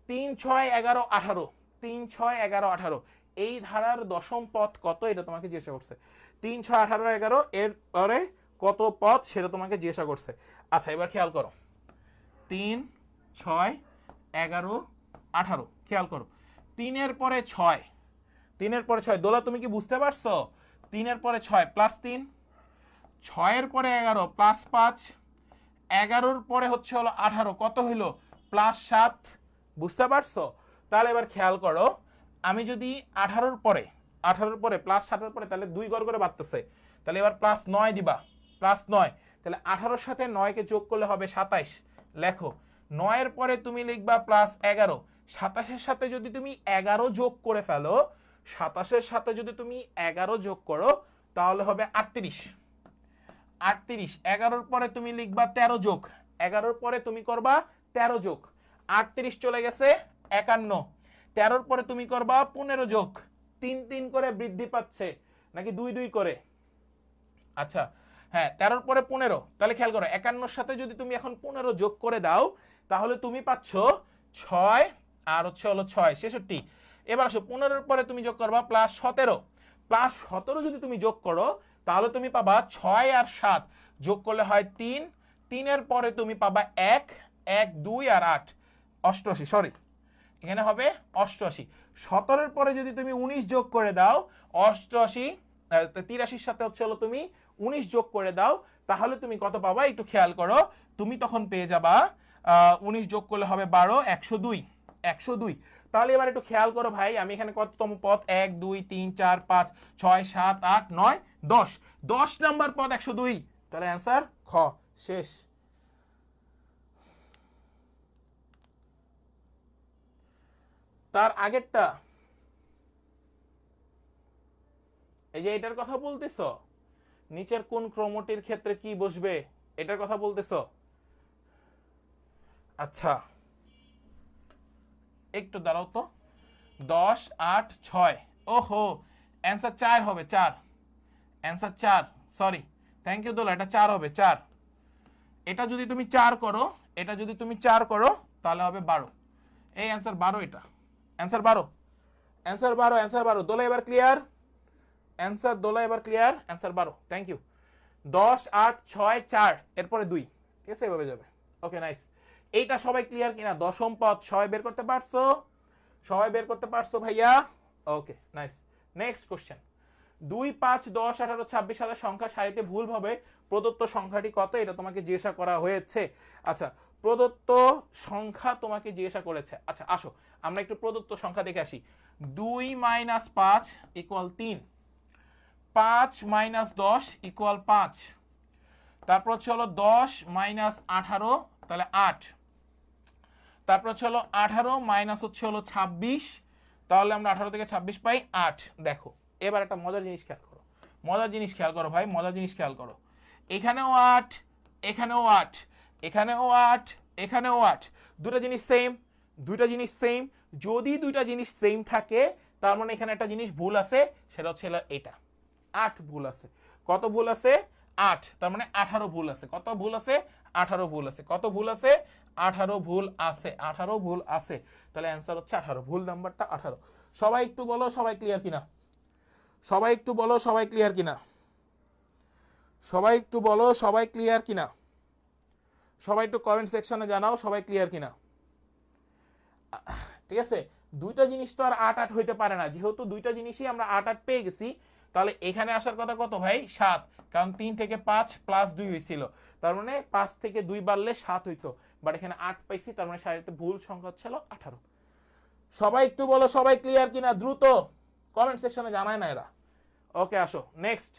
3 6 11 18, 3 6 11 18, এই ধারার দশম পদ কত এটা তোমাকে জিজ্ঞাসা করছে। 3 6 18 11 এর পরে কত পদ সেটা তোমাকে জিজ্ঞাসা করছে। আচ্ছা এবার খেয়াল করো, 3 6 11 18, খেয়াল করো 3 এর পরে 6, 3 এর পরে 6, দোলা তুমি কি বুঝতে পারছো? 3 এর পরে 6 প্লাস 3, 6 এর পরে 11 প্লাস 5, 11 পরে হচ্ছে হলো 18, কত হইলো? প্লাস 7, বুঝতে পারছো? তাহলে এবার খেয়াল করো, আমি যদি 18 পরে প্লাস 7 পরে, তাহলে 2 ঘর করে বাড়তেছে, তাহলে এবার প্লাস 9 দিবা, প্লাস 9, তাহলে 18 সাথে 9 কে যোগ করলে হবে 27। লেখো 9 এর পরে তুমি লিখবা প্লাস 11, 27 এর সাথে যদি তুমি 11 যোগ করে ফেলো, 27 এর সাথে যদি তুমি 11 যোগ করো তাহলে হবে 38। 38, 11 পরে তুমি লিখবা 13 যোগ, 11 পরে তুমি করবা 13 যোগ, 38 চলে গেছে 51, 13 পরে তুমি করবা 15 যোগ, 3 3 করে বৃদ্ধি পাচ্ছে নাকি 2 2 করে? আচ্ছা হ্যাঁ 13 পরে 15, তাহলে খেয়াল করো 51 সাথে যদি তুমি এখন 15 যোগ করে দাও তাহলে তুমি পাচ্ছ 6 আর হচ্ছে হলো 6 66। এবার আসো 15 পরে তুমি যোগ করবা প্লাস 17, প্লাস 17 যদি তুমি যোগ করো তাহলে তুমি পাবা 6 আর 7 যোগ করলে হয় 3, 3 এর পরে তুমি পাবা 1 1 2 আর 8 88, সরি এখানে হবে 88। 17 এর পরে যদি তুমি 19 যোগ করে দাও, 88 83 সাথে হচ্ছে হলো তুমি 19 যোগ করে দাও, তাহলে তুমি কত পাবা একটু খেয়াল করো, তুমি তখন পেয়ে যাবা 19 যোগ করলে হবে 12, 102, 102। তাহলে এবার একটু খেয়াল করো ভাই, আমি এখানে কততম পদ? 1 2 3 4 5 6 7 8 9 10, 10 নাম্বার পদ 102, তাহলে অ্যান্সার খ। শেষ। তার আগেরটা, এই যে এটার কথা বলতেছো, নিচের কোন ক্রমটির ক্ষেত্রে কি বসবে এটার কথা বলতেছো। আচ্ছা একটু দাঁড়াও তো, 10 8 6, ওহো অ্যান্সার 4 হবে, 4, অ্যান্সার 4, সরি থ্যাংক ইউ দোলা, এটা 4 হবে, 4। এটা যদি তুমি 4 করো, এটা যদি তুমি 4 করো তাহলে হবে 12। এই অ্যান্সার 12, এটা অ্যান্সার 12, অ্যান্সার 12, অ্যান্সার 12। দোলা এবার ক্লিয়ার, অ্যান্সার দোলা এবার ক্লিয়ার, অ্যান্সার 12। Thank you. 10 8 6 4 এরপরে 2, ঠিক আছে, এভাবে যাবে। Okay nice. এইটা সবাই ক্লিয়ার কিনা? দশম পদ সবাই বের করতে পারছো? সবাই বের করতে পারছো ভাইয়া? Okay nice. Next question. 2 5 10 18 26 হাজার সংখ্যা সারিতে ভুলভাবে প্রদত্ত সংখ্যাটি কত, এটা তোমাকে জিজ্ঞাসা করা হয়েছে। আচ্ছা, প্রদত্ত সংখ্যা তোমাকে জিজ্ঞাসা করেছে। আচ্ছা আসো আমরা একটু প্রদত্ত সংখ্যা দেখে আসি। 2 - 5 = 3, 5 - 10 = 5, তারপর হচ্ছে হলো 10 - 18 তাহলে 8, তারপর হচ্ছে হলো 18 মাইনাস হচ্ছে হলো 26, তাহলে আমরা 18 থেকে 26 পাই 8। দেখো এবার একটা মজার জিনিস খেয়াল করো, মজার জিনিস খেয়াল করো ভাই, মজার জিনিস খেয়াল করো। এখানেও 8, এখানেও 8, এখানেও 8, এখানেও 8, দুটো জিনিস সেম, দুইটা জিনিস সেম। যদি দুইটা জিনিস সেম থাকে তার মানে এখানে একটা জিনিস ভুল আছে, সেটা হচ্ছে এটা 8 ভুল আছে। কত ভুল আছে? 8, তার মানে 18 ভুল আছে। কত ভুল আছে? 18 ভুল আছে। কত ভুল আছে? 18 ভুল আছে, 18 ভুল আছে। তাহলে অ্যান্সার হচ্ছে 18, ভুল নাম্বারটা 18। সবাই একটু বলো সবাই ক্লিয়ার কিনা, সবাই একটু বলো সবাই ক্লিয়ার কিনা, সবাই একটু বলো সবাই ক্লিয়ার কিনা, সবাই একটু কমেন্ট সেকশনে জানাও সবাই ক্লিয়ার কিনা। ঠিক আছে, দুইটা জিনিস তো আর 8 8 হইতে পারে না, যেহেতু দুইটা জিনিসই আমরা 8 8 পেয়ে গেছি, তাহলে এখানে আসার কথা কত ভাই? 7, কারণ 3 থেকে 5 প্লাস 2 হয়েছিল, তার মানে 5 থেকে 2 বাড়লে 7 হইতো, বাট এখানে 8 পাইছি, তার মানে সারিতে ভুল সংখ্যা ছিল 18। সবাই একটু বলো সবাই ক্লিয়ার কিনা, দ্রুত কমেন্ট সেকশনে জানায় না এরা। ওকে আসো নেক্সট।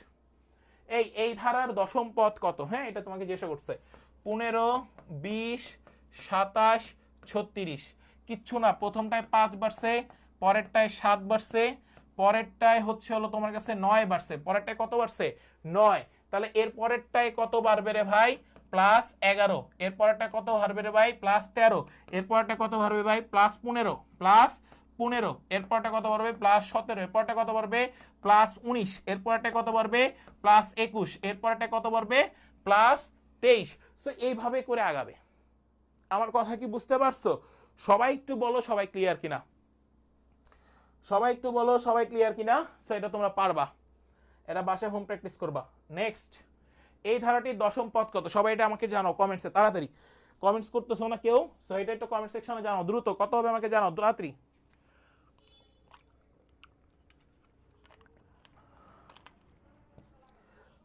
এই ধারার দশম পদ কত? হ্যাঁ এটা তোমাকে জিজ্ঞাসা করছে। 15 20 27 36, কিচ্ছু না, প্রথমটায় 5 বাড়ছে, পরেরটায় 7 বাড়ছে, পরেরটায় হচ্ছে হলো তোমার কাছে 9 বাড়ছে, পরেরটায় কত বাড়ছে? 9। তাহলে এর পরেরটায় কত বাড়বে রে ভাই? প্লাস 11। এর পরেরটা কত বাড়বে রে ভাই? প্লাস 13। এর পরেরটা কত বাড়বে ভাই? Plus 15, plus 15। এর পরটা কত বাড়বে? প্লাস 17। এর পরটা কত বাড়বে? প্লাস 19। এর পরটা কত বাড়বে? প্লাস 21। এর পরটা কত বাড়বে? প্লাস 23। সো এইভাবে করে আগাবে। আমার কথা কি বুঝতে পারছো? সবাই একটু বলো সবাই ক্লিয়ার কিনা, সবাই একটু বলো সবাই ক্লিয়ার কিনা। সো এটা তোমরা পারবা, এটা বাসায় হোম প্র্যাকটিস করবা। নেক্সট, এই ধারাটির দশম পদ কত? সবাই এটা আমাকে জানাও কমেন্টসে, তাড়াতাড়ি কমেন্টস করতেছো না কেউ, সো এটা একটু কমেন্ট সেকশনে জানাও দ্রুত, কত হবে আমাকে জানাও তাড়াতাড়ি।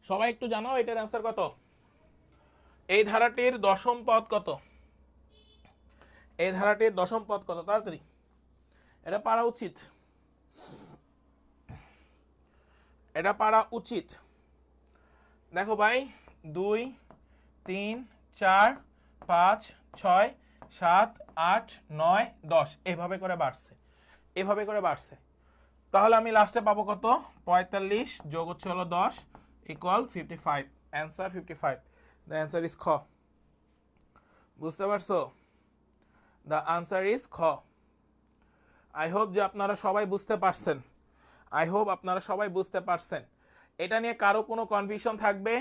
সবাই একটু জানাও এটার অ্যান্সার কত? এই ধারাটির দশম পদ কত? এই ধারাটির দশম পদ কত? তাড়াতাড়ি, এটা পারা উচিত, এটা পারা উচিত। দেখো ভাই, 2 3 4 5 6 7 8 9 10 এভাবে করে বাড়ছে, এভাবে করে বাড়ছে। তাহলে আমি লাস্টে পাবো কত? 45 যোগ হচ্ছে হলো 10 equal 55। Answer 55। The answer is খ। বুঝতে পারছো? দ্য আনসার ইজ খ। আই হোপ যে আপনারা সবাই বুঝতে পারছেন, আই হোপ আপনারা সবাই বুঝতে পারছেন। এটা নিয়ে কারো কোনো কনফিউশন থাকবে?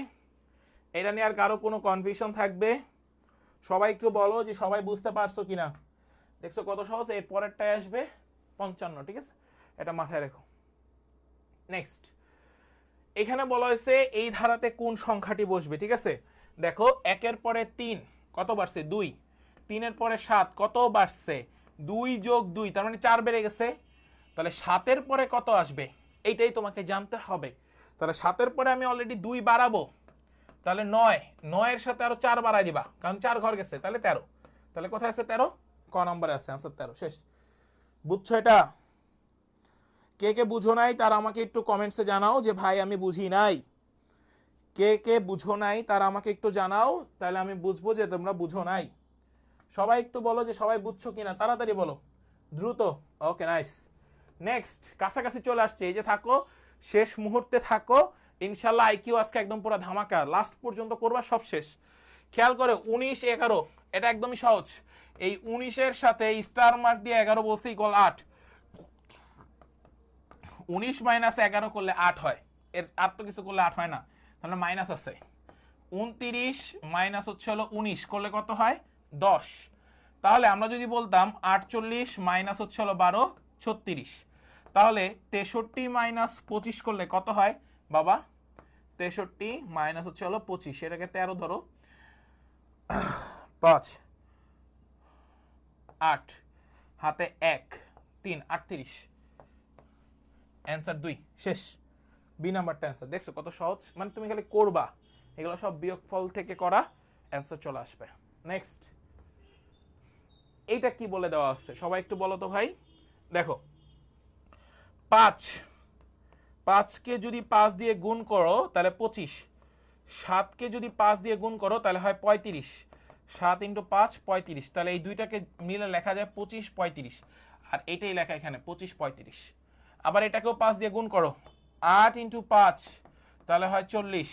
এটা নিয়ে আর কারো কোনো কনফিউশন থাকবে? সবাই একটু বলো যে সবাই বুঝতে পারছো কিনা। দেখছো কত সহজ, এর পরেরটায় আসবে 55, ঠিক আছে, এটা মাথায় রেখো। নেক্সট, এখানে বলা হয়েছে এই ধারাতে কোন সংখ্যাটি বসবে, ঠিক আছে। দেখো 1 এর পরে 3 কত বাড়ছে? 2। 3 এর পরে 7 কত বাড়ছে? 2 যোগ 2, তার মানে 4 বেড়ে গেছে। তাহলে 7 এর পরে কত আসবে এইটাই তোমাকে জানতে হবে। তাহলে 7 এর পরে আমি অলরেডি 2 বাড়াবো, তাহলে 9, 9 এর সাথে আরো 4 বাড়াই দিবা, কারণ 4 ঘর গেছে, তাহলে 13। তাহলে কোথায় আছে 13? ক নম্বরে আছে, আনসার 13। শেষ। বুঝছো এটা? কে কে বুঝো নাই তারা আমাকে একটু কমেন্টসে জানাও যে ভাই আমি বুঝি নাই। কে কে বুঝো নাই তারা আমাকে একটু জানাও, তাহলে আমি বুঝবো যে তোমরা বুঝো নাই। সবাই একটু বলো যে সবাই বুঝছো কিনা, তাড়াতাড়ি বলো দ্রুত। Okay nice. নেক্সট, কাছাকাছি চলে আসছে, এই যে থাকো, শেষ মুহূর্তে থাকো ইনশাল্লাহ। আইকিউ আজকে একদম পুরো ধামাকা, লাস্ট পর্যন্ত করবা, সব শেষ। খেয়াল করে 19 11, এটা একদমই সহজ। এই 19 এর সাথে স্টার মার্ক দিয়ে 11 বলছি ইকুয়াল 8। 19 মাইনাস 11 করলে 8 হয়, এর আর তো কিছু করলে 8 হয় না, তাহলে মাইনাস আছে। 29 মাইনাস হচ্ছে হলো 19 করলে কত হয়? 10। তাহলে আমরা যদি বলতাম 48 মাইনাস হচ্ছে হলো 12 36, তাহলে 63 মাইনাস 25 করলে কত হয় বাবা? 63 মাইনাস হচ্ছে হলো 25, এটাকে 13 ধরো, 5 8 হাতে 1 3 38, অ্যান্সার 2, শেষ। বি নাম্বারটা অ্যান্সার। দেখছো কত সহজ, মানে তুমি খালি করবা, এগুলো সব বিয়োগফল থেকে করা, অ্যান্সার চলে আসবে। নেক্সট, এইটা কি বলে দেওয়া আছে সবাই একটু বলো তো ভাই। দেখো 5কে যদি 5 দিয়ে গুণ করো তাহলে 25, 7কে যদি 5 দিয়ে গুণ করো তাহলে হয় 35, 7 × 5 35, তাহলে এই দুইটাকে মিলে লেখা যায় 25 35, আর এটাই লেখা এখানে 25 35। আবার এটাকেও 5 দিয়ে গুণ করো, 8 × 5 তাহলে হয় 40,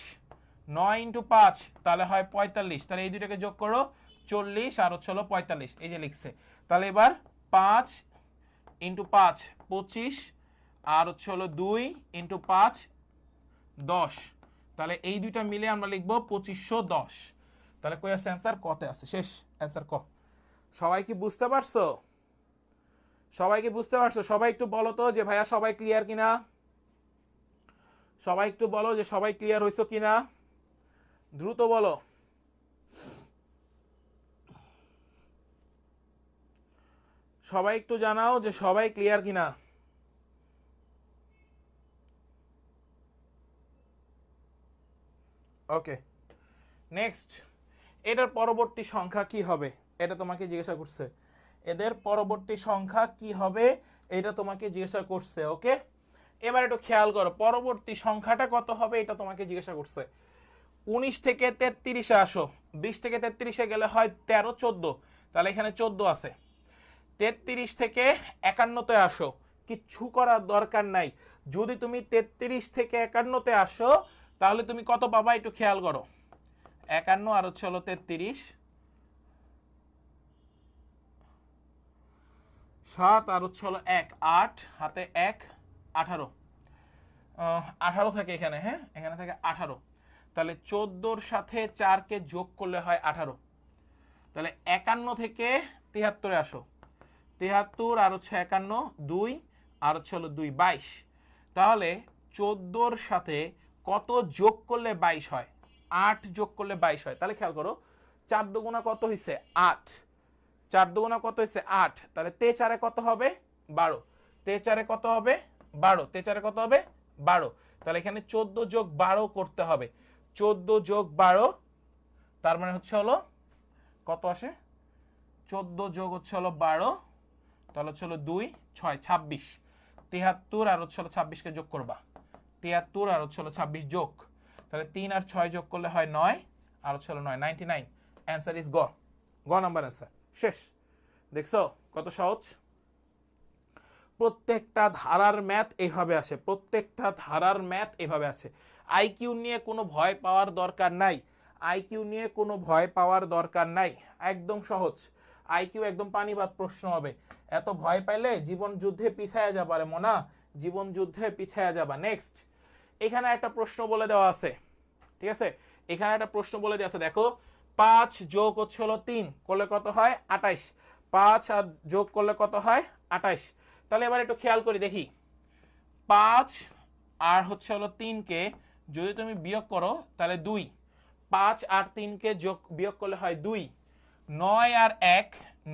9 × 5 তাহলে হয় 45, তাহলে এই দুইটাকে যোগ করো 40 আর হচ্ছে হলো 45, এই যে লিখছে। তাহলে এবার 5 × 5 25 আর হচ্ছে হলো 2 × 5 10, তাহলে এই দুইটা মিলে আমরা লিখবো 2510। তাহলে কই আছে অ্যান্সার? কতে আছে, শেষ অ্যান্সার ক। সবাই কি বুঝতে পারছো? সবাই কি বুঝতে পারছো? সবাই একটু বলো তো যে ভাইয়া সবাই ক্লিয়ার কিনা, সবাই একটু বলো যে সবাই ক্লিয়ার হইছো কিনা, দ্রুত বলো। সবাই একটু জানাও যে সবাই ক্লিয়ার কিনা। ওকে, নেক্সট, এটার পরবর্তী সংখ্যা কি হবে এটা তোমাকে জিজ্ঞাসা করছে। এদের পরবর্তী সংখ্যা কি হবে এটা তোমাকে জিজ্ঞাসা করছে। ওকে, এবার একটু খেয়াল করো পরবর্তী সংখ্যাটা কত হবে এটা তোমাকে জিজ্ঞাসা করছে। 19 থেকে 33-এ আসো, 20 থেকে 33-এ গেলে হয় 13 14, তাহলে এখানে 14 আছে। 33 থেকে 51-তে আসো, কিচ্ছু করার দরকার নাই। যদি তুমি 33 থেকে 51-তে আসো তাহলে তুমি কত পাবা একটু খেয়াল করো। 51 আর হচ্ছে হলো 33, 7 আর হচ্ছে হলো 1 8 হাতে 1 18, 18 থাকে এখানে, হ্যাঁ এখানে থাকে 18, তাহলে 14-র সাথে 4-কে যোগ করলে হয় 18। তাহলে 51 থেকে 73-এ আসো, 73 আর হচ্ছে 51 2 আর হচ্ছে হলো 2 22, তাহলে 14-র সাথে কত যোগ করলে 22 হয়? 8 যোগ করলে 22 হয়। তাহলে খেয়াল করো 4 দুগুণা কত হইছে 8, 4 দুগুণা কত হইছে 8, তাহলে তে 4-এ কত হবে 12, তে 4-এ কত হবে 12, তে 4-এ কত হবে 12, তাহলে এখানে 14 যোগ 12 করতে হবে। 14 যোগ 12 তার মানে হচ্ছে হলো কত আসে, 14 যোগ হচ্ছে হলো 12, তাহলে হচ্ছে হলো 2 6 26, 73 আর হচ্ছে হলো 26-কে যোগ করবা, 73 আর হচ্ছে হলো 26 যোগ, তাহলে 3 আর 6 যোগ করলে হয় 9 আর হচ্ছে হলো 9 99। অ্যান্সার ইজ গ, গ নাম্বার অ্যান্সার, শেষ। দেখছো কত সহজ। প্রত্যেকটা ধারার ম্যাথ এইভাবে আসে, প্রত্যেকটা ধারার ম্যাথ এভাবে আছে। আইকিউ নিয়ে কোনো ভয় পাওয়ার দরকার নাই, আইকিউ নিয়ে কোনো ভয় পাওয়ার দরকার নাই, একদম সহজ। আইকিউ একদম পানি ভাত প্রশ্ন হবে, এত ভয় পাইলে জীবন যুদ্ধে পিছায়া যাবা রে মোনা, জীবন যুদ্ধে পিছায়া যাবা। নেক্সট, এখানে একটা প্রশ্ন বলে দেওয়া আছে, ঠিক আছে, এখানে একটা প্রশ্ন বলে দেওয়া আছে, দেখো 5 যোগ হচ্ছে হলো 3 করলে কত হয় 28, 5 আর যোগ করলে কত হয় 28। তাহলে এবার একটু খেয়াল করি দেখি, 5 আর হচ্ছে হলো 3-কে যদি তুমি বিয়োগ করো তাহলে 2, 5 আর 3-কে যোগ বিয়োগ করলে হয় 2, 9 আর 1,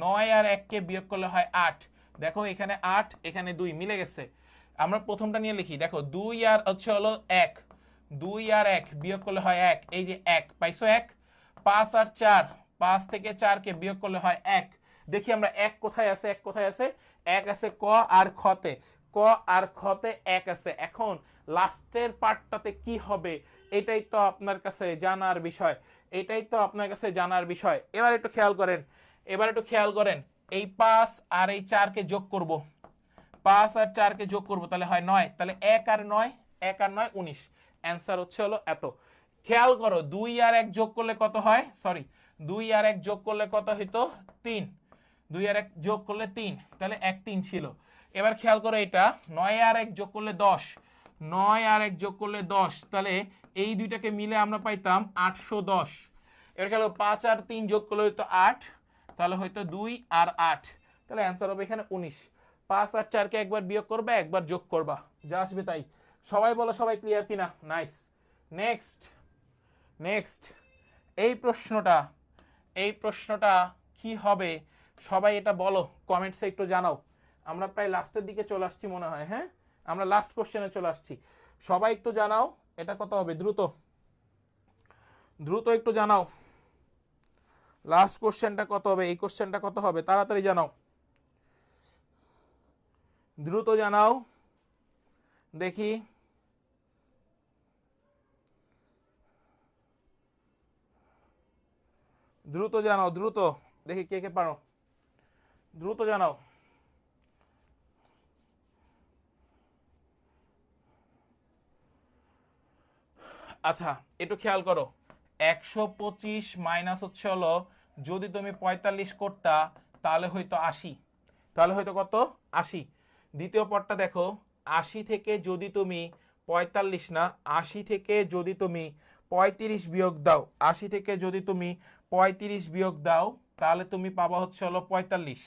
9 আর 1-কে বিয়োগ করলে হয় 8। দেখো এখানে 8 এখানে 2 মিলে গেছে। আমরা প্রথমটা নিয়ে লিখি, দেখো 2 আর হচ্ছে হলো 1, 2 আর 1 বিয়োগ করলে হয় 1, এই যে 1 পাইছো 1। 5 আর 4, 5 থেকে 4-কে বিয়োগ করলে হয় 1। দেখি আমরা 1 কোথায় আছে, 1 কোথায় আছে, 1 আছে ক আর খতে, ক আর খতে 1 আছে। এখন লাস্টের পার্টটাতে কি হবে এটাই তো আপনার কাছে জানার বিষয়, এটাই তো আপনার কাছে জানার বিষয়। এবার একটু খেয়াল করেন, এবার একটু খেয়াল করেন, এই 5 আর এই 4-কে যোগ করব, 5 আর 4-কে যোগ করব তাহলে হয় 9, তাহলে 1 আর 9, 1 আর 9 19। অ্যান্সার হচ্ছে হলো এত। খেয়াল করো 2 আর 1 যোগ করলে কত হয়, সরি 2 আর 1 যোগ করলে কত হইতো 3, 2 আর 1 যোগ করলে 3, তাহলে 1 3 ছিল। এবার খেয়াল করো এটা 9 আর 1 যোগ করলে 10, 9 আর 1 যোগ করলে 10, তাহলে এই দুইটাকে মিলে আমরা পাইতাম 810। এবার খেয়াল 5 আর 3 যোগ করলে হইতো 8, তাহলে হয়তো 2 আর 8, তাহলে অ্যান্সার হবে এখানে 19। 5 আর 4কে একবার বিয়োগ করবা, একবার যোগ করবা, যা আসবে তাই। সবাই বলো সবাই ক্লিয়ার কিনা? নাইস। নেক্সট নেক্সট এই প্রশ্নটা কি হবে সবাই এটা বলো, কমেন্টসে একটু জানাও। আমরা প্রায় লাস্টের দিকে চলে আসছি মনে হয়, হ্যাঁ আমরা লাস্ট কোশ্চেনে চলে আসছি। সবাই একটু জানাও এটা কত হবে, দ্রুত দ্রুত একটু জানাও লাস্ট কোশ্চেনটা কত হবে, এই কোশ্চেনটা কত হবে, তাড়াতাড়ি জানাও, দ্রুত জানাও দেখি। দ্রুত জানাও, দ্রুত দেখি কে কে পারো, দ্রুত জানাও। আচ্ছা একটু খেয়াল করো, 125 মাইনাস হচ্ছে হলো যদি তুমি 45 করতা তাহলে হয়তো 80, তাহলে হয়তো কত 80। দ্বিতীয় পদটা দেখো, 80 থেকে যদি তুমি 45 না, 80 থেকে যদি তুমি 35 বিয়োগ দাও, 80 থেকে যদি তুমি 35 বিয়োগ দাও তাহলে তুমি পাবা হচ্ছে হলো 45।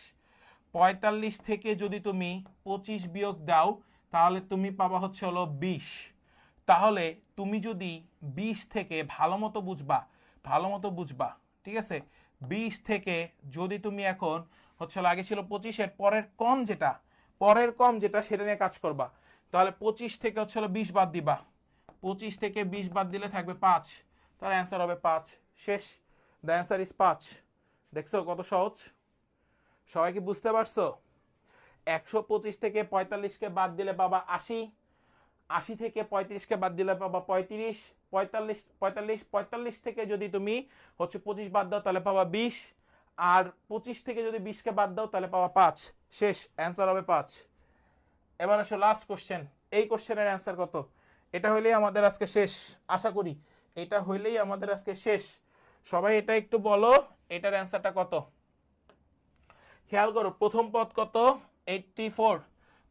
45 থেকে যদি তুমি 25 বিয়োগ দাও তাহলে তুমি পাবা হচ্ছে হলো 20। তাহলে তুমি যদি 20 থেকে ভালো মতো বুঝবা, ঠিক আছে, 20 থেকে যদি তুমি এখন হচ্ছে আগে ছিল 25 এর পরের কম যেটা সেটা নিয়ে কাজ করবা, তাহলে 25 থেকে হচ্ছে 20 বাদ দিবা, 25 থেকে 20 বাদ দিলে থাকবে 5, তাহলে অ্যান্সার হবে 5। শেষ, দ্য অ্যান্সার ইজ 5। দেখছো কত সহজ, সবাই কি বুঝতে পারছো? 125 থেকে 45কে বাদ দিলে পাবা 80, 80 থেকে 35কে বাদ দিলে পাবা 35, 45 থেকে যদি তুমি হচ্ছে 25 বাদ দাও তাহলে পাবা 20, আর 25 থেকে যদি 20কে বাদ দাও তাহলে পাবা 5। শেষ, অ্যান্সার হবে 5। এবার আসো লাস্ট কোশ্চেন, এই কোশ্চেনের অ্যান্সার কত? এটা হইলেই আমাদের আজকে শেষ, আশা করি এটা হইলেই আমাদের আজকে শেষ। সবাই এটা একটু বলো এটার অ্যান্সারটা কত। খেয়াল করো প্রথম পদ কত, 84,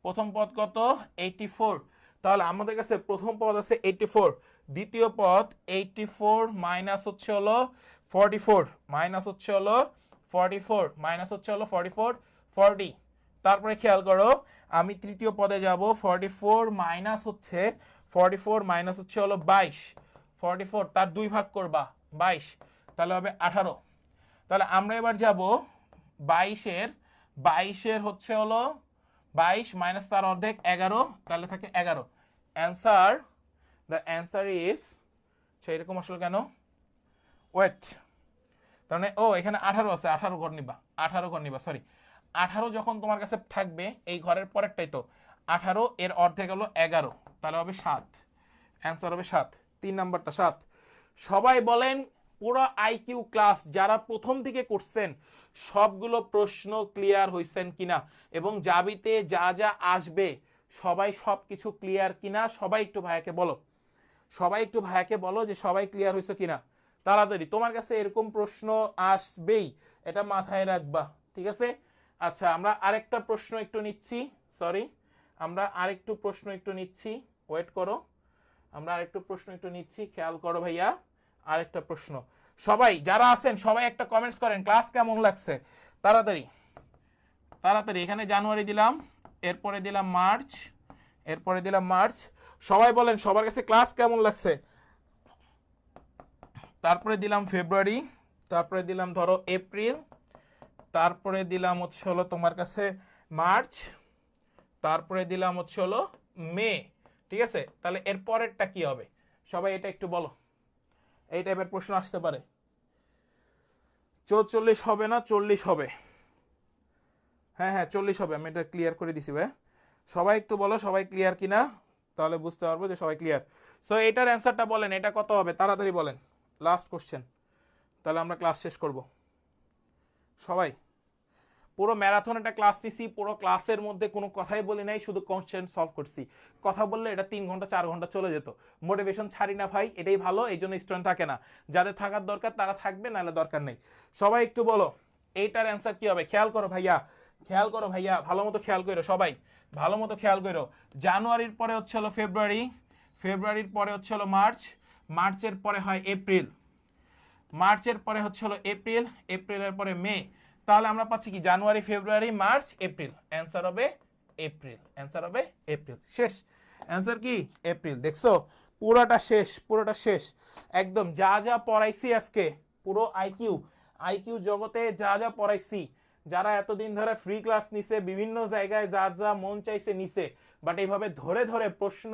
প্রথম পদ কত 84, তাহলে আমাদের কাছে প্রথম পদ আছে 84, দ্বিতীয় পদ 84 মাইনাস হচ্ছে হলো 44, মাইনাস হচ্ছে হলো 44, মাইনাস হচ্ছে হলো 44, 40। তারপরে খেয়াল করো আমি তৃতীয় পদে যাব, 44 মাইনাস হচ্ছে 44 মাইনাস হচ্ছে হলো 22, 44 তার 2 ভাগ করবা 22, তাহলে হবে 18। তাহলে আমরা এবার যাব 22 এর হচ্ছে হলো 22 মাইনাস তার অর্ধেক 11, তাহলে থাকে 11। অ্যান্সার, দ্য অ্যান্সার ইজ, এরকম আসলে কেন, ওয়েট, তার মানে ও এখানে 18 আছে, 18 ঘর নিবা, 18 ঘর নিবা, সরি 18 যখন তোমার কাছে থাকবে এই ঘরের পরেরটাই তো 18, এর অর্ধেক হলো 11, তাহলে হবে 7, অ্যান্সার হবে 7, 3 নাম্বারটা 7। সবাই বলেন পুরো আইকিউ ক্লাস যারা প্রথম থেকে করছেন সবগুলো প্রশ্ন ক্লিয়ার হয়েছেন কিনা, এবং জাবিতে যা যা আসবে সবাই সব কিছু ক্লিয়ার কিনা, সবাই একটু ভাইয়াকে বলো, সবাই একটু ভাইয়াকে বলো যে সবাই ক্লিয়ার হয়েছে কিনা তাড়াতাড়ি। তোমার কাছে এরকম প্রশ্ন আসবেই, এটা মাথায় রাখবা, ঠিক আছে? আচ্ছা আমরা আরেকটা প্রশ্ন একটু নিচ্ছি, সরি আমরা আরেকটু প্রশ্ন একটু নিচ্ছি, ওয়েট করো, আমরা আরেকটু প্রশ্ন একটু নিচ্ছি, খেয়াল করো ভাইয়া, আরেকটা প্রশ্ন। সবাই যারা আছেন সবাই একটা কমেন্টস করেন ক্লাস কেমন লাগছে, তাড়াতাড়ি তাড়াতাড়ি। এখানে জানুয়ারি দিলাম, এরপরে দিলাম মার্চ, এরপরে দিলাম মার্চ, সবাই বলেন সবার কাছে ক্লাস কেমন লাগছে। তারপরে দিলাম ফেব্রুয়ারি, তারপরে দিলাম ধরো এপ্রিল, তারপরে দিলাম হচ্ছে হলো তোমার কাছে মার্চ, তারপরে দিলাম হচ্ছে হলো মে, ঠিক আছে? তাহলে এর পরেরটা কি হবে সবাই এটা একটু বলো, এই টাইপের প্রশ্ন আসতে পারে। 44 হবে না 40 হবে, হ্যাঁ হ্যাঁ 40 হবে, আমি এটা ক্লিয়ার করে দিছি ভাই, সবাই একটু বলো সবাই ক্লিয়ার কিনা, তাহলে বুঝতে পারবো যে সবাই ক্লিয়ার। সো এটার অ্যান্সারটা বলেন এটা কত হবে, তাড়াতাড়ি বলেন, লাস্ট কোশ্চেন, তাহলে আমরা ক্লাস শেষ করব। সবাই পুরো ম্যারাথন একটা ক্লাস নিছি, পুরো ক্লাসের মধ্যে কোনো কথাই বলি নাই, শুধু কোশ্চেন সলভ করছি। কথা বললে এটা 3 ঘন্টা 4 ঘন্টা চলে যেত, মোটিভেশন ছাড়ি না ভাই, এটাই ভালো, এই জন্য স্টুডেন্ট থাকে না, যাদের থাকার দরকার তারা থাকবে, নাহলে দরকার নেই। সবাই একটু বলো এইটার অ্যান্সার কি হবে, খেয়াল করো ভাইয়া, খেয়াল করো ভাইয়া, ভালো মতো খেয়াল করো সবাই, ভালো মতো খেয়াল করো। জানুয়ারির পরে হচ্ছে হলো ফেব্রুয়ারি, ফেব্রুয়ারির পরে হচ্ছে হলো মার্চ, মার্চের পরে হয় এপ্রিল, মার্চের পরে হচ্ছে হলো এপ্রিল, এপ্রিলের পরে মে, তাহলে আমরা পাচ্ছি কি জানুয়ারি ফেব্রুয়ারি মার্চ এপ্রিল, অ্যান্সার হবে এপ্রিল, অ্যান্সার হবে এপ্রিল। শেষ, অ্যান্সার কি এপ্রিল। দেখছো পুরোটা শেষ, পুরোটা শেষ একদম। যা যা পড়াইছি আজকে পুরো আইকিউ, আইকিউ জগতে যা যা পড়াইছি, যারা এতদিন ধরে ফ্রি ক্লাস নিছে বিভিন্ন জায়গায় যা যা মন চাইছে নিছে, বাট এইভাবে ধরে ধরে প্রশ্ন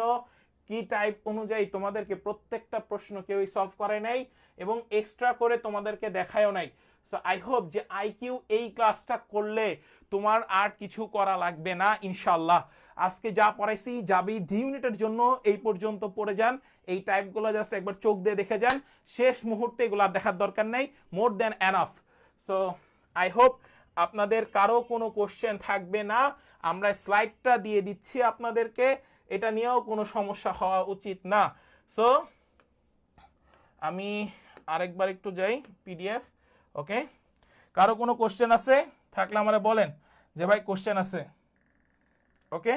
কি টাইপ অনুযায়ী তোমাদেরকে প্রত্যেকটা প্রশ্ন কেউই সলভ করে নাই এবং এক্সট্রা করে তোমাদেরকে দেখায়ও নাই। সো আই হোপ যে আইকিউ এই ক্লাসটা করলে তোমার আর কিছু করা লাগবে না ইনশাল্লাহ। আজকে যা পড়াইছি যাবি ডি ইউনিটের জন্য এই পর্যন্ত পড়ে যান, এই টাইপগুলো জাস্ট একবার চোখ দিয়ে দেখে যান, শেষ মুহূর্তে এগুলো দেখার দরকার নেই, more than enough. So I hope আপনাদের কারো কোনো কোশ্চেন থাকবে না। আমরা স্লাইডটা দিয়ে দিচ্ছি আপনাদেরকে, এটা নিয়েও কোনো সমস্যা হওয়া উচিত না। সো আমি আরেকবার একটু যাই পিডিএফ। ওকে, কারো কোনো কোশ্চেন আছে থাকলে আমারে বলেন যে ভাই কোশ্চেন আছে। ওকে,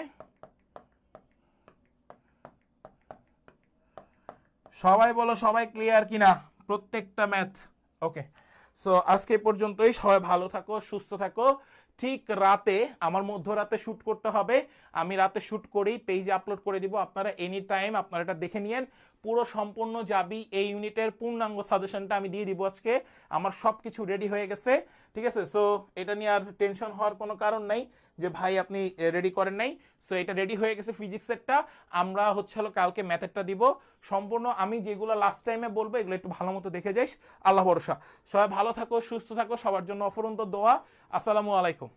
সবাই বলো সবাই ক্লিয়ার কিনা প্রত্যেকটা ম্যাথ। ওকে, সো আজকে পর্যন্তই, সবাই ভালো থাকো সুস্থ থাকো। ঠিক রাতে, আমার মধ্যরাতে শ্যুট করতে হবে, আমি রাতে শ্যুট করি পেজে আপলোড করে দিব, আপনারা এনি টাইম আপনারা এটা দেখে নিয়েন। পুরো সম্পূর্ণ যাবি এই ইউনিটের পূর্ণাঙ্গ সাজেশনটা আমি দিয়ে দিব আজকে, আমার সব কিছু রেডি হয়ে গেছে, ঠিক আছে। সো এটা নিয়ে আর টেনশন হওয়ার কোনো কারণ নাই যে ভাই আপনি রেডি করেন নাই। সো এটা রেডি হয়ে গেছে ফিজিক্সেরটা, আমরা হচ্ছে হলো কালকে ম্যাথেরটা দিব সম্পূর্ণ। আমি যেগুলো লাস্ট টাইমে বলবো এগুলো একটু ভালো মতো দেখে যাইস, আল্লাহ ভরসা। সবাই ভালো থাকো সুস্থ থাকো, সবার জন্য অফুরন্ত দোয়া। আসসালামু আলাইকুম।